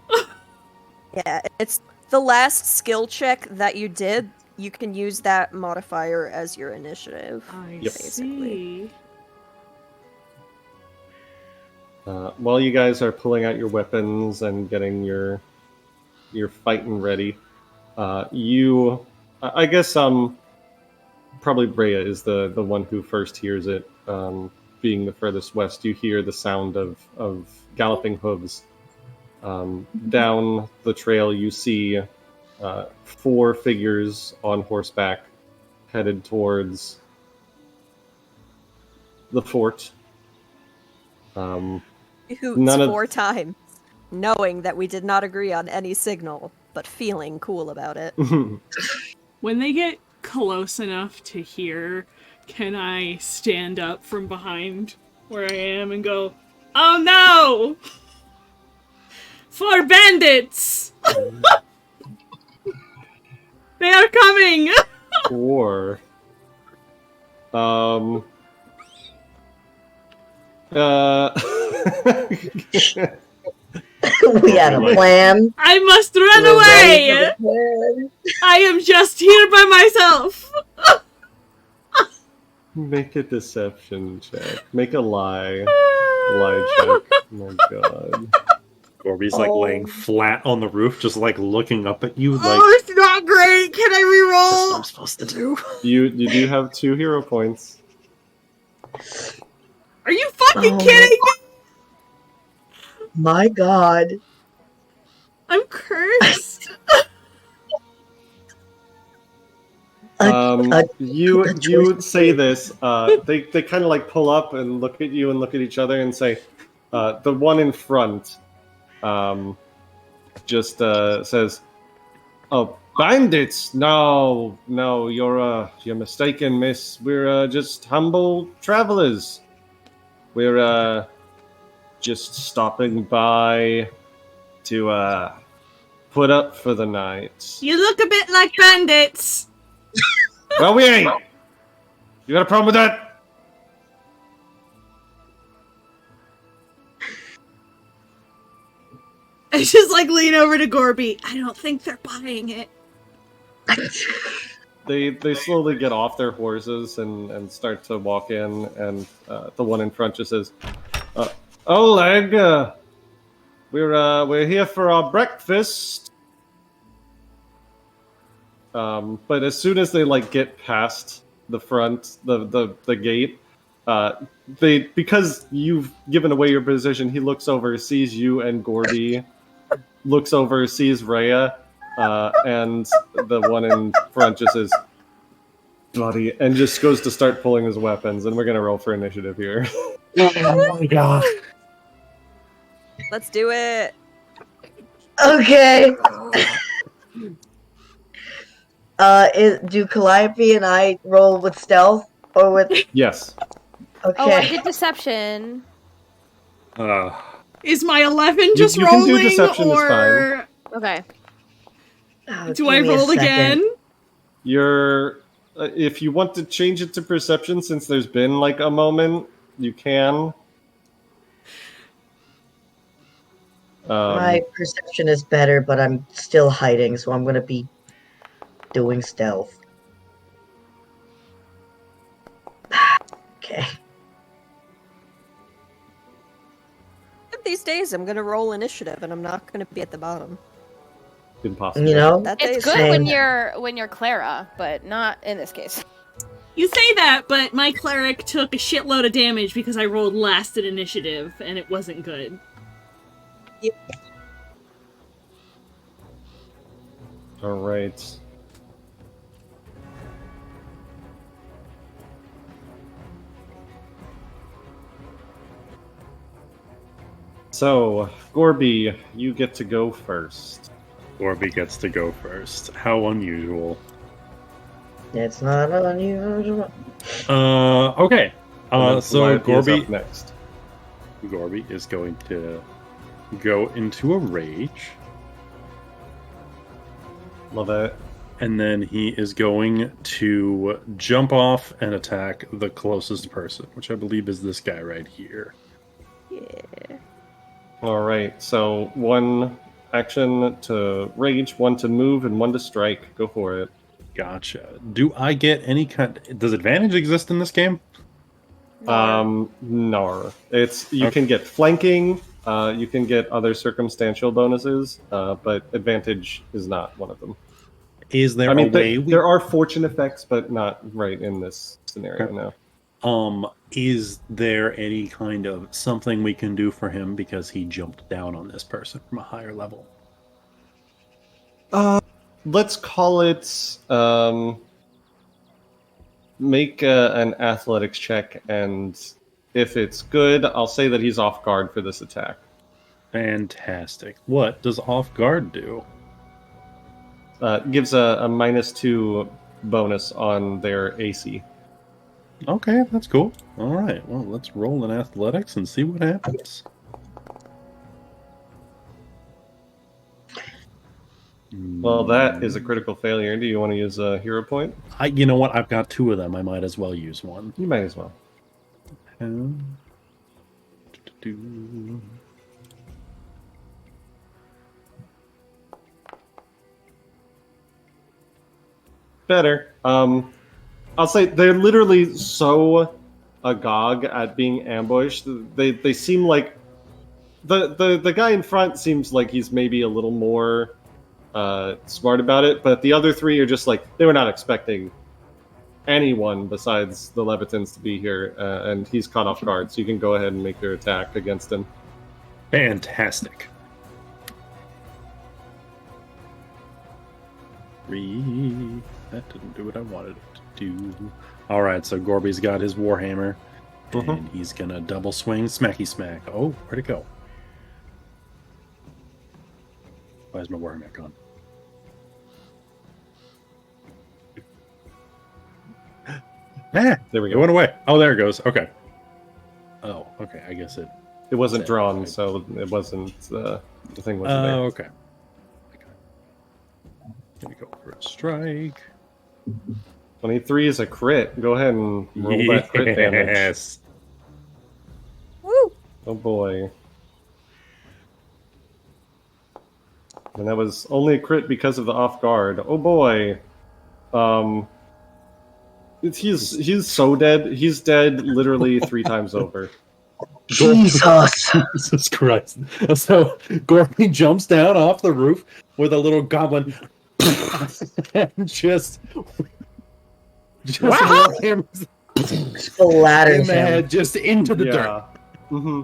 Yeah, it's the last skill check that you did. You can use that modifier as your initiative. I Yep. see. While you guys are pulling out your weapons and getting your fighting ready, I guess probably Brea is the one who first hears it. Being the furthest west, you hear the sound of galloping hooves. Down the trail, you see 4 figures on horseback headed towards the fort. Hoots None of- 4 times, knowing that we did not agree on any signal. but feeling cool about it. When they get close enough to hear, can I stand up from behind where I am and go, "Oh no! For bandits! They are coming!" Or, We had a plan. I must We run were ready away! for the plan. I am just here by myself! make a deception check. Make a lie check. Oh my god. Gorby's like laying flat on the roof, just like looking up at you, like, Oh, it's not great! Can I "This is what reroll? I'm supposed to do." You do have 2 hero points. Are you fucking Oh my kidding me? My god. I'm cursed. You say this. They kind of like pull up and look at you and look at each other and say, the one in front, just says, "Oh, bandits! No, you're mistaken, miss. We're just humble travelers. We're just stopping by to put up for the night." You look a bit like bandits. Well, we ain't. You got a problem with that? I just like lean over to Gorby. I don't think they're buying it. They slowly get off their horses and start to walk in, and the one in front just says, "Oleg, we're here for our breakfast." But as soon as they like get past the front, the gate, because you've given away your position, he looks over, sees you and Gorby, looks over, sees Rhea, and the one in front just says, "Buddy," and just goes to start pulling his weapons, and we're gonna roll for initiative here. Oh my god. Let's do it. Okay. Do Calliope and I roll with stealth or with? Yes. Okay. Oh, I did deception. Is my 11 just you can do rolling, deception, it's or Okay. Oh, do give I me a roll second. again? You're if you want to change it to perception, since there's been like a moment, you can. My perception is better, but I'm still hiding, so I'm gonna be doing stealth. Okay. These days, I'm gonna roll initiative, and I'm not gonna be at the bottom. Impossible. You know? That day It's is good Same. when you're Clara, but not in this case. You say that, but my cleric took a shitload of damage because I rolled last at initiative, and it wasn't good. All right. So, Gorby, you get to go first. Gorby gets to go first. How unusual. It's not unusual. Okay. And then So Calliope is Gorby up next. is going to go into a rage, Love it. and then he is going to jump off and attack the closest person, which I believe is this guy right here. Yeah. All right. So one action to rage, one to move, and one to strike. Go for it. Gotcha. Do I get any kind? Does advantage exist in this game? No. It's you can get flanking. You can get other circumstantial bonuses, but advantage is not one of them. Is there I mean, a way there are fortune effects, but not right in this scenario. Okay. No. Is there any kind of something we can do for him because he jumped down on this person from a higher level? Let's call it. Make an athletics check, and if it's good, I'll say that he's off guard for this attack. Fantastic. What does off guard do? gives a -2 bonus on their AC. Okay, that's cool. All right, well, let's roll in athletics and see what happens. Well, that is a critical failure. Do you want to use a hero point? You know what? I've got 2 of them. I might as well use one. You might as well. Better. I'll say they're literally so agog at being ambushed. They seem like the guy in front seems like he's maybe a little more smart about it, but the other 3 are just like they were not expecting anyone besides the Levitans to be here, and he's caught off guard. So you can go ahead and make your attack against him. Fantastic. 3. That didn't do what I wanted it to do. All right, so Gorby's got his Warhammer, and he's gonna double swing, smacky smack. Oh, where'd it go? Why is my Warhammer gone? There we It go. went away. Oh, there it goes. Okay. Oh, okay. I guess it. It wasn't drawn, so it wasn't the thing wasn't there. Oh, okay. Here we go for a strike. 23 is a crit. Go ahead and roll that crit damage. Yes. Woo! Oh boy. And that was only a crit because of the off guard. Oh boy. He's so dead. He's dead literally 3 times over. Jesus! Jesus Christ. So Gorby jumps down off the roof with a little goblin and just hammers Splatters in the him. head just into the dirt. Yeah.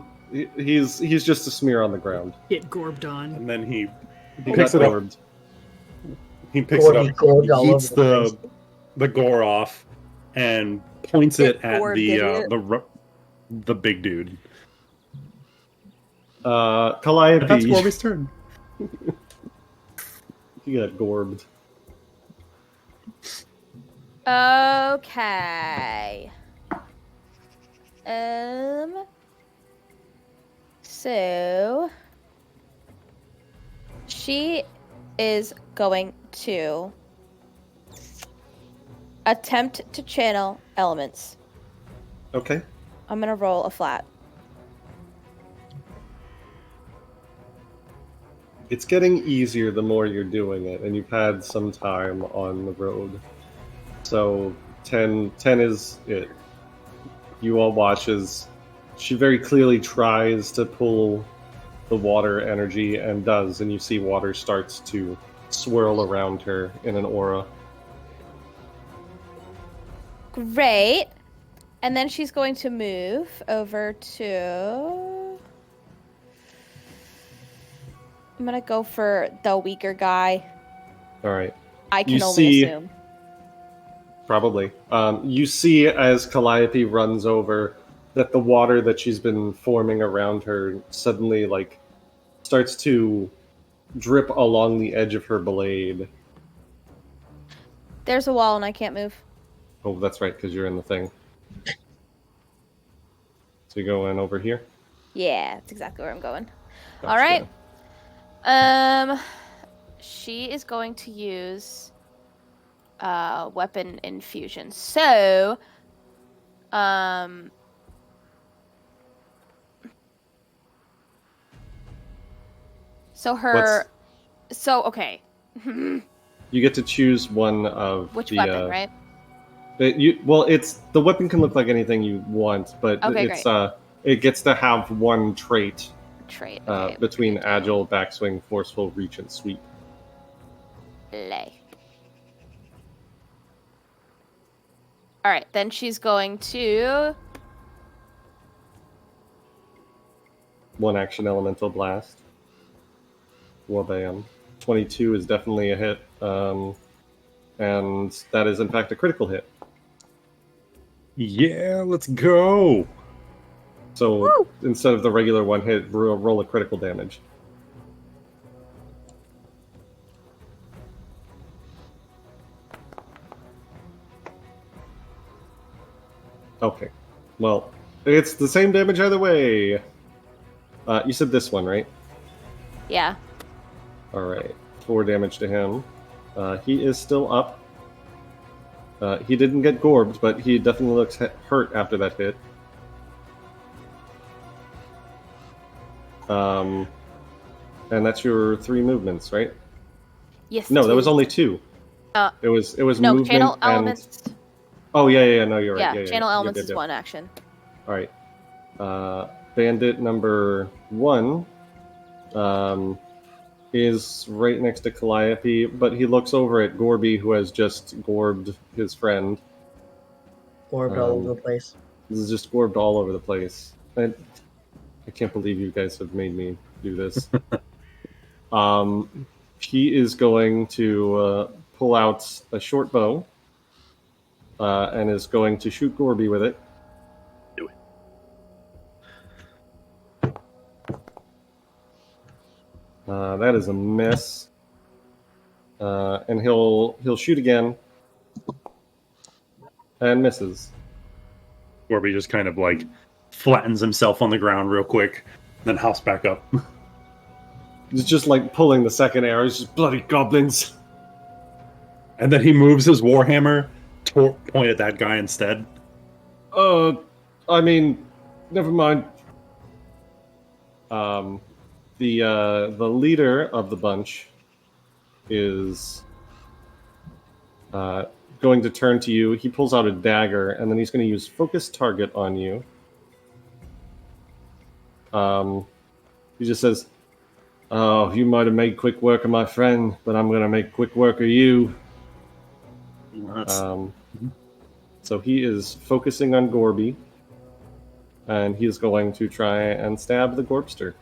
He's just a smear on the ground. Get gorbed on. And then he He picks got it up. gorbed. He picks it Gorby up, gorbed all eats over the place. the gore off, and points it at Gorbed, the idiot. the big dude. Calliope. That's Gorby's turn. You got gorbed. Okay. So she is going to attempt to channel elements. Okay. I'm gonna roll a flat. It's getting easier the more you're doing it, and you've had some time on the road. So 10 is it. You all watch as she very clearly tries to pull the water energy and does, and you see water starts to swirl around her in an aura. Great. And then she's going to move over to... I'm gonna go for the weaker guy. All right. I can You only see- assume. Probably. You see as Calliope runs over that the water that she's been forming around her suddenly starts to drip along the edge of her blade. There's a wall and I can't move. Oh, that's right, because you're in the thing. So you go in over here. Yeah, that's exactly where I'm going. Gotcha. All right. She is going to use weapon infusion. So, okay. You get to choose one of Which the weapon, right? it's the weapon can look like anything you want, but Okay, it's it gets to have one trait Trait. Okay, between we're gonna do agile, backswing, forceful, reach, and sweep. Lay. All right, then she's going to. One action elemental blast. Wabam. 22 is definitely a hit, and that is in fact a critical hit. Yeah, let's go. So Woo! instead of the regular one hit, roll a critical damage. Okay. Well, it's the same damage either way. You said this one, right? Yeah. Alright. 4 damage to him. He is still up. He didn't get gorbed, but he definitely looks hurt after that hit. And that's your 3 movements, right? Yes. No, it that was is. only 2. Uh, It was no, movement channel and... elements. Oh, yeah, no, you're right. Yeah, channel elements is one action. Alright. Bandit number 1 is right next to Calliope, but he looks over at Gorby, who has just gorbed his friend. Orbed all over the place. This is just gorbed all over the place. I can't believe you guys have made me do this. He is going to pull out a short bow and is going to shoot Gorby with it. Do it. That is a miss. And he'll shoot again. And misses. Gorby just kind of like flattens himself on the ground real quick, then hops back up. It's just like pulling the second arrow. It's just bloody goblins. And then he moves his warhammer to point at that guy instead. I mean, never mind. The leader of the bunch is going to turn to you. He pulls out a dagger, and then he's going to use focus target on you. He just says, "Oh, you might have made quick work of my friend, but I'm going to make quick work of you." So he is focusing on Gorby, and he is going to try and stab the Gorpster.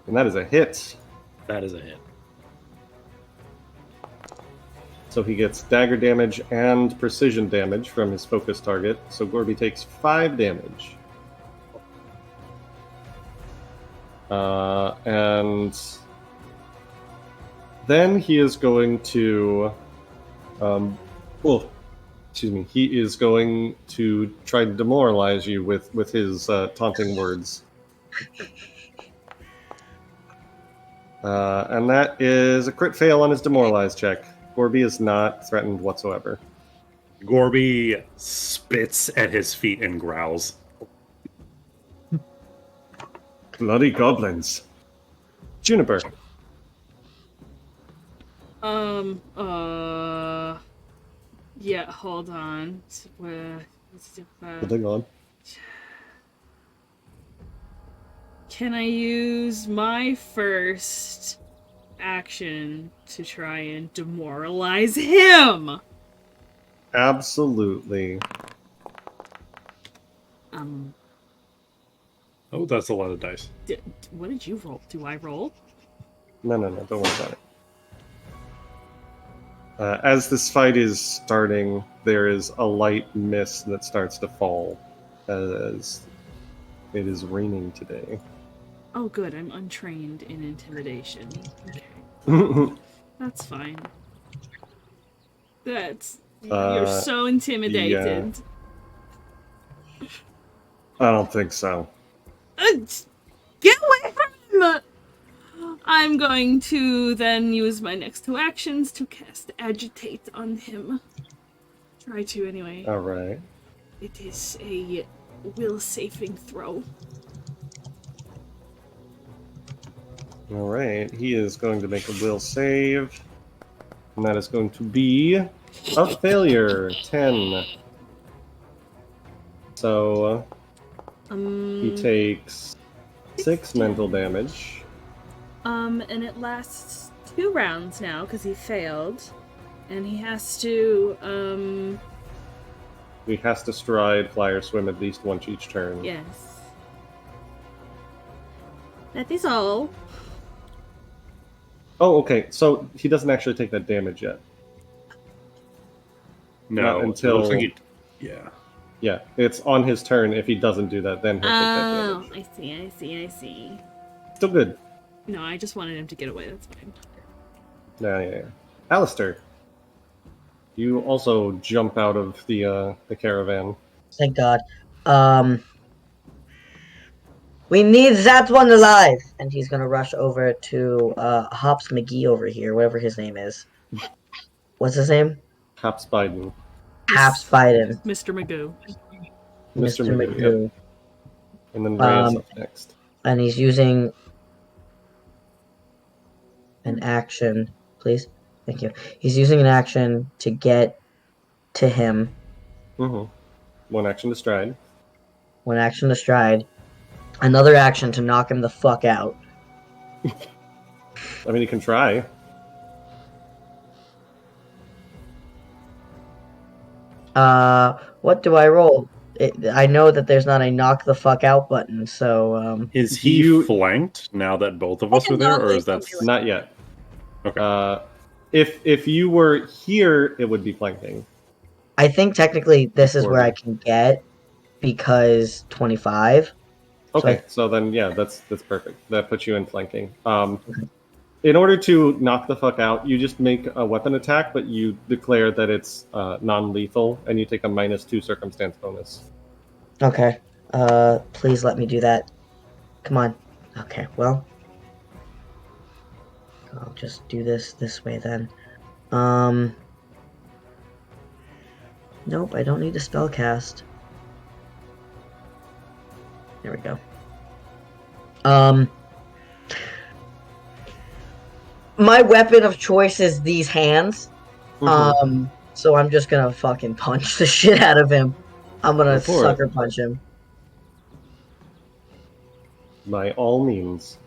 And that is a hit. That is a hit. So he gets dagger damage and precision damage from his focus target. So Gorby takes 5 damage. And then he is going to... he is going to try to demoralize you with his taunting words. And that is a crit fail on his demoralize check. Gorby is not threatened whatsoever. Gorby spits at his feet and growls. Bloody goblins. Juniper. Yeah, hold on. Holding on. Can I use my first action to try and demoralize him? Absolutely. Oh, that's a lot of dice. What did you roll? Do I roll? No, don't worry about it. As this fight is starting, there is a light mist that starts to fall as it is raining today. Oh, good. I'm untrained in intimidation. Okay. That's fine. You're so intimidated. Yeah. I don't think so. Get away from him! I'm going to then use my next 2 actions to cast Agitate on him. Try to, anyway. Alright. It is a will saving throw. Alright, he is going to make a will save. And that is going to be a failure. 10. So, he takes 6 mental damage. And it lasts 2 rounds now, because he failed. And he has to, He has to stride, fly, or swim at least once each turn. yes. That is all. Oh, okay. So he doesn't actually take that damage yet. No, Not until- it looks like yeah. Yeah, it's on his turn. If he doesn't do that, then he'll take that Oh, damage. I see. Still good. No, I just wanted him to get away, that's fine. Yeah. Alistair. You also jump out of the caravan. Thank God. We need that one alive! And he's gonna rush over to Hops McGee over here, whatever his name is. What's his name? Haps Biden. Haps Biden. Mr. Magoo. Mr. Mr. Magoo, McGoo. yep. And then Ray's up next. And he's using an action, please. Thank you. He's using an action to get to him. Mm-hmm. One action to stride. One action to stride. Another action to knock him the fuck out. I mean, you can try. What do I roll? I know that there's not a knock the fuck out button, so, Is he flanked now that both of us are there, or is that... Not yet. Okay. If you were here, it would be flanking. I think technically this is where I can get, because 25. Okay, so then, yeah, that's perfect. That puts you in flanking. In order to knock the fuck out, you just make a weapon attack, but you declare that it's non-lethal, and you take a -2 circumstance bonus. Okay. Please let me do that. Come on. Okay, well. I'll just do this way then. Nope, I don't need to spell cast. There we go. My weapon of choice is these hands. Mm-hmm. So I'm just gonna fucking punch the shit out of him. I'm gonna sucker punch him. By all means.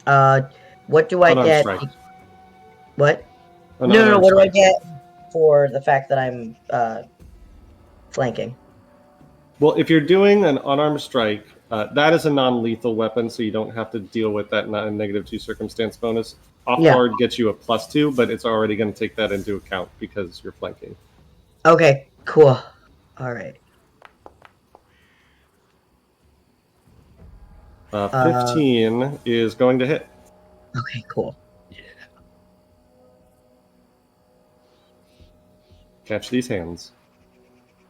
What do I get? Strike. What? No, what do I get for the fact that I'm flanking? Well, if you're doing an unarmed strike, that is a non-lethal weapon, so you don't have to deal with that -2 circumstance bonus. Off guard gets you a +2, but it's already going to take that into account because you're flanking. Okay, cool. All right. 15 is going to hit. Okay, cool. Catch these hands.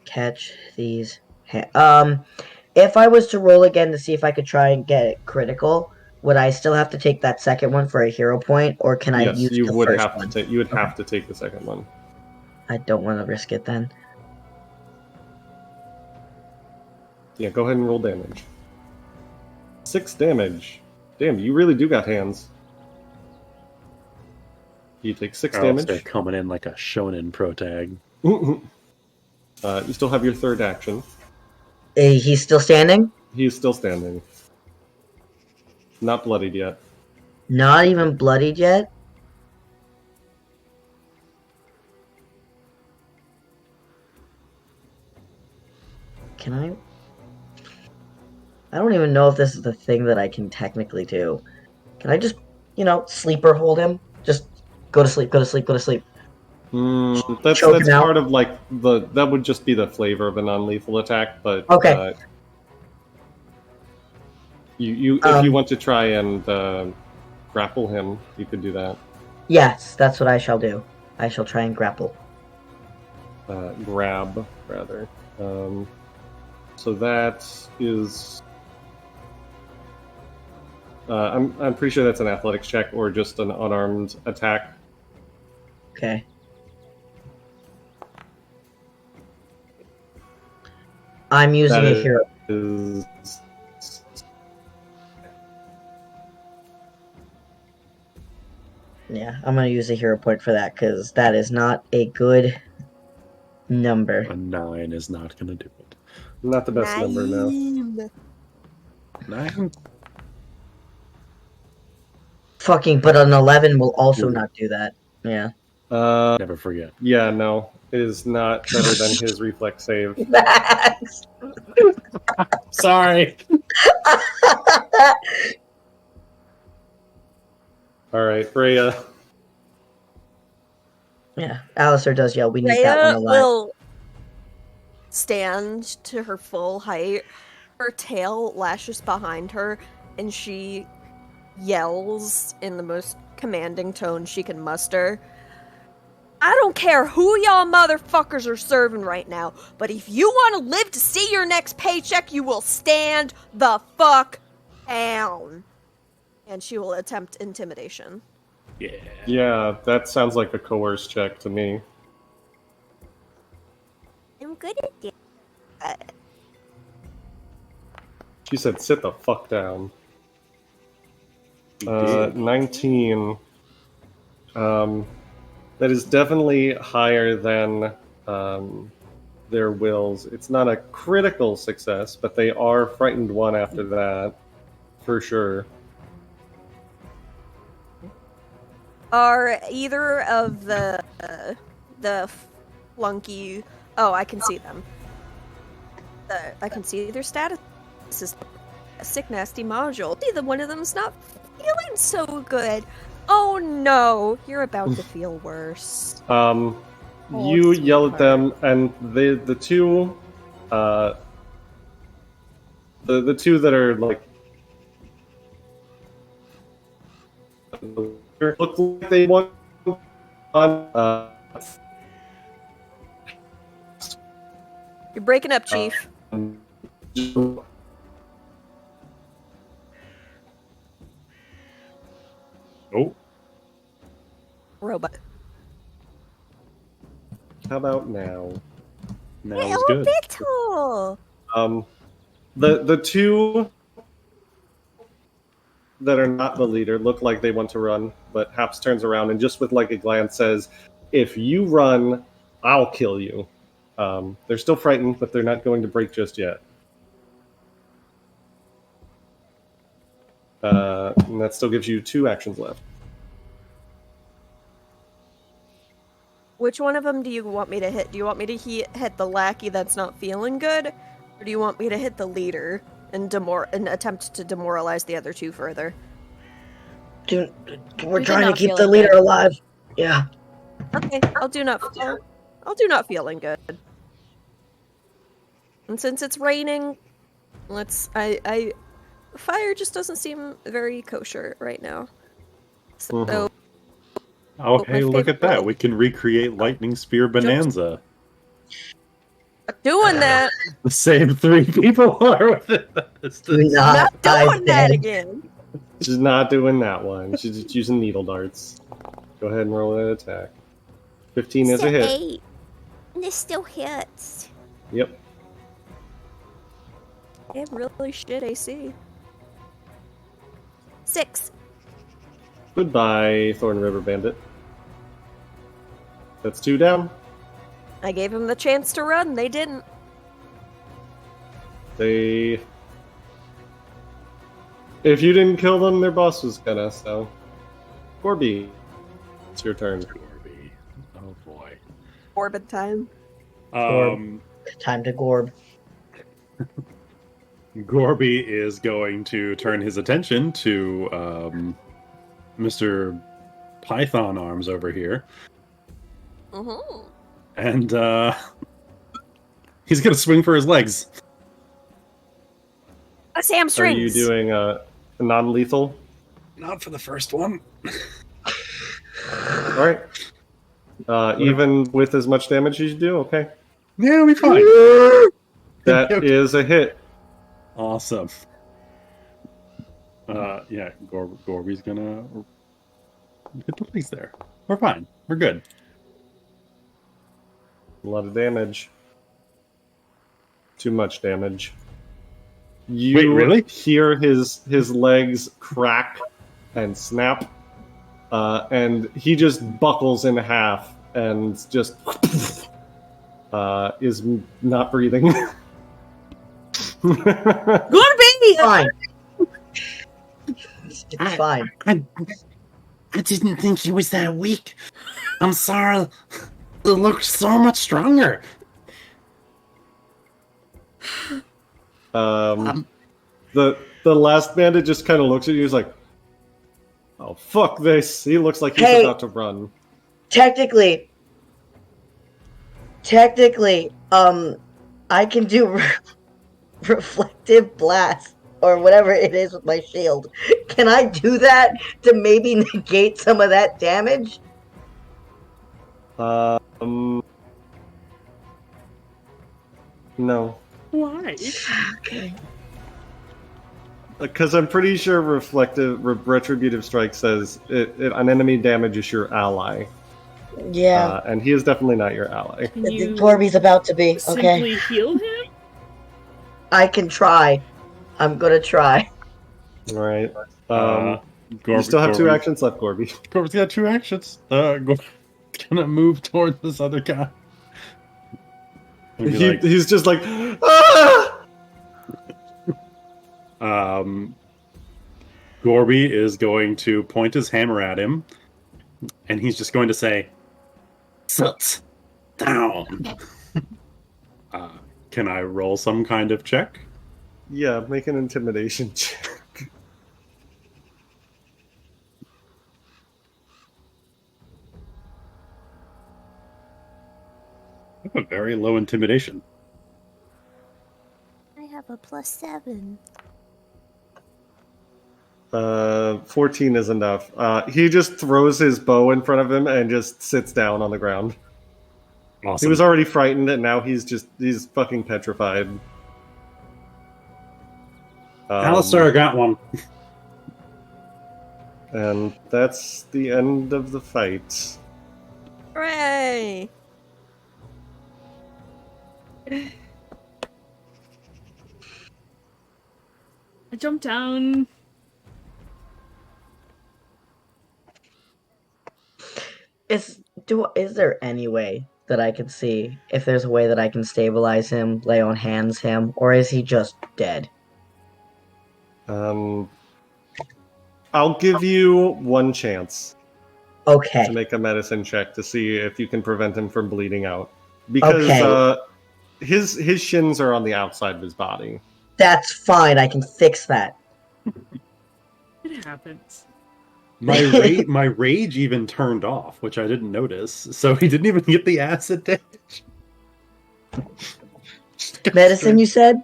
Catch these hands. If I was to roll again to see if I could try and get it critical, would I still have to take that second one for a hero point, or can I use you the would first have one? to take. You would have to take the second one. I don't want to risk it then. Yeah, go ahead and roll damage. 6 damage. Damn, you really do got hands. You take 6 damage. They're coming in like a shonen protag. You still have your third action. He's still standing? He's still standing. Not bloodied yet. Not even bloodied yet? Can I? I don't even know if this is the thing that I can technically do. Can I just, sleeper hold him? Just go to sleep, go to sleep, go to sleep. That's part of that would just be the flavor of a non-lethal attack, but okay. If you want to try and grapple him, you could do that. Yes, that's what I shall do. I shall try and grapple. Grab, rather. So that is. I'm pretty sure that's an athletics check or just an unarmed attack. Okay. I'm using a hero. Yeah, I'm gonna use a hero point for that because that is not a good number. A 9 is not gonna do it. Not the best number, no. 9. Fucking, but an 11 will also not do that. Yeah. Never forget. Yeah, no. It is not better than his reflex save. Max! Sorry. Alright, Freya. Yeah, Alistair does yell, we need Freya that one alive. will stand to her full height. Her tail lashes behind her, and she yells in the most commanding tone she can muster. I don't care who y'all motherfuckers are serving right now, but if you want to live to see your next paycheck, you will stand the fuck down. And she will attempt intimidation. Yeah. Yeah, that sounds like a coerce check to me. I'm good at that. She said, sit the fuck down. He did. 19. That is definitely higher than their wills. It's not a critical success, but they are frightened one after that, for sure. Are either of the flunky... Oh, I can see them. I can see their status. This is a sick, nasty module. Neither one of them's not feeling so good. Oh no, you're about to feel worse. You yell at them, and the two, the two that are like look like they want on. You're breaking up, Chief. Oh, Robot. How about now? now is good. Little. The two that are not the leader look like they want to run, but Haps turns around and just with like a glance says, "If you run, I'll kill you." They're still frightened, but they're not going to break just yet. And that still gives you 2 actions left. Which one of them do you want me to hit? Do you want me to hit the lackey that's not feeling good? Or do you want me to hit the leader and attempt to demoralize the other two further? Dude, we're You trying did to not keep feel the it leader good. alive. Yeah. Okay, I'll do not feeling good. And since it's raining, fire just doesn't seem very kosher right now. So Mhm. Oh, my hey, look at favorite that. role. We can recreate Lightning Spear Bonanza. doing that. The same 3 people are with it. Do not Not doing that bed. again. She's not doing that one. She's just using needle darts. Go ahead and roll that attack. 15 is a hit. 8. And this still hits. Yep. Yeah, really shit AC. 6. Goodbye, Thorn River Bandit. That's 2 down. I gave them the chance to run. They didn't. They... If you didn't kill them, their boss was gonna, so... Gorby, it's your turn. Gorby. Oh boy. Orbit time. Time to gorb. Gorby is going to turn his attention to Mr. Python Arms over here. Mm-hmm. And he's going to swing for his legs. That's hamstrings. Are you doing a non-lethal? Not for the first one. Alright. Even with as much damage as you do? Okay. Yeah, we fine. That is a hit. Awesome. Yeah, Gorby's gonna hit the legs there. We're fine. We're good. A lot of damage. Too much damage. You Wait, really? hear his legs crack and snap, and he just buckles in half and just is not breathing. Gorby! Fine. It's fine. I didn't think he was that weak. I'm sorry. It looks so much stronger. The last bandit just kind of looks at you. He's like, "Oh fuck this!" He looks like he's Hey. about to run. Technically, I can do reflective blast or whatever it is with my shield. Can I do that to maybe negate some of that damage? No. Why? Okay. Because I'm pretty sure retributive strike says an enemy damages your ally, Yeah. and he is definitely not your ally. Can I you think Corby's about to be. Okay. simply heal him? I can try. I'm gonna try. All right. Gorby, You still have 2 actions left, Corby. Gorby's got 2 actions. Gorby's gonna move toward this other guy. And be like, He's just like, ah! Gorby is going to point his hammer at him, and he's just going to say, "Sit down." Can I roll some kind of check? Yeah, make an intimidation check. I have a very low intimidation. I have a +7. 14 is enough. He just throws his bow in front of him and just sits down on the ground. Awesome. He was already frightened, and now he's fucking petrified. Alistair got one. And that's the end of the fight. Hooray! I jump down. Is there any way that I can see if there's a way that I can stabilize him, lay on hands him, or is he just dead? I'll give you 1 chance Okay. to make a medicine check to see if you can prevent him from bleeding out. Because Okay. his shins are on the outside of his body. That's fine. I can fix that. It happens. My rage even turned off, which I didn't notice. So he didn't even get the acid damage. Medicine, you said?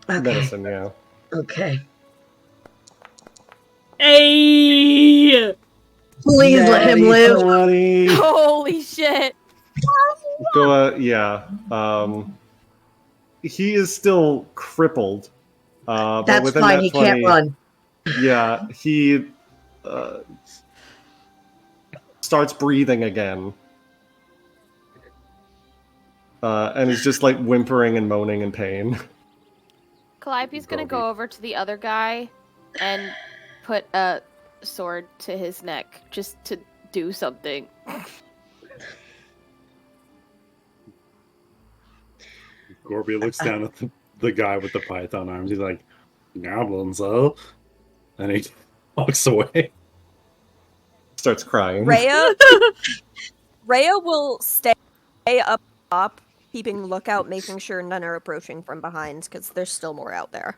Okay. Medicine, yeah. Okay. Hey! Please let him live. 20. Holy shit! Yeah. He is still crippled. But That's within fine. that He 20, can't run. Yeah, he starts breathing again. And is just like whimpering and moaning in pain. Calliope's gonna go over to the other guy and put a sword to his neck just to do something. Gorby looks down at the guy with the python arms. He's like, "Goblins, oh?" And he walks away. Starts crying. Rhea will stay up top, keeping lookout, making sure none are approaching from behind, because there's still more out there.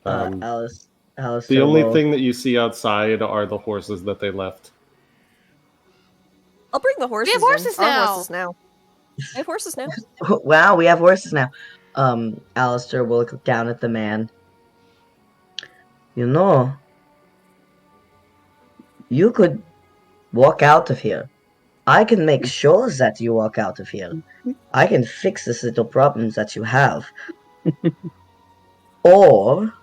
Alice. The only thing that you see outside are the horses that they left. I'll bring the horses. have horses in. Our now. horses now. I have horses now. Wow, we have horses now. Alistair will look down at the man. You know, you could walk out of here. I can make sure that you walk out of here. I can fix this little problems that you have. Or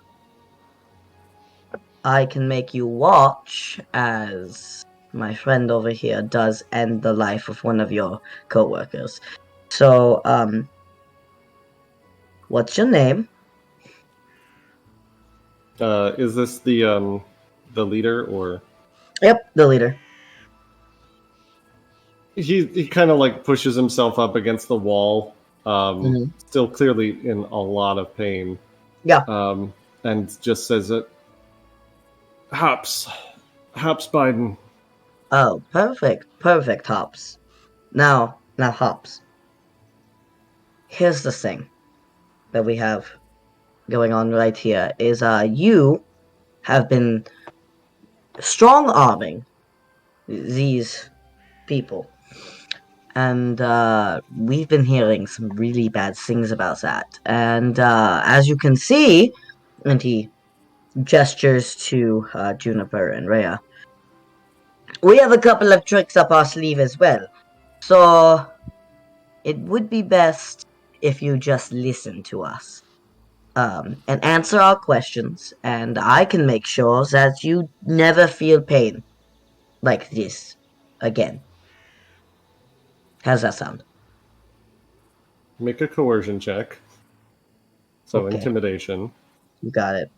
I can make you watch as my friend over here does end the life of one of your co-workers. So, what's your name? Is this the leader or? Yep, the leader. He kind of like pushes himself up against the wall, still clearly in a lot of pain. Yeah. And just says it. Hops Biden. Oh, perfect, Hops. Now, Hops. Here's the thing that we have going on right here is you have been strong-arming these people. and we've been hearing some really bad things about that. And as you can see, and he gestures to Juniper and Rhea, we have a couple of tricks up our sleeve as well. So it would be best if you just listen to us and answer our questions, and I can make sure that you never feel pain like this again. How's that sound? Make a coercion check. So Okay. intimidation. You got it.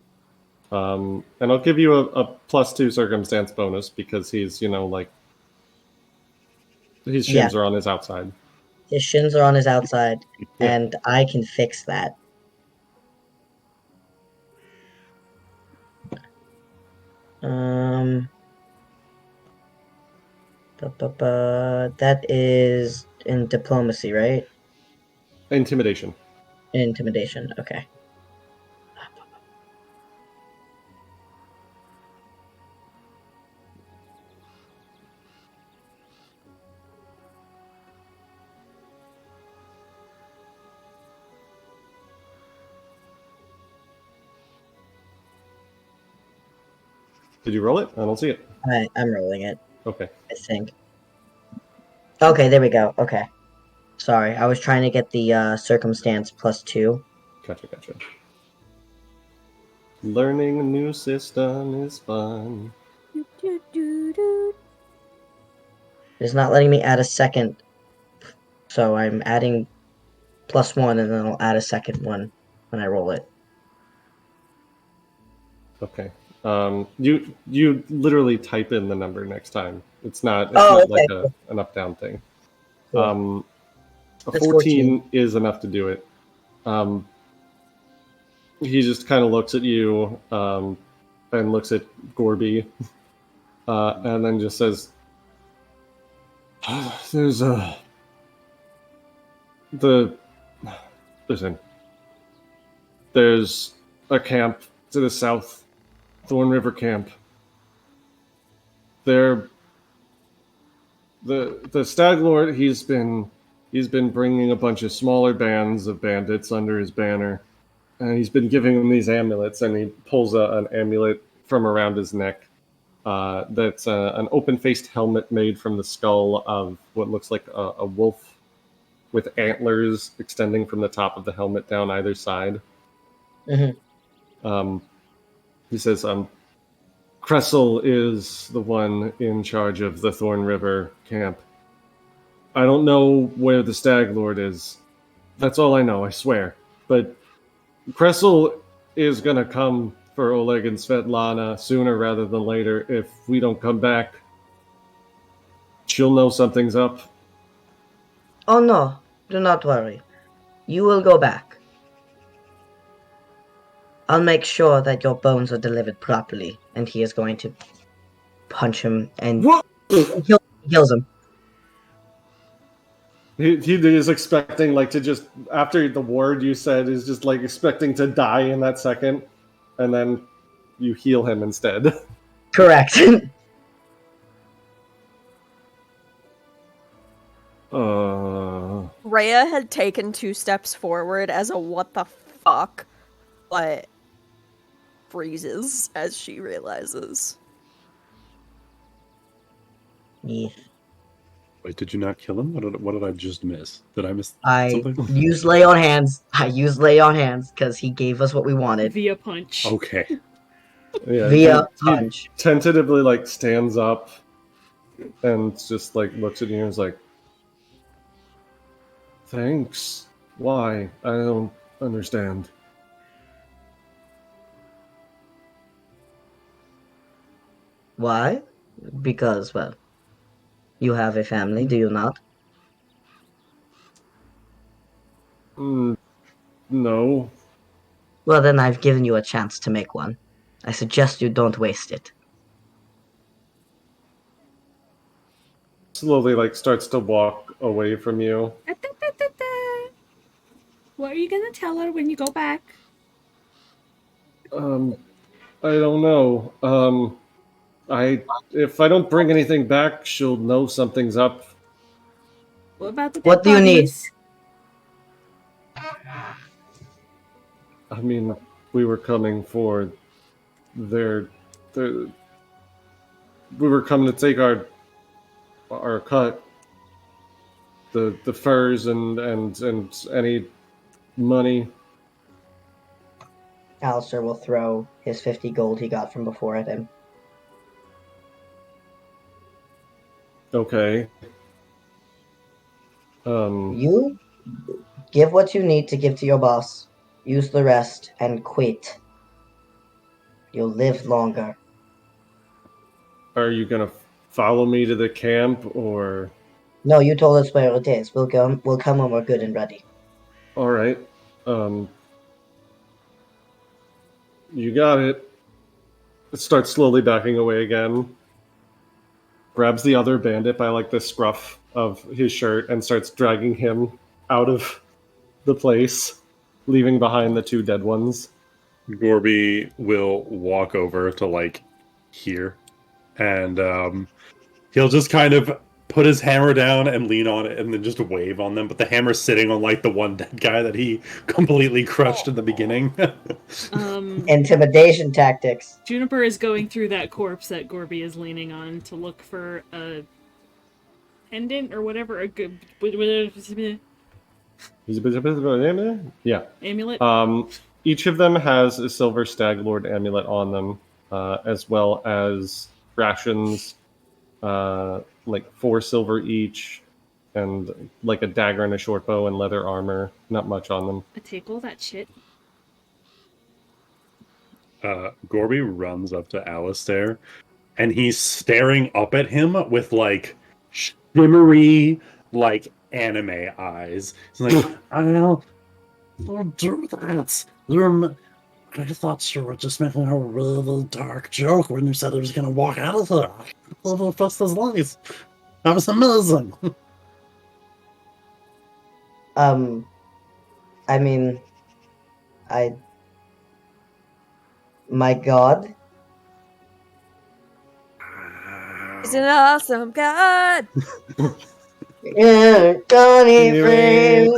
And I'll give you a +2 circumstance bonus because he's, like, his shins are on his outside. His shins are on his outside, Yeah. and I can fix that. That is in diplomacy, right? Intimidation. Intimidation. Okay. Did you roll it? I don't see it. I'm rolling it, Okay. I think. Okay, there we go. Okay. Sorry, I was trying to get the circumstance +2. Gotcha. Learning a new system is fun. It's not letting me add a second, so I'm adding +1, and then I'll add a second one when I roll it. Okay. You literally type in the number next time. It's not Oh, like okay. an up-down thing. Cool. A That's 14 is enough to do it. He just kind of looks at you and looks at Gorby, and then just says, Listen, there's a camp to the south, Thorn River Camp. The Stag Lord, he's been bringing a bunch of smaller bands of bandits under his banner, and he's been giving them these amulets, and he pulls an amulet from around his neck. That's an open-faced helmet made from the skull of what looks like a wolf with antlers extending from the top of the helmet down either side. Mm-hmm. He says, Kressel is the one in charge of the Thorn River camp. I don't know where the Stag Lord is. That's all I know, I swear. But Kressel is gonna come for Oleg and Svetlana sooner rather than later. If we don't come back, she'll know something's up. Oh no, do not worry. You will go back. I'll make sure that your bones are delivered properly, and he is going to punch him and kills him. He is expecting, like, to just, after the word you said, is just, like, expecting to die in that second, and then you heal him instead. Correct. Rhea had taken 2 steps forward as a what the fuck, but freezes as she realizes. Yes. Wait, did you not kill him? What did I just miss? Did I miss something? I used lay on hands because he gave us what we wanted. Via punch. Okay. Yeah, Via he punch. tentatively, like, stands up and just, like, looks at you and is like, thanks. Why? I don't understand. Why? Because, well, you have a family, do you not? No. Well, then I've given you a chance to make one. I suggest you don't waste it. Slowly, like, starts to walk away from you. What are you gonna tell her when you go back? I don't know. If I don't bring anything back, she'll know something's up. What about the dead What do you need? bodies? I mean, we were coming for their we were coming to take our cut, the furs and any money. Alistair will throw his 50 gold he got from before at him. Okay. You give what you need to give to your boss, use the rest, and quit. You'll live longer. Are you gonna follow me to the camp, or? No, you told us where it is. We'll come when we're good and ready. All right. You got it. It starts slowly backing away again. Grabs the other bandit by like the scruff of his shirt and starts dragging him out of the place, leaving behind the two dead ones. Gorby will walk over to like here, and he'll just kind of put his hammer down and lean on it, and then just wave on them. But the hammer's sitting on like the one dead guy that he completely crushed in the beginning. Intimidation tactics. Juniper is going through that corpse that Gorby is leaning on to look for a pendant or whatever, a good Yeah. amulet. Each of them has a silver stag lord amulet on them, as well as rations, like 4 silver each, and like a dagger and a short bow and leather armor. Not much on them. I take all that shit. Gorby runs up to Alistair, and he's staring up at him with like shimmery, like anime eyes. He's like, I'll do that. I thought you were just making a really dark joke when you said he was going to walk out of there. Little first his life. That was amazing. I mean, my god. He's an awesome god. Yeah, Johnny Frame.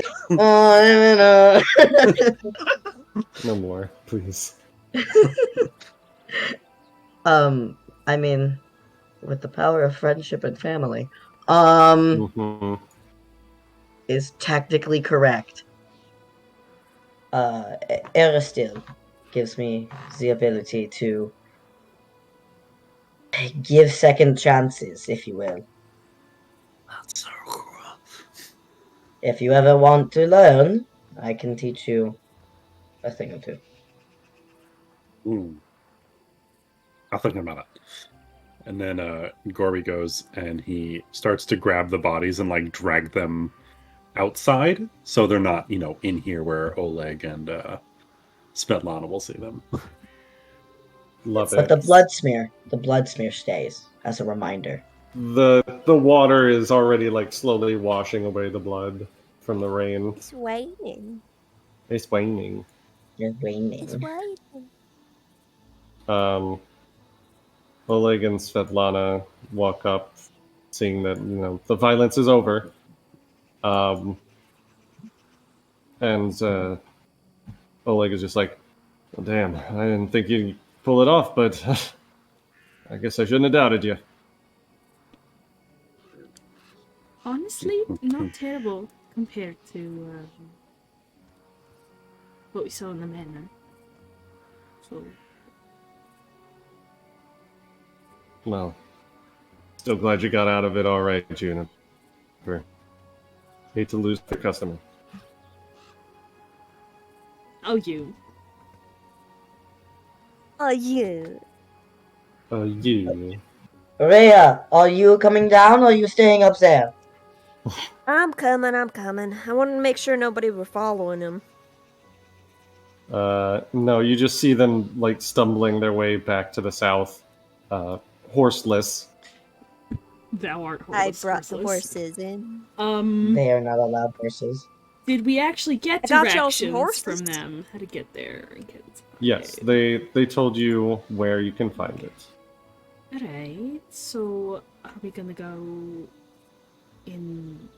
No more, please. I mean, with the power of friendship and family, is tactically correct. Aristil gives me the ability to give second chances, if you will. That's so cool. If you ever want to learn, I can teach you a thing or two. I'll think about it. And then Gorby goes and he starts to grab the bodies and like drag them outside, so they're not, in here where Oleg and Svetlana will see them. Love But it. the blood smear stays as a reminder. The water is already like slowly washing away the blood from the rain. It's raining. It's waning. It's raining. It's raining. Oleg and Svetlana walk up, seeing that the violence is over. And Oleg is just like, well, damn, I didn't think you'd pull it off, but I guess I shouldn't have doubted you. Honestly, not terrible compared to what we saw in the manor. So, Well, still glad you got out of it all right, Juniper. Hate to lose the customer. oh, you. Oh, you. You. Rhea, are you coming down or are you staying up there? I'm coming. I wanted to make sure nobody were following him. No, you just see them like stumbling their way back to the south, horseless. Thou art I horseless. brought the horses in. They are not allowed horses. Did we actually get I got y'all some directions horses. from them? How to get there and get Yes, they told you where you can find it. Alright, so are we gonna go in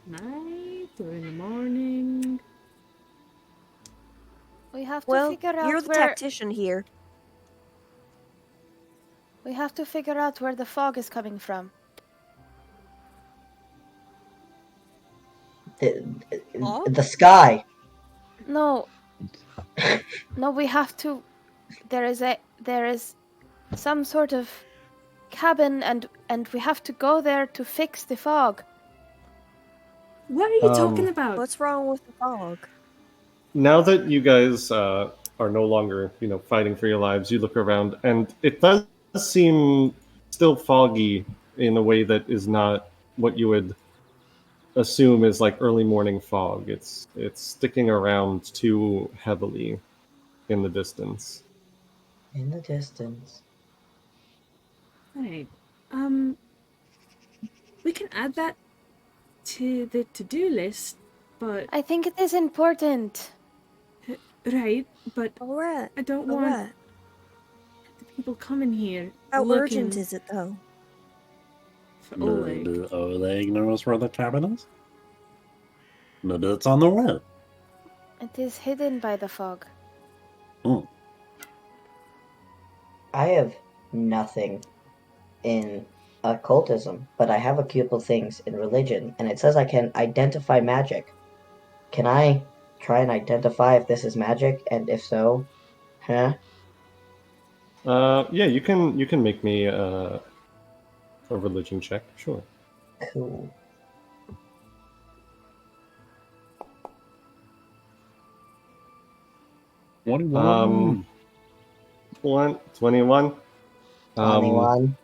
night or in the morning? We have to Well, figure you're out the where tactician here. the fog is coming from. The sky. No. No, we have to. There is some sort of cabin, and we have to go there to fix the fog. What are you talking about? What's wrong with the fog? Now that you guys are no longer, fighting for your lives, you look around, and it does seem still foggy in a way that is not what you would assume is like early morning fog. It's sticking around too heavily in the distance. In the distance. Right. We can add that to the to-do list, but I think it is important. right, but Alright. I don't want the people coming here How looking urgent is it, though? for Oleg. Do Oleg knows where the cabin is? Maybe it's on the way. It is hidden by the fog. I have nothing in occultism, but I have a couple things in religion, and it says I can identify magic. Can I try and identify if this is magic, and if so, huh? Yeah, you can make me a religion check, sure. Cool. Um, 21. 21.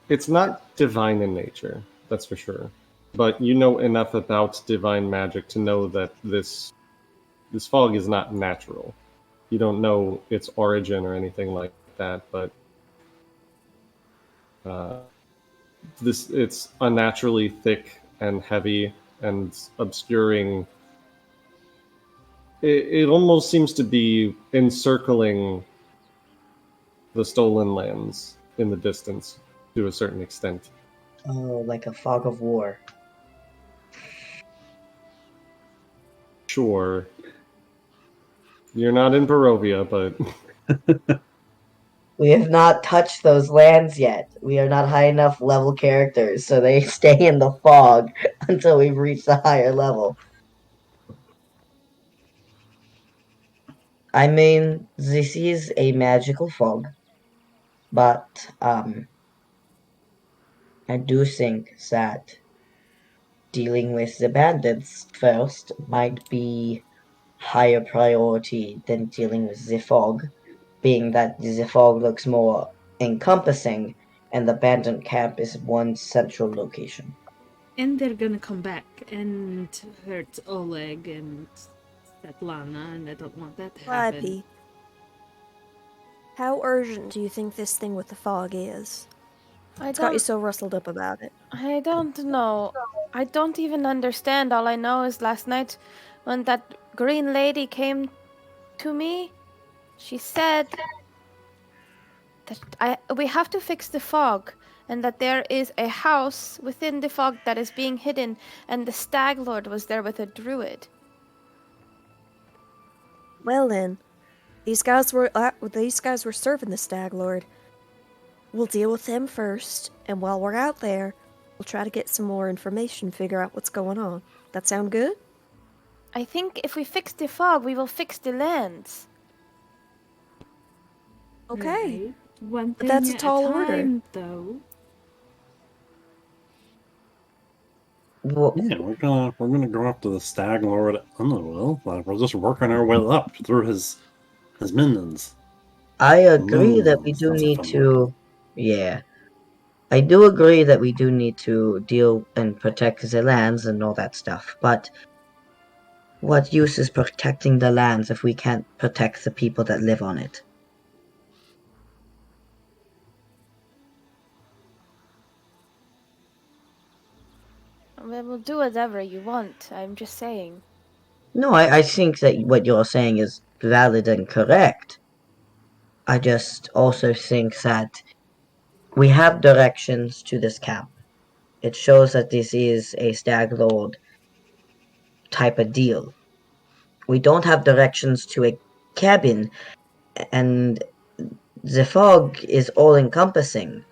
It's not divine in nature, that's for sure. But you know enough about divine magic to know that this fog is not natural. You don't know its origin or anything like that, but it's unnaturally thick and heavy and obscuring. It almost seems to be encircling the stolen lands in the distance to a certain extent. Oh, like a fog of war. Sure. You're not in Barovia, but We have not touched those lands yet. We are not high enough level characters, so they stay in the fog until we reach the higher level. I mean, this is a magical fog, but I do think that dealing with the bandits first might be higher priority than dealing with the fog, being that the fog looks more encompassing and the bandit camp is one central location. And they're gonna come back and hurt Oleg and Svetlana, and I don't want that to happen. Flappy. How urgent do you think this thing with the fog is? It's got you so rustled up about it. I don't know. I don't even understand. All I know is last night when that green lady came to me, she said that we have to fix the fog and that there is a house within the fog that is being hidden, and the Stag Lord was there with a druid. Well then, these guys were serving the Stag Lord. We'll deal with them first, and while we're out there, we'll try to get some more information, figure out what's going on. That sound good? I think if we fix the fog, we will fix the lands. Okay. Right. One But thing that's a at tall order. time, though. Well, Yeah, we're gonna go after the Stag Lord Underworld. Like we're just working our way up through his minions. I agree that we That's do a need fun to. Yeah. I do agree that we do need to deal and protect the lands and all that stuff, but what use is protecting the lands if we can't protect the people that live on it? We will do whatever you want. I'm just saying. No, I think that what you're saying is valid and correct. I just also think that we have directions to this camp. it shows that this is a stag lord type of deal. We don't have directions to a cabin, and the fog is all-encompassing.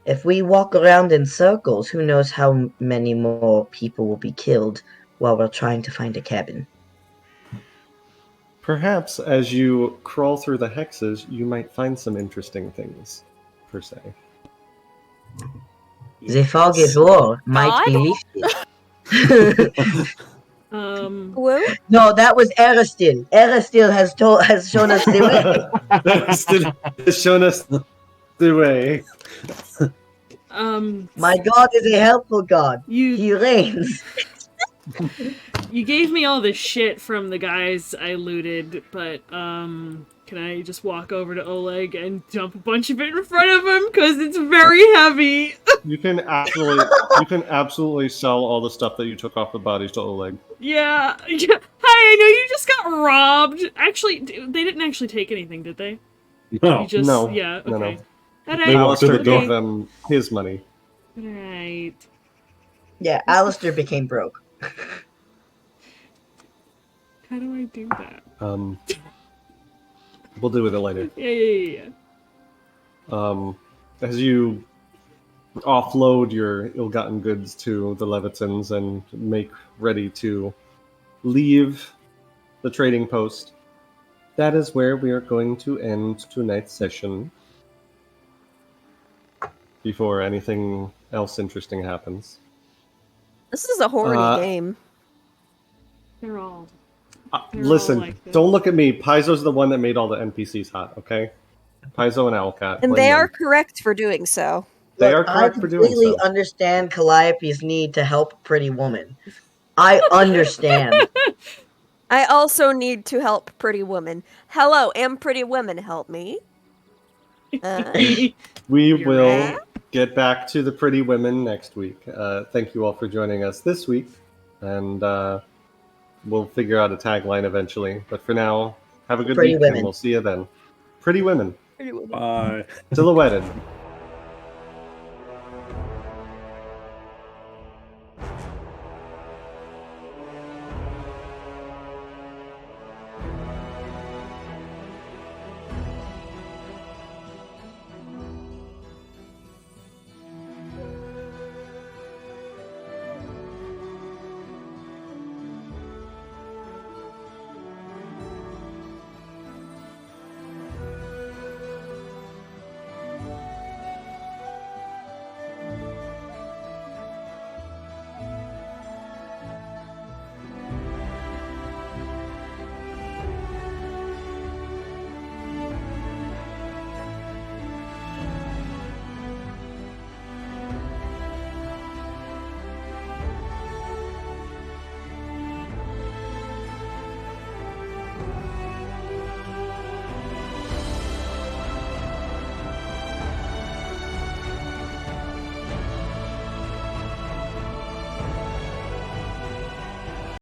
If we walk around in circles, who knows how many more people will be killed while we're trying to find a cabin. Perhaps as you crawl through the hexes, you might find some interesting things, per se. The fog is war might be lifted. Whoa. No, that was Aristil. Aristil has shown us the way. Has shown us the way. My god is a helpful god. You He reigns. you gave me all the shit from the guys I looted, but can I just walk over to Oleg and dump a bunch of it in front of him because it's very heavy? You can absolutely sell all the stuff that you took off the bodies to Oleg. Yeah. Hi, I know you just got robbed. Actually, they didn't actually take anything, did they? No. You just, No. Yeah. No, Okay. no. Alright. They walked to the Alistair door. gave them his money. Alright. Yeah, Alistair became broke. How do I do that? We'll deal with it later. Yeah. As you offload your ill-gotten goods to the Levitons and make ready to leave the trading post, that is where we are going to end tonight's session before anything else interesting happens. This is a horny game. They're all Listen, like this. don't look at me. Paizo's the one that made all the NPCs hot, okay? Paizo and Owlcat. And blame they them. are correct for doing so. They Look, are correct for doing I completely so. understand Calliope's need to help Pretty Woman. I understand. I also need to help Pretty Woman. Hello, am Pretty Woman help me? We You're will right. get back to the pretty women next week. Thank you all for joining us this week, and we'll figure out a tagline eventually. But for now, have a good Pretty week, women. and we'll see you then. Pretty women, Pretty Woman. Bye. silhouetted.